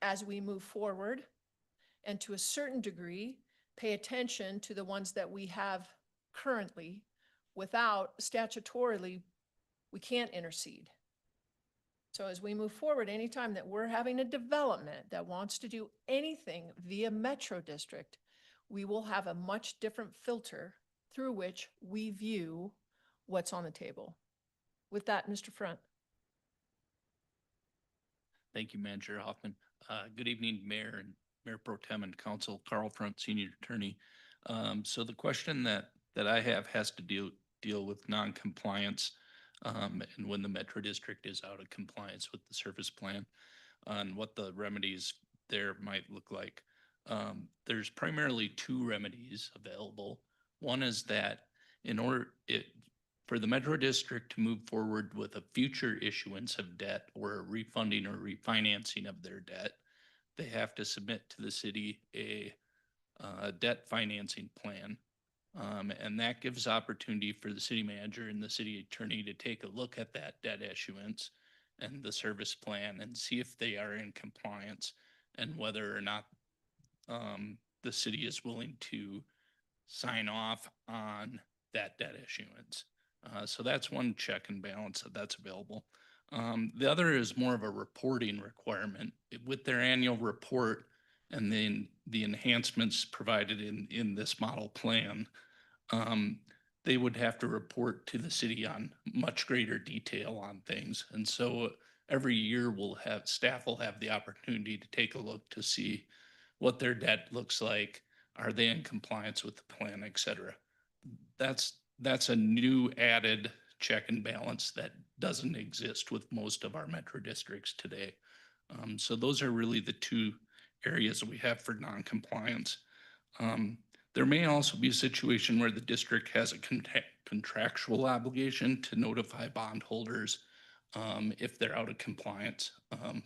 as we move forward, and to a certain degree, pay attention to the ones that we have currently. Without statutorily, we can't intercede. So as we move forward, anytime that we're having a development that wants to do anything via metro district, we will have a much different filter through which we view what's on the table. With that, Mr. Front. Thank you, Manager Hoffman. Good evening, Mayor and Mayor Pro Tem and Council. Carl Front, Senior Attorney. So the question that I have has to deal with non-compliance and when the Metro District is out of compliance with the service plan, on what the remedies there might look like. There's primarily two remedies available. One is that in order for the Metro District to move forward with a future issuance of debt or a refunding or refinancing of their debt, they have to submit to the city a debt financing plan. And that gives opportunity for the city manager and the city attorney to take a look at that debt issuance and the service plan and see if they are in compliance and whether or not the city is willing to sign off on that debt issuance. So that's one check and balance that's available. The other is more of a reporting requirement. With their annual report and then the enhancements provided in this model plan, they would have to report to the city on much greater detail on things. And so every year staff will have the opportunity to take a look to see what their debt looks like. Are they in compliance with the plan, et cetera? That's a new added check and balance that doesn't exist with most of our metro districts today. So those are really the two areas we have for non-compliance. There may also be a situation where the district has a contractual obligation to notify bondholders if they're out of compliance,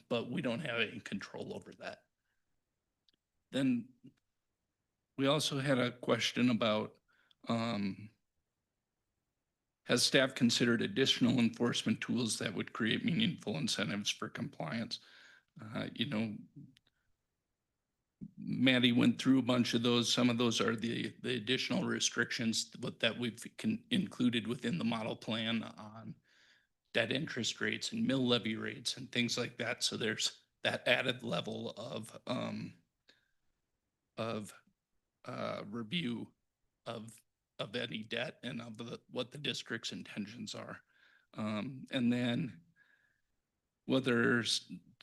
but we don't have any control over that. Then we also had a question about has staff considered additional enforcement tools that would create meaningful incentives for compliance? Maddie went through a bunch of those. Some of those are the additional restrictions that we've included within the model plan on debt interest rates and mill levy rates and things like that. So there's that added level of review of any debt and of what the district's intentions are. And then whether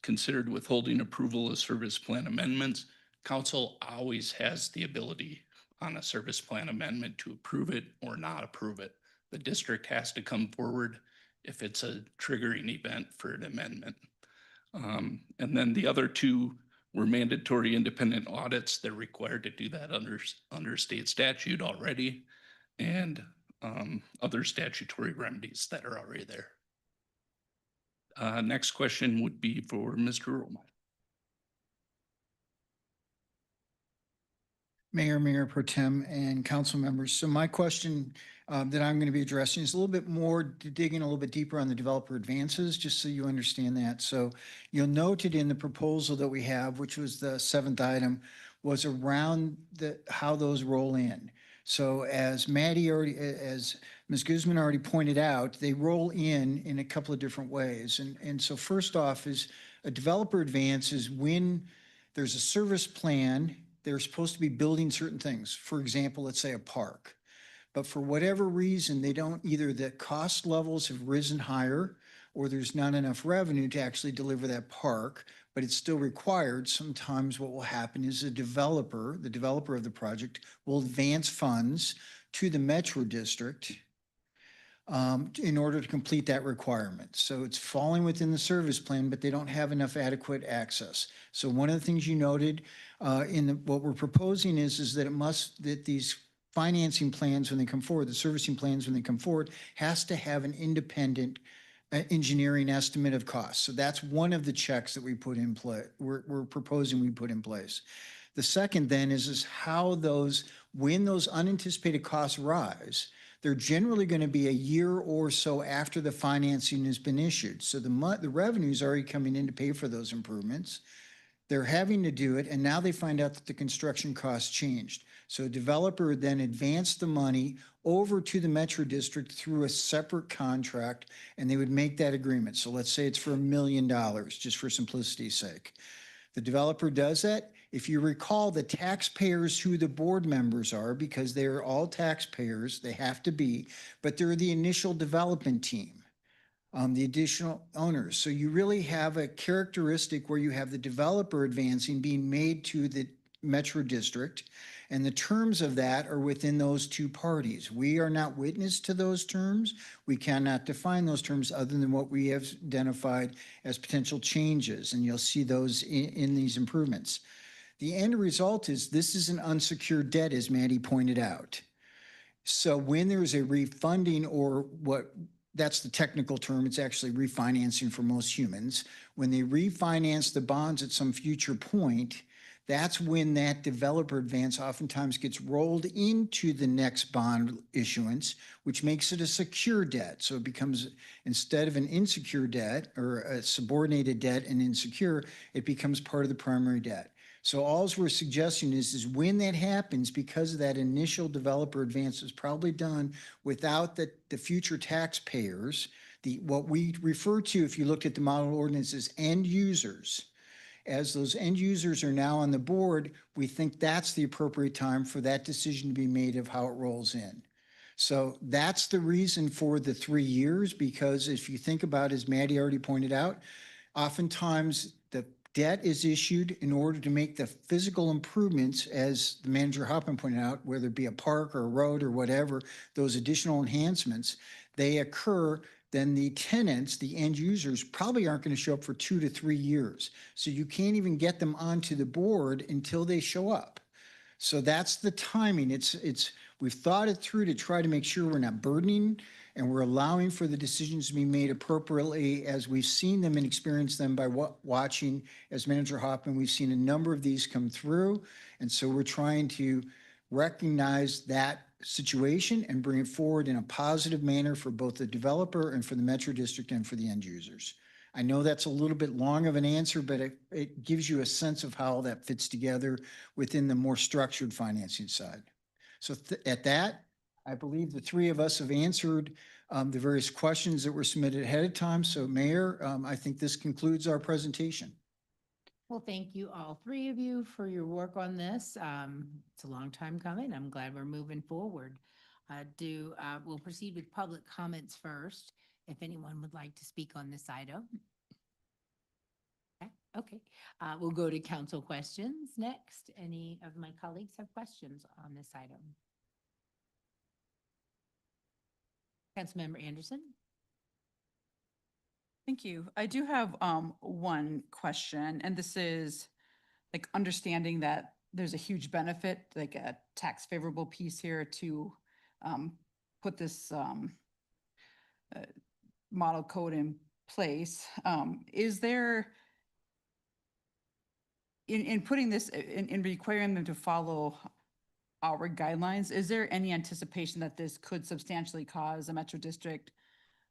considered withholding approval of service plan amendments, council always has the ability on a service plan amendment to approve it or not approve it. The district has to come forward if it's a triggering event for an amendment. And then the other two were mandatory independent audits. They're required to do that under state statute already, and other statutory remedies that are already there. Next question would be for Mr. Romine. Mayor Pro Tem, and council members. So my question that I'm going to be addressing is a little bit more digging a little bit deeper on the developer advances, just so you understand that. So you'll note it in the proposal that we have, which was the 7th item, was around how those roll in. So as Ms. Guzman already pointed out, they roll in a couple of different ways. And so first off is A developer advance is when there's a service plan, they're supposed to be building certain things. For example, let's say a park. But for whatever reason, they don't, either the cost levels have risen higher or there's not enough revenue to actually deliver that park, but it's still required. Sometimes what will happen is the developer of the project will advance funds to the Metro District in order to complete that requirement. So it's falling within the service plan, but they don't have enough adequate access. So one of the things you noted what we're proposing is that these financing plans, when they come forward, the servicing plans, when they come forward, has to have an independent engineering estimate of costs. So that's one of the checks that we put in play. We're proposing we put in place. The second then is how when those unanticipated costs rise, they're generally going to be a year or so after the financing has been issued. So the revenue is already coming in to pay for those improvements. They're having to do it, and now they find out that the construction costs changed. So a developer would then advance the money over to the Metro District through a separate contract, and they would make that agreement. So let's say it's for $1 million, just for simplicity's sake. The developer does that. If you recall, the taxpayers who the board members are, because they're all taxpayers, they have to be, but they're the initial development team, the additional owners. So you really have a characteristic where you have the developer advancing being made to the Metro District, and the terms of that are within those two parties. We are not witness to those terms. We cannot define those terms other than what we have identified as potential changes, and you'll see those in these improvements. The end result is this is an unsecured debt, as Maddie pointed out. So when there's a refunding, or that's the technical term, it's actually refinancing for most humans. When they refinance the bonds at some future point, that's when that developer advance oftentimes gets rolled into the next bond issuance, which makes it a secure debt. So it becomes, instead of an insecure debt or a subordinated debt and insecure, it becomes part of the primary debt. So all we're suggesting is when that happens, because of that initial developer advance is probably done without the future taxpayers, what we refer to, if you looked at the model ordinance, as end users. As those end users are now on the board, we think that's the appropriate time for that decision to be made of how it rolls in. So that's the reason for the 3 years, because if you think about, as Maddie already pointed out, oftentimes the debt is issued in order to make the physical improvements, as the manager Hoffman pointed out, whether it be a park or a road or whatever, those additional enhancements, they occur. Then the tenants, the end users, probably aren't going to show up for 2 to 3 years. So you can't even get them onto the board until they show up. So that's the timing. We've thought it through to try to make sure we're not burdening, and we're allowing for the decisions to be made appropriately as we've seen them and experienced them by watching. As Manager Hoffman, we've seen a number of these come through. And so we're trying to recognize that situation and bring it forward in a positive manner for both the developer and for the Metro District and for the end users. I know that's a little bit long of an answer, but it gives you a sense of how that fits together within the more structured financing side. So at that, I believe the three of us have answered the various questions that were submitted ahead of time. So Mayor, I think this concludes our presentation. Well, thank you, all three of you, for your work on this. It's a long time coming. I'm glad we're moving forward. We'll proceed with public comments first, if anyone would like to speak on this item. Okay, we'll go to council questions next. Any of my colleagues have questions on this item? Councilmember Anderson? Thank you. I do have one question, and this is like understanding that there's a huge benefit, like a tax favorable piece here to put this model code in place. Is there, in putting this, in requiring them to follow our guidelines, is there any anticipation that this could substantially cause a Metro District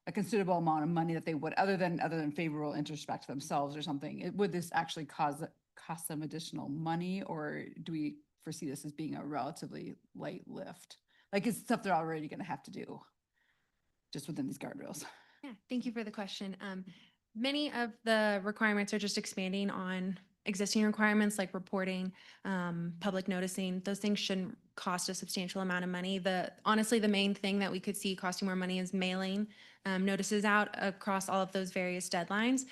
a considerable amount of money that they would, other than favorable interest back to themselves or something? Would this actually cost them additional money, or do we foresee this as being a relatively light lift? Like, it's stuff they're already going to have to do just within these guardrails. Yeah, thank you for the question. Many of the requirements are just expanding on existing requirements like reporting, public noticing. Those things shouldn't cost a substantial amount of money. Honestly, the main thing that we could see costing more money is mailing notices out across all of those various deadlines.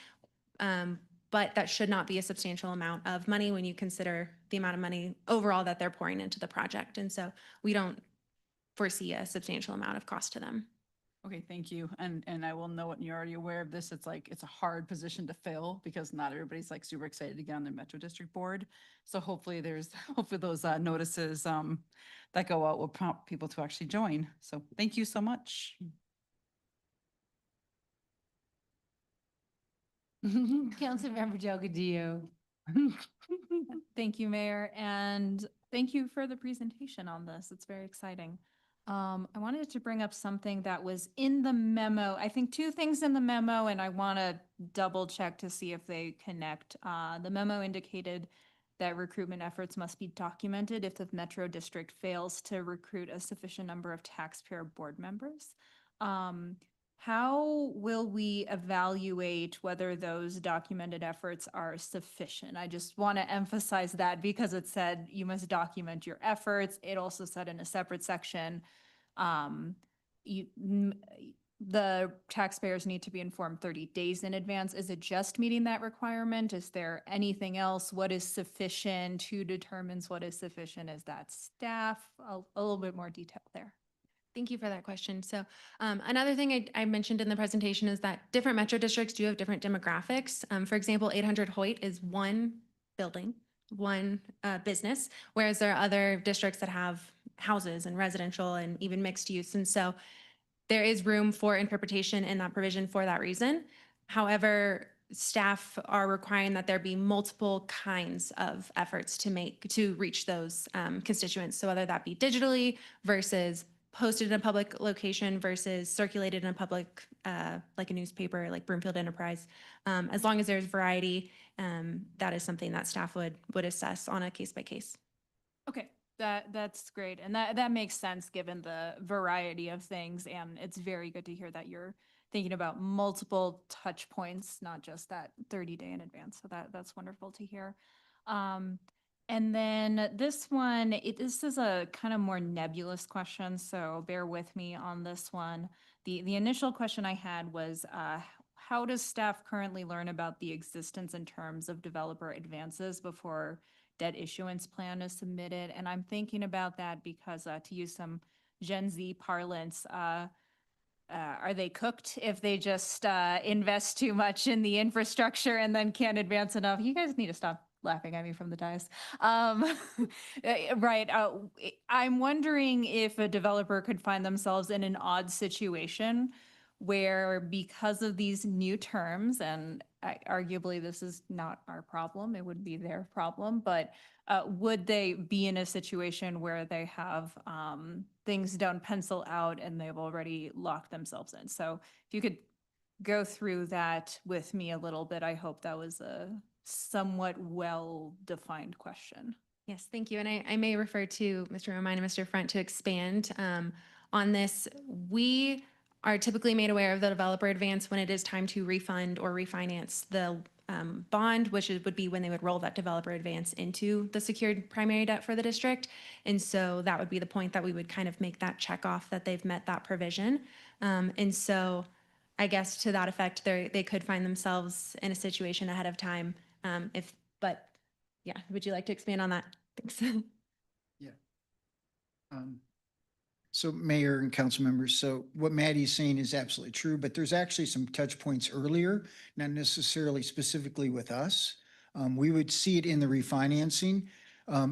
But that should not be a substantial amount of money when you consider the amount of money overall that they're pouring into the project. And so we don't foresee a substantial amount of cost to them. Okay, thank you. And I will note, and you're already aware of this, it's like, it's a hard position to fill because not everybody's like super excited to get on the Metro District Board. So hopefully hopefully those notices that go out will prompt people to actually join. So thank you so much. Councilmember Delgadillo. Thank you, Mayor, and thank you for the presentation on this. It's very exciting. I wanted to bring up something that was in the memo. I think two things in the memo, and I want to double check to see if they connect. The memo indicated that recruitment efforts must be documented if the Metro District fails to recruit a sufficient number of taxpayer board members. How will we evaluate whether those documented efforts are sufficient? I just want to emphasize that because it said you must document your efforts. It also said in a separate section, the taxpayers need to be informed 30 days in advance. Is it just meeting that requirement? Is there anything else? What is sufficient? Who determines what is sufficient? Is that staff? A little bit more detail there. Thank you for that question. So another thing I mentioned in the presentation is that different metro districts do have different demographics. For example, 800 Hoyt is one building, one business, whereas there are other districts that have houses and residential and even mixed use. And so there is room for interpretation in that provision for that reason. However, staff are requiring that there be multiple kinds of efforts to reach those constituents. So whether that be digitally versus posted in a public location versus circulated in a public, like a newspaper, like Broomfield Enterprise. As long as there's variety, that is something that staff would assess on a case by case. Okay, that's great. And that makes sense given the variety of things. And it's very good to hear that you're thinking about multiple touch points, not just that 30-day in advance. So that's wonderful to hear. And then this one, this is a kind of more nebulous question, so bear with me on this one. The initial question I had was, how does staff currently learn about the existence in terms of developer advances before debt issuance plan is submitted? And I'm thinking about that because to use some Gen Z parlance, are they cooked if they just invest too much in the infrastructure and then can't advance enough? You guys need to stop laughing at me from the dais. Right. I'm wondering if a developer could find themselves in an odd situation where because of these new terms, and arguably this is not our problem, it would be their problem, but would they be in a situation where they have things don't pencil out and they've already locked themselves in? So if you could go through that with me a little bit, I hope that was a somewhat well-defined question. Yes, thank you. And I may refer to Mr. Romine and Mr. Front to expand on this. We are typically made aware of the developer advance when it is time to refund or refinance the bond, which would be when they would roll that developer advance into the secured primary debt for the district. And so that would be the point that we would kind of make that check off that they've met that provision. And so I guess to that effect, they could find themselves in a situation ahead of time. But yeah, would you like to expand on that? Thanks. Yeah. So Mayor and council members, so what Maddie's saying is absolutely true, but there's actually some touch points earlier, not necessarily specifically with us. We would see it in the refinancing.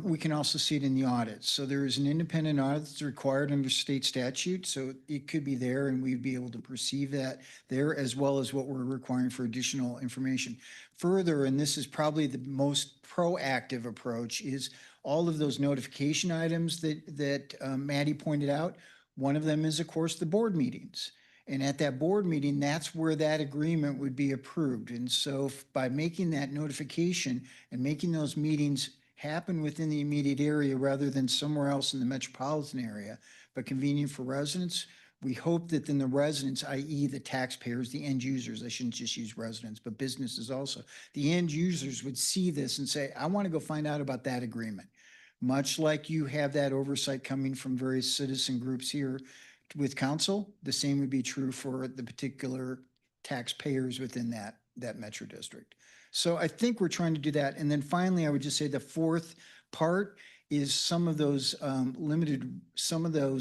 We can also see it in the audits. So there is an independent audit that's required under state statute. So it could be there and we'd be able to perceive that there as well as what we're requiring for additional information. Further, and this is probably the most proactive approach, is all of those notification items that Maddie pointed out. One of them is, of course, the board meetings. And at that board meeting, that's where that agreement would be approved. And so by making that notification and making those meetings happen within the immediate area rather than somewhere else in the metropolitan area, but convenient for residents, We hope that then the residents, i.e. the taxpayers, the end users, I shouldn't just use residents, but businesses also, the end users would see this and say, I want to go find out about that agreement. Much like you have that oversight coming from various citizen groups here with council, the same would be true for the particular taxpayers within that metro district. So I think we're trying to do that. And then finally, I would just say the fourth part is some of those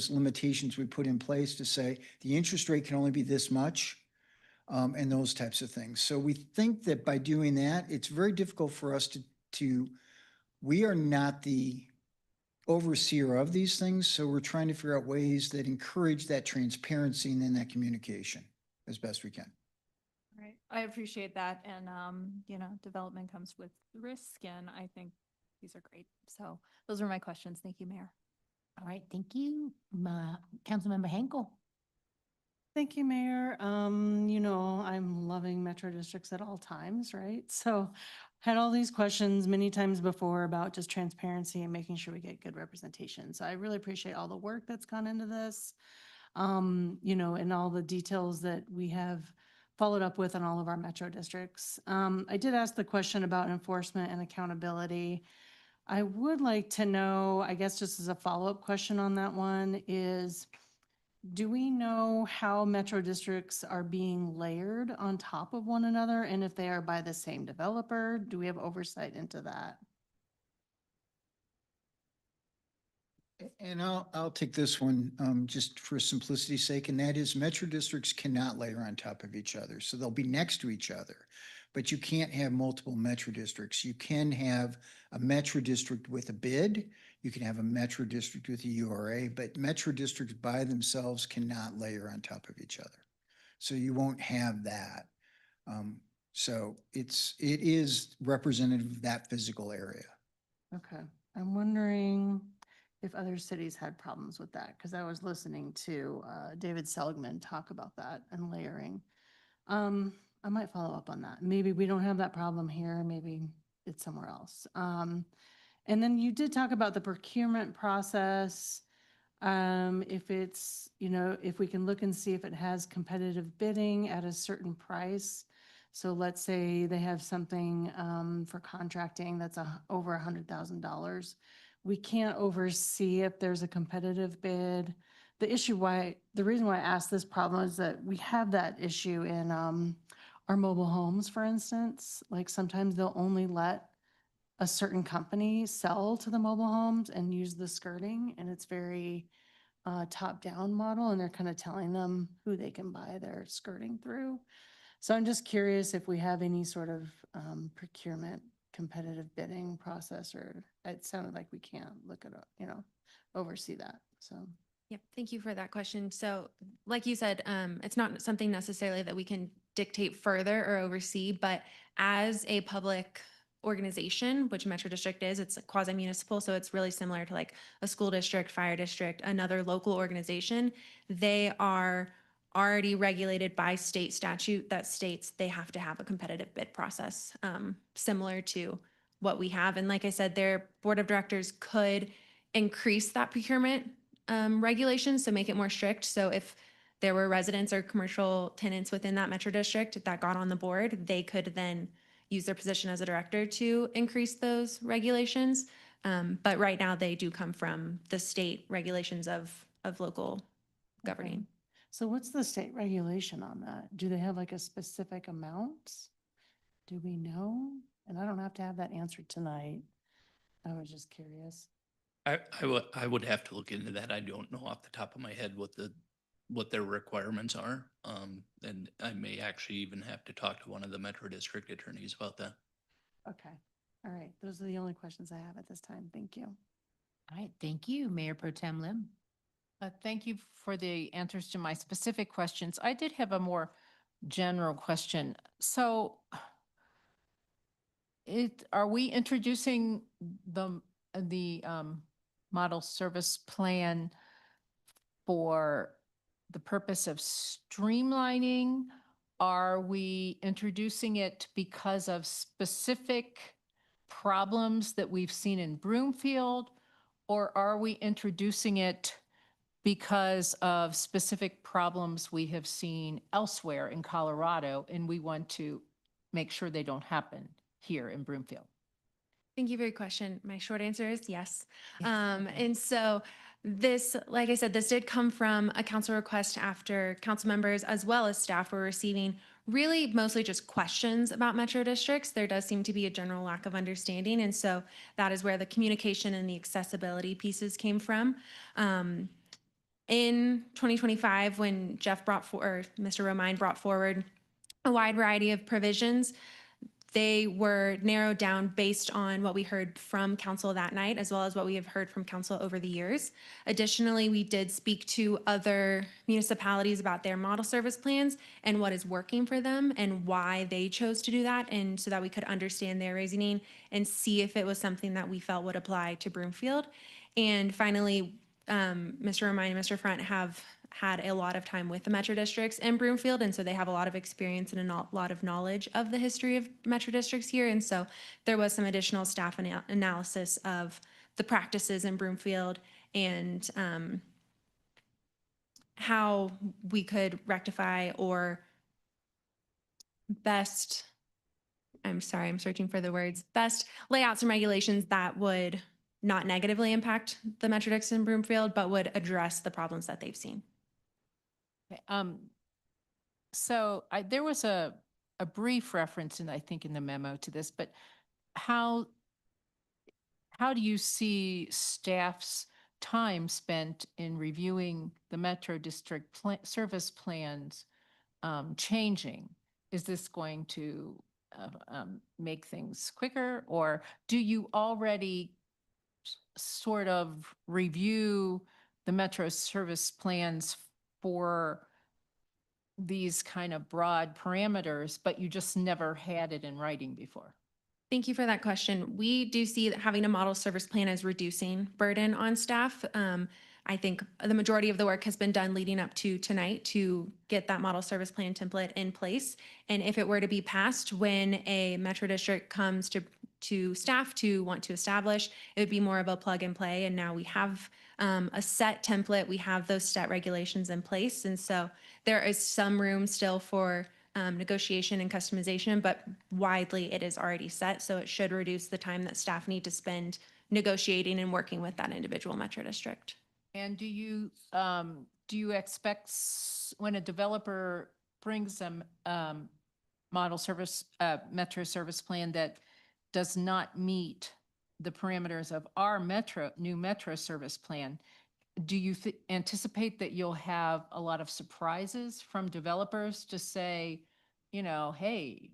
limitations we put in place to say the interest rate can only be this much, and those types of things. So we think that by doing that, it's very difficult for us we are not the overseer of these things, so we're trying to figure out ways that encourage that transparency and then that communication as best we can. Right. I appreciate that. And, development comes with risk, and I think these are great. So those are my questions. Thank you, Mayor. All right, thank you. Councilmember Henkel. Thank you, Mayor. I'm loving metro districts at all times, right? So had all these questions many times before about just transparency and making sure we get good representation. So I really appreciate all the work that's gone into this, and all the details that we have followed up with in all of our metro districts. I did ask the question about enforcement and accountability. I would like to know, I guess just as a follow-up question on that one is, do we know how metro districts are being layered on top of one another? And if they are by the same developer, do we have oversight into that? And I'll take this one just for simplicity's sake, and that is metro districts cannot layer on top of each other. So they'll be next to each other, but you can't have multiple metro districts. You can have a metro district with a bid. You can have a metro district with a URA, but metro districts by themselves cannot layer on top of each other. So you won't have that. So it is representative of that physical area. Okay, I'm wondering if other cities had problems with that, because I was listening to David Seligman talk about that and layering. I might follow up on that. Maybe we don't have that problem here, maybe it's somewhere else. And then you did talk about the procurement process. If it's, if we can look and see if it has competitive bidding at a certain price. So let's say they have something for contracting that's over $100,000. We can't oversee if there's a competitive bid. The reason why I asked this problem is that we have that issue in our mobile homes, for instance. Like sometimes they'll only let a certain company sell to the mobile homes and use the skirting, and it's very top-down model, and they're kind of telling them who they can buy their skirting through. So I'm just curious if we have any sort of procurement competitive bidding process, or it sounded like we can't look at, oversee that, so. Yep, thank you for that question. So like you said, it's not something necessarily that we can dictate further or oversee, but as a public organization, which Metro District is, it's quasi-municipal, so it's really similar to like a school district, fire district, another local organization. They are already regulated by state statute that states they have to have a competitive bid process, similar to what we have. And like I said, their board of directors could increase that procurement regulations to make it more strict. So if there were residents or commercial tenants within that metro district that got on the board, they could then use their position as a director to increase those regulations. But right now they do come from the state regulations of local governing. So what's the state regulation on that? Do they have like a specific amount? Do we know? And I don't have to have that answered tonight. I was just curious. I would have to look into that. I don't know off the top of my head what their requirements are. And I may actually even have to talk to one of the Metro District attorneys about that. Okay. All right. Those are the only questions I have at this time. Thank you. All right, thank you, Mayor Pro Tem Lim. Thank you for the answers to my specific questions. I did have a more general question. So are we introducing the model service plan for the purpose of streamlining? Are we introducing it because of specific problems that we've seen in Broomfield? Or are we introducing it because of specific problems we have seen elsewhere in Colorado, and we want to make sure they don't happen here in Broomfield. Thank you for your question. My short answer is yes. And so this, like I said, this did come from a council request after council members as well as staff were receiving really mostly just questions about metro districts. There does seem to be a general lack of understanding. And so that is where the communication and the accessibility pieces came from. In 2025, when Mr. Romine brought forward a wide variety of provisions, they were narrowed down based on what we heard from council that night, as well as what we have heard from council over the years. Additionally, we did speak to other municipalities about their model service plans and what is working for them and why they chose to do that, and so that we could understand their reasoning and see if it was something that we felt would apply to Broomfield. And finally, Mr. Romine and Mr. Front have had a lot of time with the metro districts in Broomfield, and so they have a lot of experience and a lot of knowledge of the history of metro districts here. And so there was some additional staff analysis of the practices in Broomfield and how we could rectify or best, I'm sorry, I'm searching for the words, best layouts and regulations that would not negatively impact the metro districts in Broomfield, but would address the problems that they've seen. So there was a brief reference, and I think in the memo to this, but how do you see staff's time spent in reviewing the Metro District service plans changing? Is this going to make things quicker, or do you already sort of review the Metro service plans for these kind of broad parameters, but you just never had it in writing before? Thank you for that question. We do see that having a model service plan as reducing burden on staff. I think the majority of the work has been done leading up to tonight to get that model service plan template in place. And if it were to be passed when a metro district comes to staff to want to establish, it would be more of a plug and play. And now we have a set template. We have those set regulations in place. And so there is some room still for negotiation and customization, but widely it is already set. So it should reduce the time that staff need to spend negotiating and working with that individual metro district. And do you expect when a developer brings a model service, metro service plan that does not meet the parameters of our new metro service plan, do you anticipate that you'll have a lot of surprises from developers to say, you know, hey,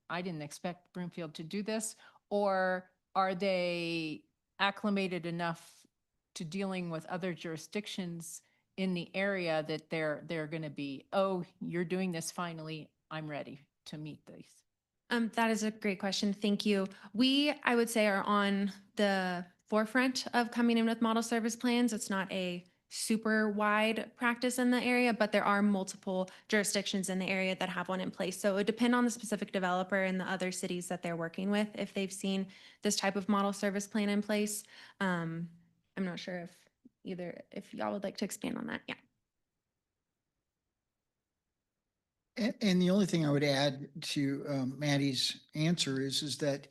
I didn't expect Broomfield to do this? Or are they acclimated enough to dealing with other jurisdictions in the area that they're going to be, oh, you're doing this finally, I'm ready to meet these? That is a great question. Thank you. We, I would say, are on the forefront of coming in with model service plans. It's not a super wide practice in the area, but there are multiple jurisdictions in the area that have one in place. So it would depend on the specific developer and the other cities that they're working with if they've seen this type of model service plan in place. I'm not sure if y'all would like to expand on that. Yeah. And the only thing I would add to Maddie's answer is that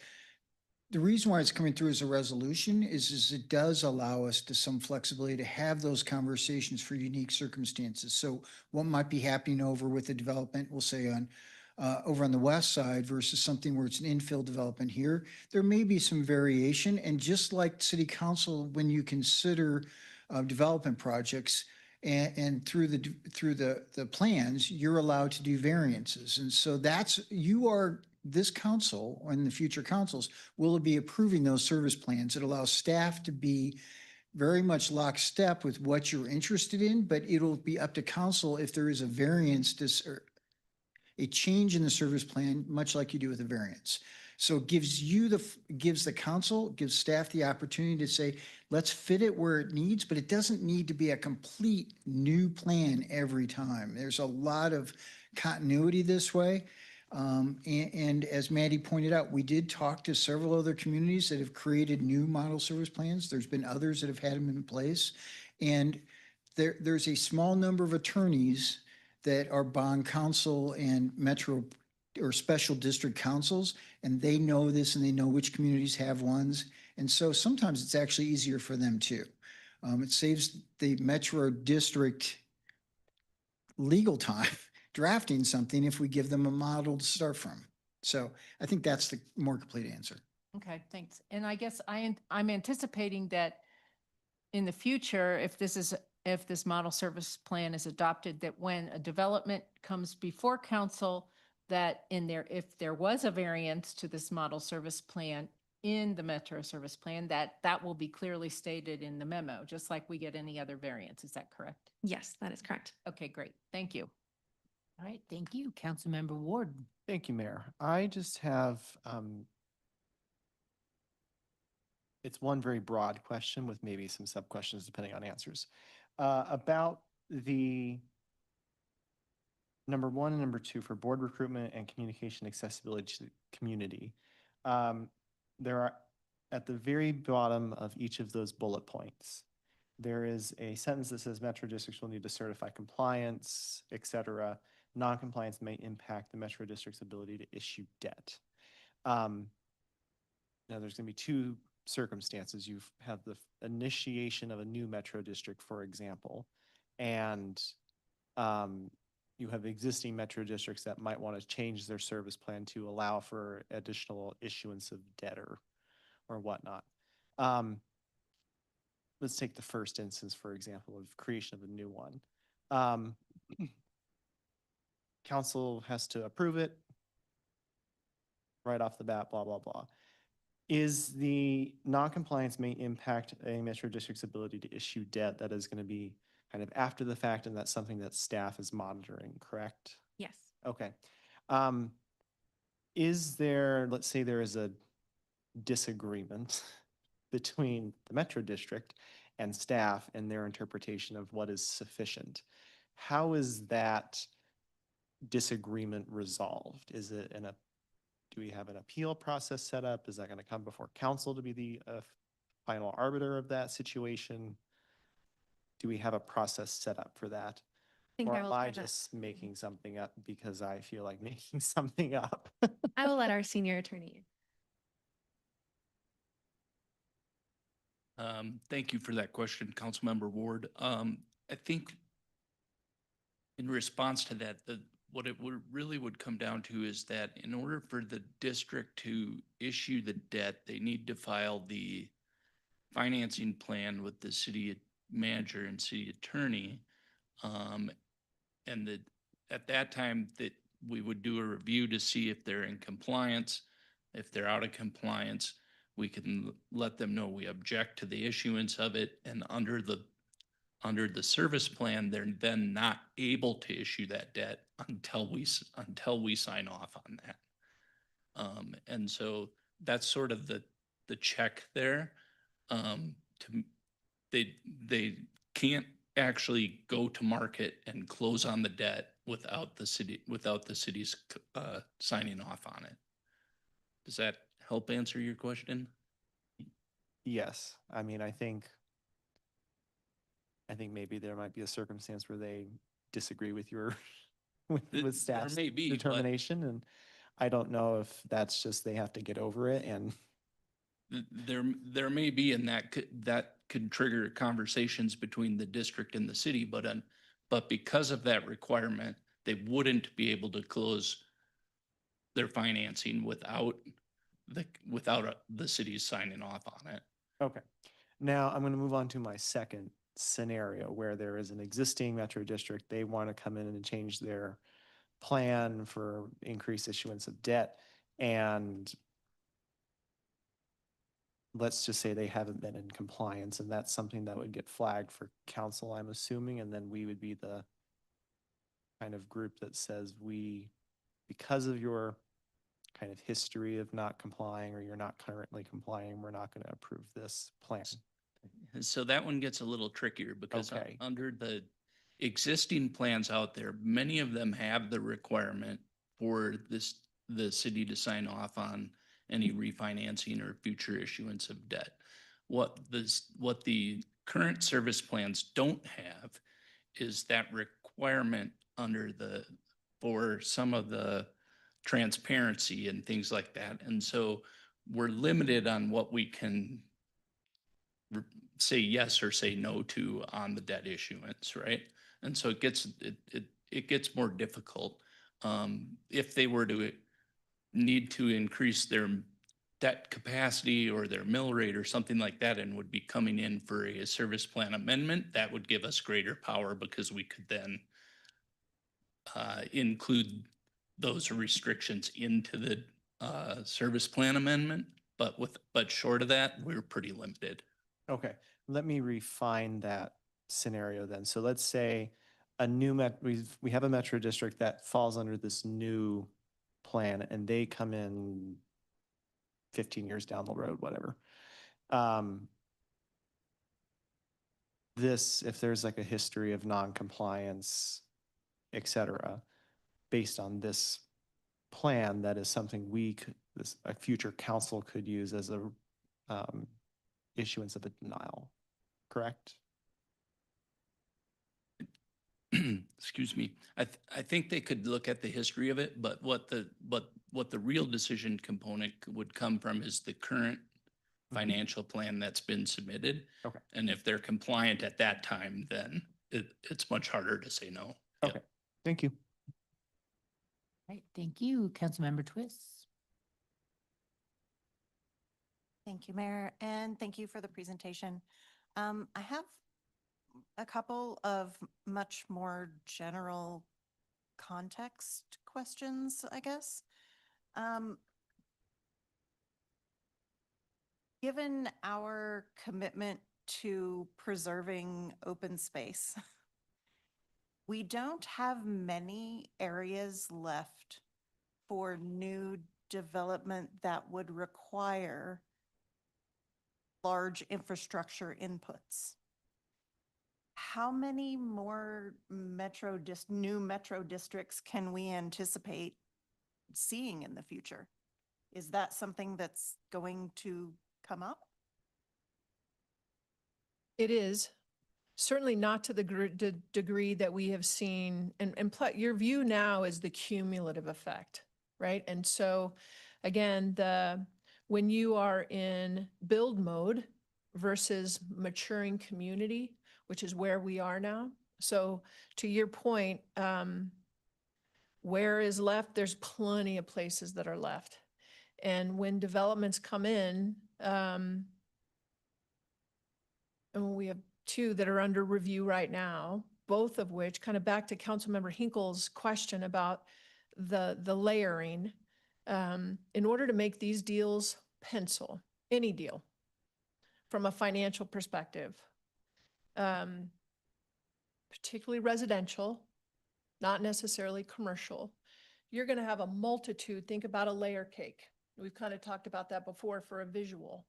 the reason why it's coming through as a resolution is it does allow us to some flexibility to have those conversations for unique circumstances. So what might be happening over with the development, we'll say over on the west side versus something where it's an infill development here, there may be some variation. And just like City Council, when you consider development projects, and through the plans, you're allowed to do variances. And so this council and the future councils will be approving those service plans. It allows staff to be very much lockstep with what you're interested in, but it'll be up to council if there is a variance, a change in the service plan, much like you do with a variance. So it gives the council, gives staff the opportunity to say, let's fit it where it needs, but it doesn't need to be a complete new plan every time. There's a lot of continuity this way. And as Maddie pointed out, we did talk to several other communities that have created new model service plans. There's been others that have had them in place. And there's a small number of attorneys that are bond counsel and metro or special district councils, and they know this and they know which communities have ones. And so sometimes it's actually easier for them too. It saves the metro district legal time drafting something if we give them a model to start from. So I think that's the more complete answer. Okay, thanks. And I guess I'm anticipating that in the future, if this model service plan is adopted, that when a development comes before council, that if there was a variance to this model service plan in the metro service plan, that will be clearly stated in the memo, just like we get any other variance. Is that correct? Yes, that is correct. Okay, great. Thank you. All right, thank you. Councilmember Ward. Thank you, Mayor. I just have, it's one very broad question with maybe some sub-questions depending on answers. About the number 1 and number 2 for board recruitment and communication accessibility to the community. There are, at the very bottom of each of those bullet points, there is a sentence that says Metro districts will need to certify compliance, et cetera. Non-compliance may impact the Metro district's ability to issue debt. Now there's going to be 2 circumstances. You have the initiation of a new Metro district, for example, and you have existing Metro districts that might want to change their service plan to allow for additional issuance of debt or whatnot. Let's take the first instance, for example, of creation of a new one. Council has to approve it right off the bat, blah, blah, blah. Is the non-compliance may impact a Metro district's ability to issue debt that is going to be kind of after the fact, and that's something that staff is monitoring, correct? Yes. Okay. Is there, let's say there is a disagreement between the Metro district and staff and their interpretation of what is sufficient. How is that disagreement resolved? Is it do we have an appeal process set up? Is that going to come before council to be the final arbiter of that situation? Do we have a process set up for that? Or am I just making something up because I feel like making something up? I will let our senior attorney. Thank you for that question, Councilmember Ward. I think in response to that, what it really would come down to is that in order for the district to issue the debt, they need to file the financing plan with the city manager and city attorney. And at that time that we would do a review to see if they're in compliance. If they're out of compliance, we can let them know we object to the issuance of it, and under the service plan, they're then not able to issue that debt until we sign off on that. And so that's sort of the check there. They can't actually go to market and close on the debt without the city's signing off on it. Does that help answer your question? Yes. I mean, I think maybe there might be a circumstance where they disagree with your with staff's may be, but- determination, and I don't know if that's just they have to get over it. And There may be, and that could trigger conversations between the district and the city, but because of that requirement, they wouldn't be able to close their financing without the city signing off on it. okay. Now I'm going to move on to my second scenario where there is an existing Metro district. They want to come in and change their plan for increased issuance of debt, and let's just say they haven't been in compliance, and that's something that would get flagged for council, I'm assuming, and then we would be the kind of group that says because of your kind of history of not complying, or you're not currently complying, we're not going to approve this plan. So that one gets a little trickier because Okay. under the existing plans out there, many of them have the requirement for the city to sign off on any refinancing or future issuance of debt. What the current service plans don't have is that requirement under for some of the transparency and things like that. And so we're limited on what we can say yes or say no to on the debt issuance, right? And so it gets more difficult. If they were to need to increase their debt capacity or their mill rate or something like that and would be coming in for a service plan amendment, that would give us greater power because we could then include those restrictions into the service plan amendment. But short of that, we're pretty limited. Okay, let me refine that scenario then. So let's say a new we have a metro district that falls under this new plan and they come in 15 years down the road, whatever. If there's like a history of non-compliance, et cetera, based on this plan, that is something a future council could use as a issuance of a denial, correct? Excuse me. I think they could look at the history of it, but what the real decision component would come from is the current financial plan that's been submitted. Okay. And if they're compliant at that time, then it's much harder to say no. Okay, thank you. Right, thank you. Councilmember Twist. Thank you, Mayor, and thank you for the presentation. I have a couple of much more general context questions, I guess. Given our commitment to preserving open space, we don't have many areas left for new development that would require large infrastructure inputs. How many more new metro districts can we anticipate seeing in the future? Is that something that's going to come up? It is. Certainly not to the degree that we have seen, and your view now is the cumulative effect, right? And so, again, when you are in build mode versus maturing community, which is where we are now. So to your point, where is left? There's plenty of places that are left. And when developments come in, and we have two that are under review right now, both of which, kind of back to Councilmember Hinkle's question about the layering, in order to make these deals pencil, any deal from a financial perspective, particularly residential, not necessarily commercial, you're going to have a multitude. Think about a layer cake. We've kind of talked about that before for a visual.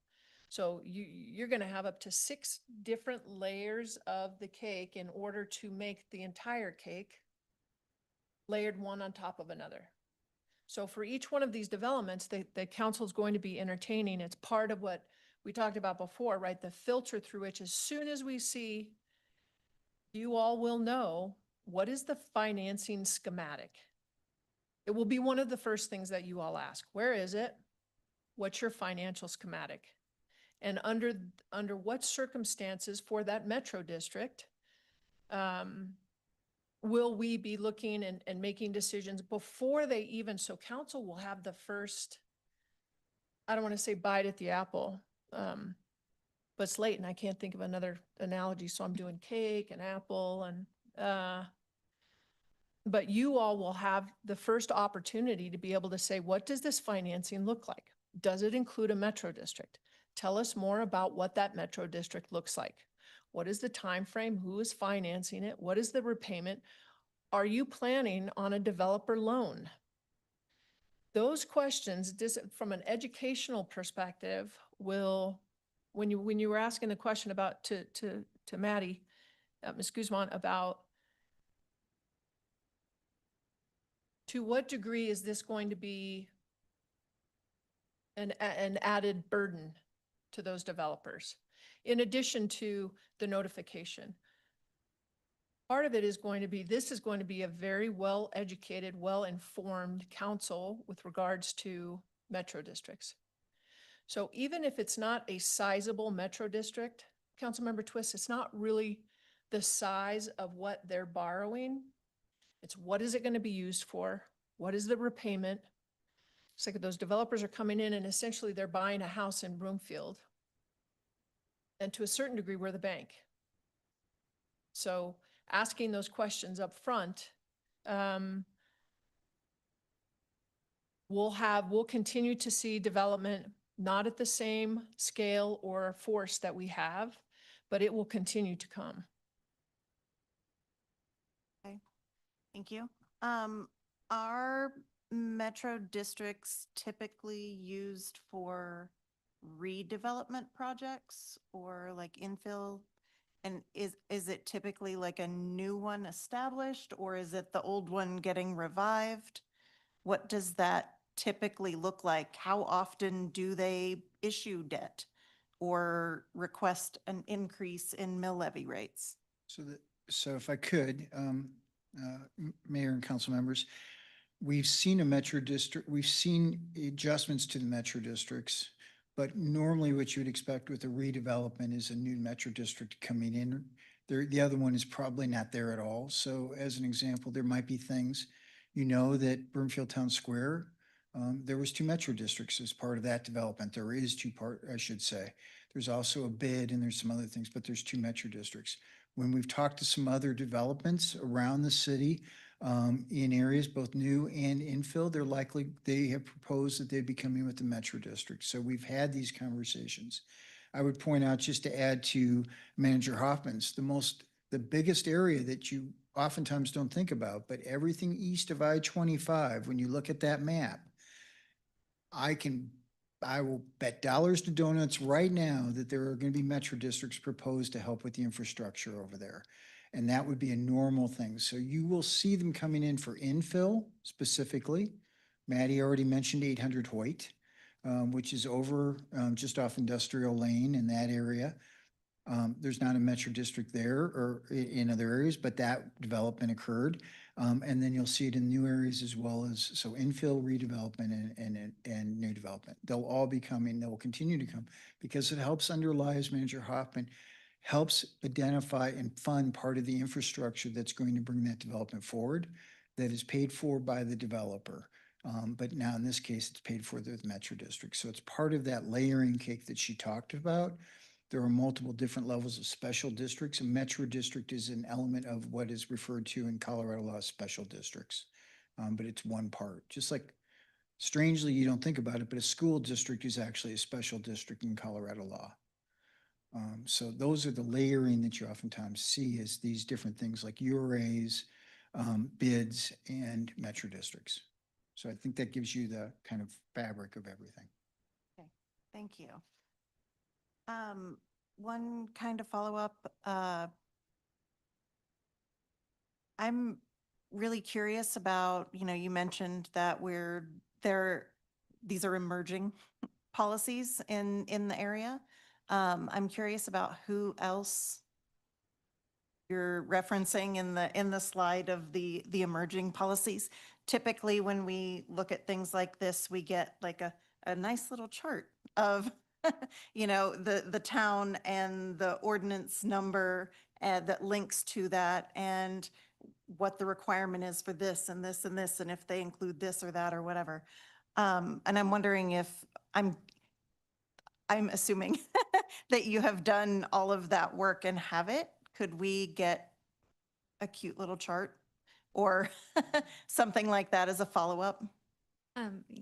So you're going to have up to 6 different layers of the cake in order to make the entire cake layered one on top of another. So for each one of these developments, the council is going to be entertaining. It's part of what we talked about before, right? The filter through which, as soon as we see, you all will know what is the financing schematic. It will be one of the first things that you all ask. Where is it? What's your financial schematic? And under what circumstances for that metro district will we be looking and making decisions before they even, so council will have the first, I don't want to say bite at the apple, but it's late and I can't think of another analogy, so I'm doing cake and apple and but you all will have the first opportunity to be able to say, what does this financing look like? Does it include a metro district? Tell us more about what that metro district looks like. What is the time frame? Who is financing it? What is the repayment? Are you planning on a developer loan? Those questions, from an educational perspective, will, when you were asking the question about to Maddie, Ms. Guzman, about to what degree is this going to be an added burden to those developers? in addition to the notification. Part of it is going to be, this is going to be a very well-educated, well-informed council with regards to metro districts. So even if it's not a sizable metro district, Councilmember Twist, it's not really the size of what they're borrowing. It's what is it going to be used for? What is the repayment? It's like those developers are coming in and essentially they're buying a house in Broomfield. And to a certain degree, we're the bank. So asking those questions up front, we'll continue to see development not at the same scale or force that we have, but it will continue to come. Okay, thank you. Are metro districts typically used for redevelopment projects or like infill? And is it typically like a new one established, or is it the old one getting revived? What does that typically look like? How often do they issue debt or request an increase in mill levy rates? So if I could, Mayor and council members, we've seen we've seen adjustments to the metro districts, but normally what you would expect with a redevelopment is a new metro district coming in. The other one is probably not there at all. So as an example, there might be things, that Broomfield Town Square, there was 2 metro districts as part of that development. There is I should say. There's also a bid and there's some other things, but there's 2 metro districts. When we've talked to some other developments around the city, in areas both new and infill, they have proposed that they'd be coming with the metro district. So we've had these conversations. I would point out, just to add to Manager Hoffman's, the biggest area that you oftentimes don't think about, but everything east of I-25, when you look at that map, I will bet dollars to donuts right now that there are going to be metro districts proposed to help with the infrastructure over there. And that would be a normal thing. So you will see them coming in for infill specifically. Maddie already mentioned 800 Hoyt, which is over just off Industrial Lane in that area. There's not a metro district there or in other areas, but that development occurred. And then you'll see it in new areas as well as, so infill, redevelopment, and new development. They'll all be coming, they will continue to come because it helps underlie, as Manager Hoffman, helps identify and fund part of the infrastructure that's going to bring that development forward that is paid for by the developer. But now in this case, it's paid for the metro district. So it's part of that layering cake that she talked about. There are multiple different levels of special districts. A metro district is an element of what is referred to in Colorado law as special districts. But it's one part. Just like, strangely, you don't think about it, but a school district is actually a special district in Colorado law. So those are the layering that you oftentimes see as these different things like URAs, bids, and metro districts. So I think that gives you the kind of fabric of everything. Okay, thank you. One kind of follow-up. I'm really curious about, you mentioned that these are emerging policies in the area. I'm curious about who else you're referencing in the slide of the emerging policies. Typically, when we look at things like this, we get like a nice little chart of the town and the ordinance number that links to that and what the requirement is for this and this and this, and if they include this or that or whatever. And I'm wondering if I'm assuming that you have done all of that work and have it. Could we get a cute little chart or something like that as a follow-up?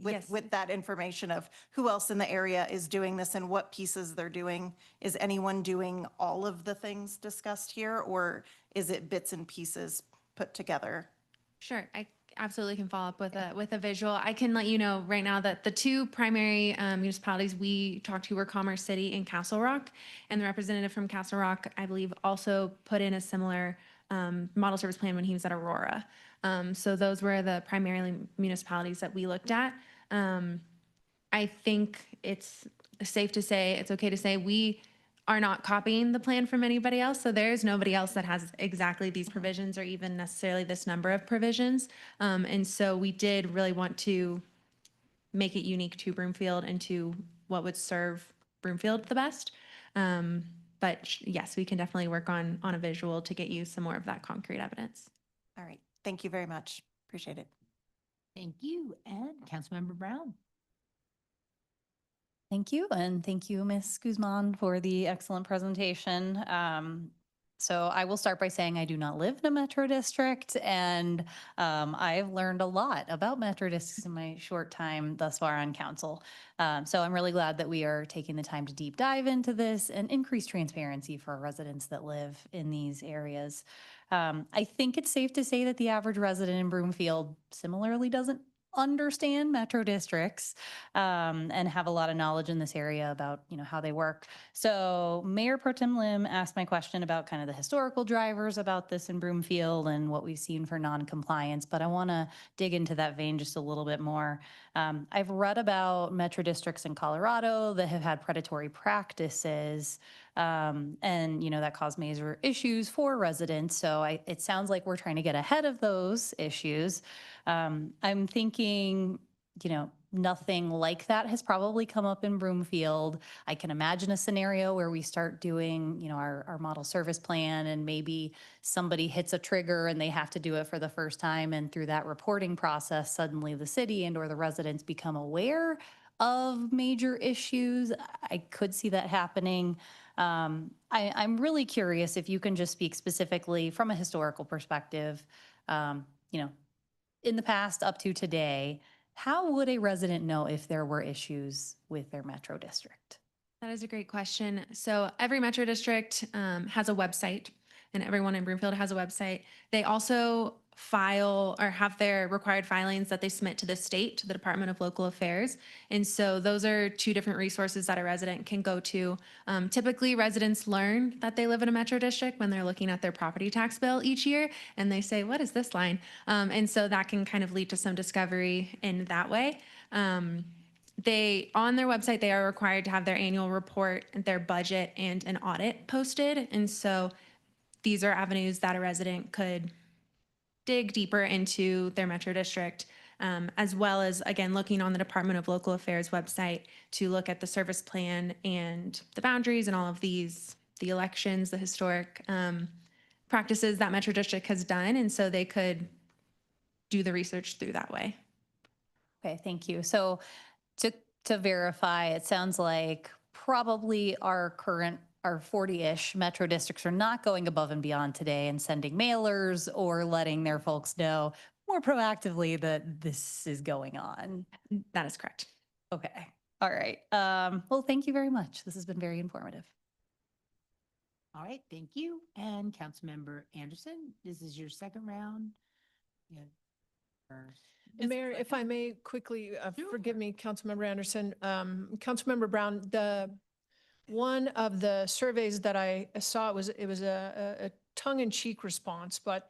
Yes. With that information of who else in the area is doing this and what pieces they're doing. Is anyone doing all of the things discussed here, or is it bits and pieces put together? Sure, I absolutely can follow up with a visual. I can let you know right now that the 2 primary municipalities we talked to were Commerce City and Castle Rock, and the representative from Castle Rock, I believe, also put in a similar model service plan when he was at Aurora. So those were the primarily municipalities that we looked at. I think it's safe to say, it's okay to say, we are not copying the plan from anybody else. So there's nobody else that has exactly these provisions or even necessarily this number of provisions. And so we did really want to make it unique to Broomfield and to what would serve Broomfield the best. But yes, we can definitely work on a visual to get you some more of that concrete evidence. All right. Thank you very much. Appreciate it. Thank you. And Councilmember Brown. Thank you, and thank you, Ms. Guzman, for the excellent presentation. So I will start by saying I do not live in a metro district, and I've learned a lot about metro districts in my short time thus far on council. So I'm really glad that we are taking the time to deep dive into this and increase transparency for residents that live in these areas. I think it's safe to say that the average resident in Broomfield similarly doesn't understand metro districts and have a lot of knowledge in this area about, how they work. So Mayor Pro Tem Lim asked my question about kind of the historical drivers about this in Broomfield and what we've seen for non-compliance, but I want to dig into that vein just a little bit more. I've read about metro districts in Colorado that have had predatory practices and, that cause major issues for residents. So it sounds like we're trying to get ahead of those issues. I'm thinking, nothing like that has probably come up in Broomfield. I can imagine a scenario where we start doing, our model service plan and maybe somebody hits a trigger and they have to do it for the first time. And through that reporting process, suddenly the city and or the residents become aware of major issues. I could see that happening. I'm really curious if you can just speak specifically from a historical perspective, in the past up to today, how would a resident know if there were issues with their metro district? That is a great question. So every metro district has a website, and everyone in Broomfield has a website. They also file or have their required filings that they submit to the state, to the Department of Local Affairs. And so those are two different resources that a resident can go to. Typically, residents learn that they live in a metro district when they're looking at their property tax bill each year, and they say, what is this line? And so that can kind of lead to some discovery in that way. On their website, they are required to have their annual report, their budget, and an audit posted. And so these are avenues that a resident could dig deeper into their metro district, as well as, again, looking on the Department of Local Affairs website to look at the service plan and the boundaries and all of these, the elections, the historic practices that metro district has done. And so they could do the research through that way. Okay, thank you. So to verify, it sounds like probably our 40-ish metro districts are not going above and beyond today and sending mailers or letting their folks know more proactively that this is going on. That is correct. Okay. All right. Well, thank you very much. This has been very informative. All right, thank you. And Councilmember Anderson, this is your second round. Yeah. And Mayor, if I may quickly, forgive me, Councilmember Anderson, Councilmember Brown, one of the surveys that I saw, it was a tongue-in-cheek response, but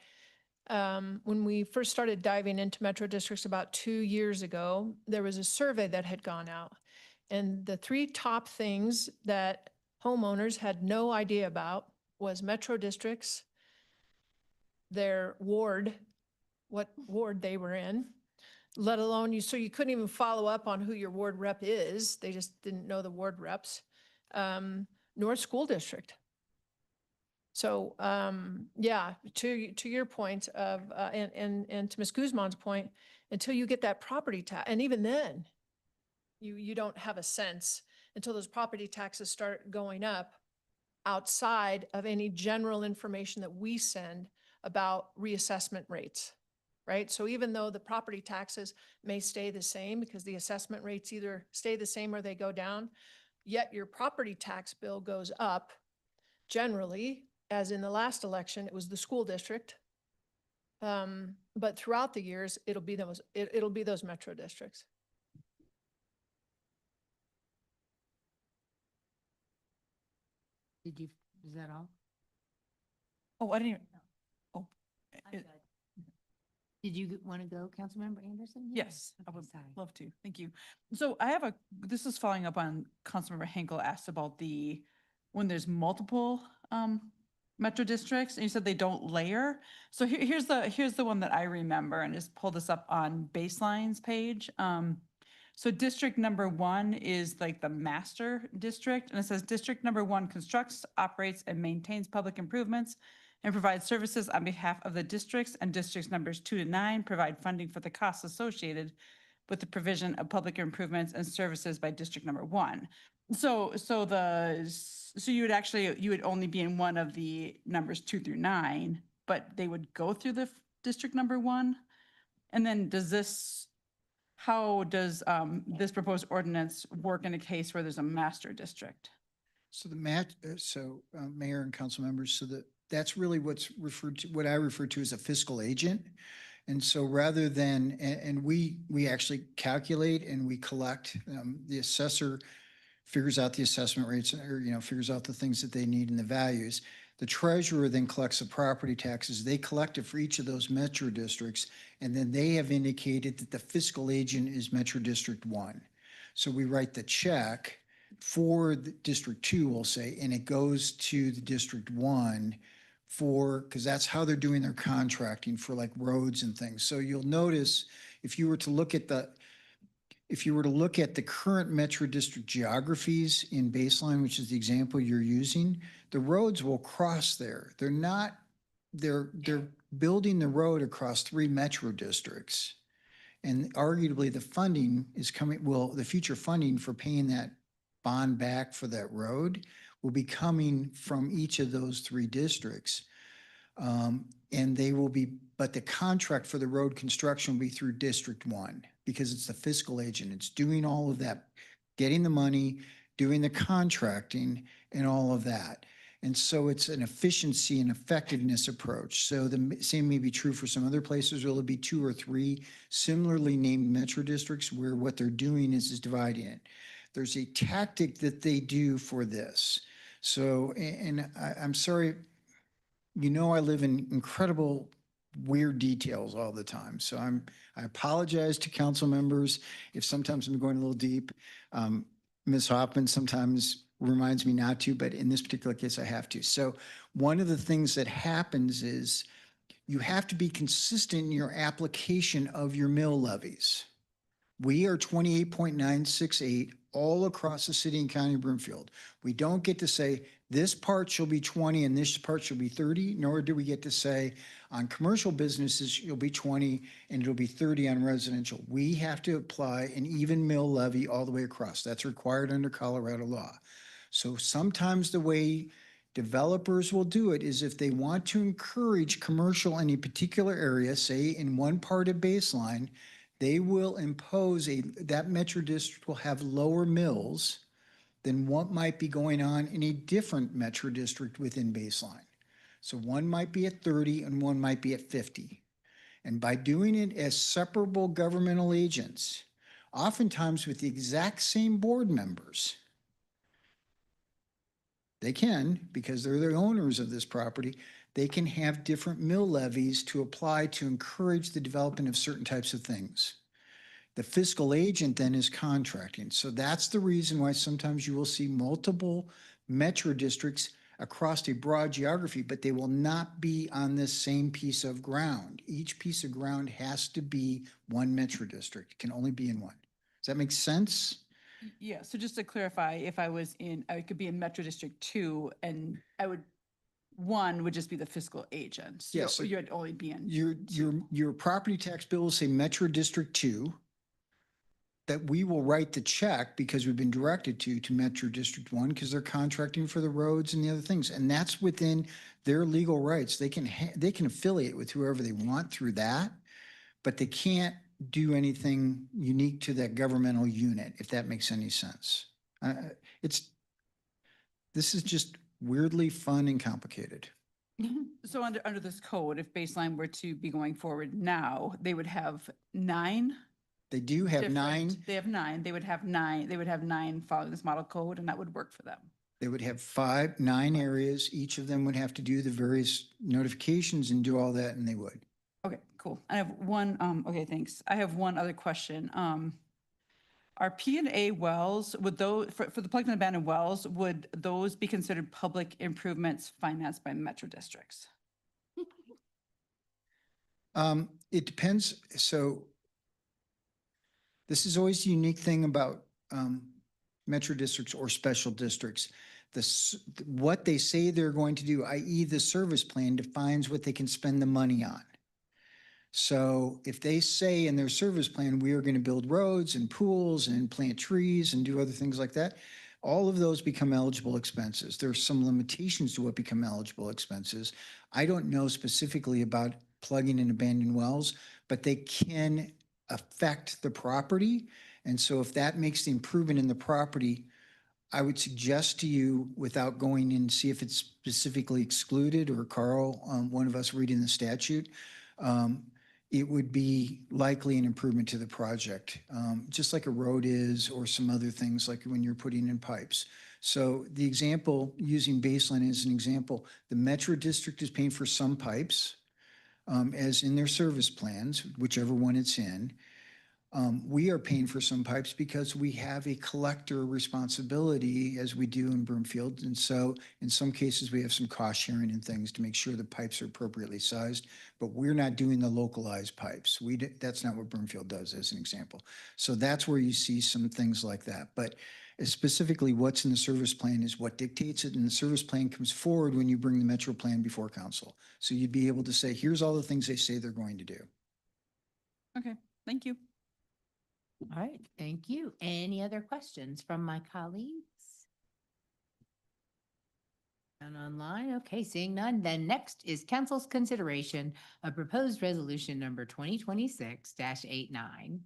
when we first started diving into metro districts about 2 years ago, there was a survey that had gone out. And the 3 top things that homeowners had no idea about was metro districts, their ward, what ward they were in, let alone so you couldn't even follow up on who your ward rep is. They just didn't know the ward reps. Nor school district. So, yeah, to your point of, and to Ms. Guzman's point, until you get that property tax, and even then, you don't have a sense until those property taxes start going up outside of any general information that we send about reassessment rates, right? So even though the property taxes may stay the same because the assessment rates either stay the same or they go down, yet your property tax bill goes up generally, as in the last election, it was the school district. But throughout the years, it'll be those metro districts. Is that all? Oh, I didn't even, oh. Did you want to go, Councilmember Anderson? Yes, I Okay, would sorry. love to. Thank you. So this is following up on Councilmember Henkel asked about the when there's multiple metro districts, and you said they don't layer. So here's the one that I remember, and just pull this up on Baseline's page. So district number 1 is like the master district, and it says district number 1 constructs, operates, and maintains public improvements and provides services on behalf of the districts, and districts numbers 2 to 9 provide funding for the costs associated with the provision of public improvements and services by district number 1. So you would only be in one of the numbers 2 through 9, but they would go through the district number 1. And then how does this proposed ordinance work in a case where there's a master district? So Mayor and council members, that's really what's referred to, what I refer to as a fiscal agent. And so rather than, and we actually calculate and we collect, the assessor figures out the assessment rates, or, figures out the things that they need and the values. The treasurer then collects the property taxes. They collect it for each of those metro districts, and then they have indicated that the fiscal agent is Metro District 1. So we write the check for the District 2, we'll say, and it goes to the District 1 because that's how they're doing their contracting for like roads and things. So you'll notice if you were to look at the current Metro District geographies in Baseline, which is the example you're using, the roads will cross there. They're building the road across 3 Metro districts. And arguably the funding is the future funding for paying that bond back for that road will be coming from each of those 3 districts. And but the contract for the road construction will be through District 1 because it's the fiscal agent. It's doing all of that, getting the money, doing the contracting and all of that. And so it's an efficiency and effectiveness approach. So the same may be true for some other places where there'll be 2 or 3 similarly named metro districts where what they're doing is dividing it. There's a tactic that they do for this. So, and I'm sorry, I live in incredible weird details all the time. So I apologize to council members if sometimes I'm going a little deep. Ms. Hoffman sometimes reminds me not to, but in this particular case, I have to. So one of the things that happens is you have to be consistent in your application of your mill levies. We are 28.968 all across the city and county of Broomfield. We don't get to say this part shall be 20 and this part shall be 30, nor do we get to say on commercial businesses, you'll be 20 and it'll be 30 on residential. We have to apply an even mill levy all the way across. That's required under Colorado law. So sometimes the way developers will do it is if they want to encourage commercial in a particular area, say in one part of Baseline, they will impose that metro district will have lower mills than what might be going on in a different metro district within Baseline. So one might be at 30 and one might be at 50. And by doing it as separable governmental agents, oftentimes with the exact same board members, they can, because they're the owners of this property, they can have different mill levies to apply to encourage the development of certain types of things. The fiscal agent then is contracting. So that's the reason why sometimes you will see multiple metro districts across a broad geography, but they will not be on this same piece of ground. Each piece of ground has to be one metro district. It can only be in one. Does that make sense? Yeah, so just to clarify, if I could be in Metro District 2 and one would just be the fiscal agent. So Yes. you'd only be in. Your property tax bill will say Metro District 2, that we will write the check because we've been directed to Metro District 1 because they're contracting for the roads and the other things. And that's within their legal rights. They can affiliate with whoever they want through that, but they can't do anything unique to that governmental unit, if that makes any sense. This is just weirdly fun and complicated. So under this code, if Baseline were to be going forward now, they would have 9. They do have 9. They have 9. They would have 9. They would have 9 following this model code, and that would work for them. They would have 9 areas. Each of them would have to do the various notifications and do all that, and they would. Okay, cool. I have one, okay, thanks. I have one other question. Are P&A wells, would those, for the plugged and abandoned wells, would those be considered public improvements financed by metro districts? It depends. So this is always the unique thing about metro districts or special districts. What they say they're going to do, i.e. the service plan, defines what they can spend the money on. So if they say in their service plan, we are going to build roads and pools and plant trees and do other things like that, all of those become eligible expenses. There are some limitations to what become eligible expenses. I don't know specifically about plugging and abandoned wells, but they can affect the property. And so if that makes the improvement in the property, I would suggest to you, without going in to see if it's specifically excluded, or Carl, one of us reading the statute, it would be likely an improvement to the project, just like a road is, or some other things like when you're putting in pipes. So the example, using Baseline as an example, the Metro District is paying for some pipes, as in their service plans, whichever one it's in. We are paying for some pipes because we have a collector responsibility, as we do in Broomfield. And so in some cases, we have some cost sharing and things to make sure the pipes are appropriately sized, but we're not doing the localized pipes. That's not what Broomfield does, as an example. So that's where you see some things like that. But specifically what's in the service plan is what dictates it. And the service plan comes forward when you bring the Metro plan before council. So you'd be able to say, here's all the things they say they're going to do. Okay, thank you. All right, thank you. Any other questions from my colleagues? And online, okay, seeing none, then next is council's consideration of proposed resolution number 2026-89.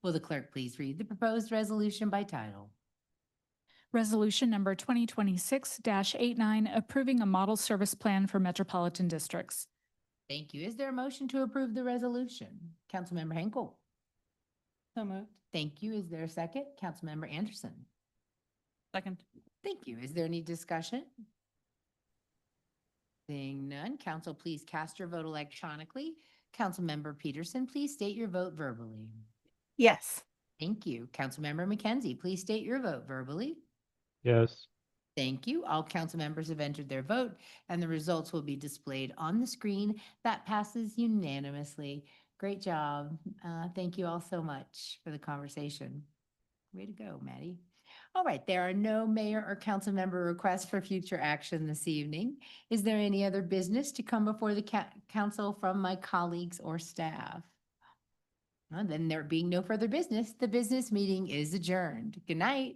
Will the clerk please read the proposed resolution by title? Resolution number 2026-89, approving a model service plan for metropolitan districts. Thank you. Is there a motion to approve the resolution? Councilmember Henkel. So moved. Thank you. Is there a second? Councilmember Anderson. Second. Thank you. Is there any discussion? Seeing none, council, please cast your vote electronically. Councilmember Peterson, please state your vote verbally. Yes. Thank you. Councilmember McKenzie, please state your vote verbally. Yes. Thank you. All council members have entered their vote, and the results will be displayed on the screen. That passes unanimously. Great job. Thank you all so much for the conversation. Way to go, Maddie. All right, there are no mayor or council member requests for future action this evening. Is there any other business to come before the council from my colleagues or staff? Then there being no further business, the business meeting is adjourned. Good night.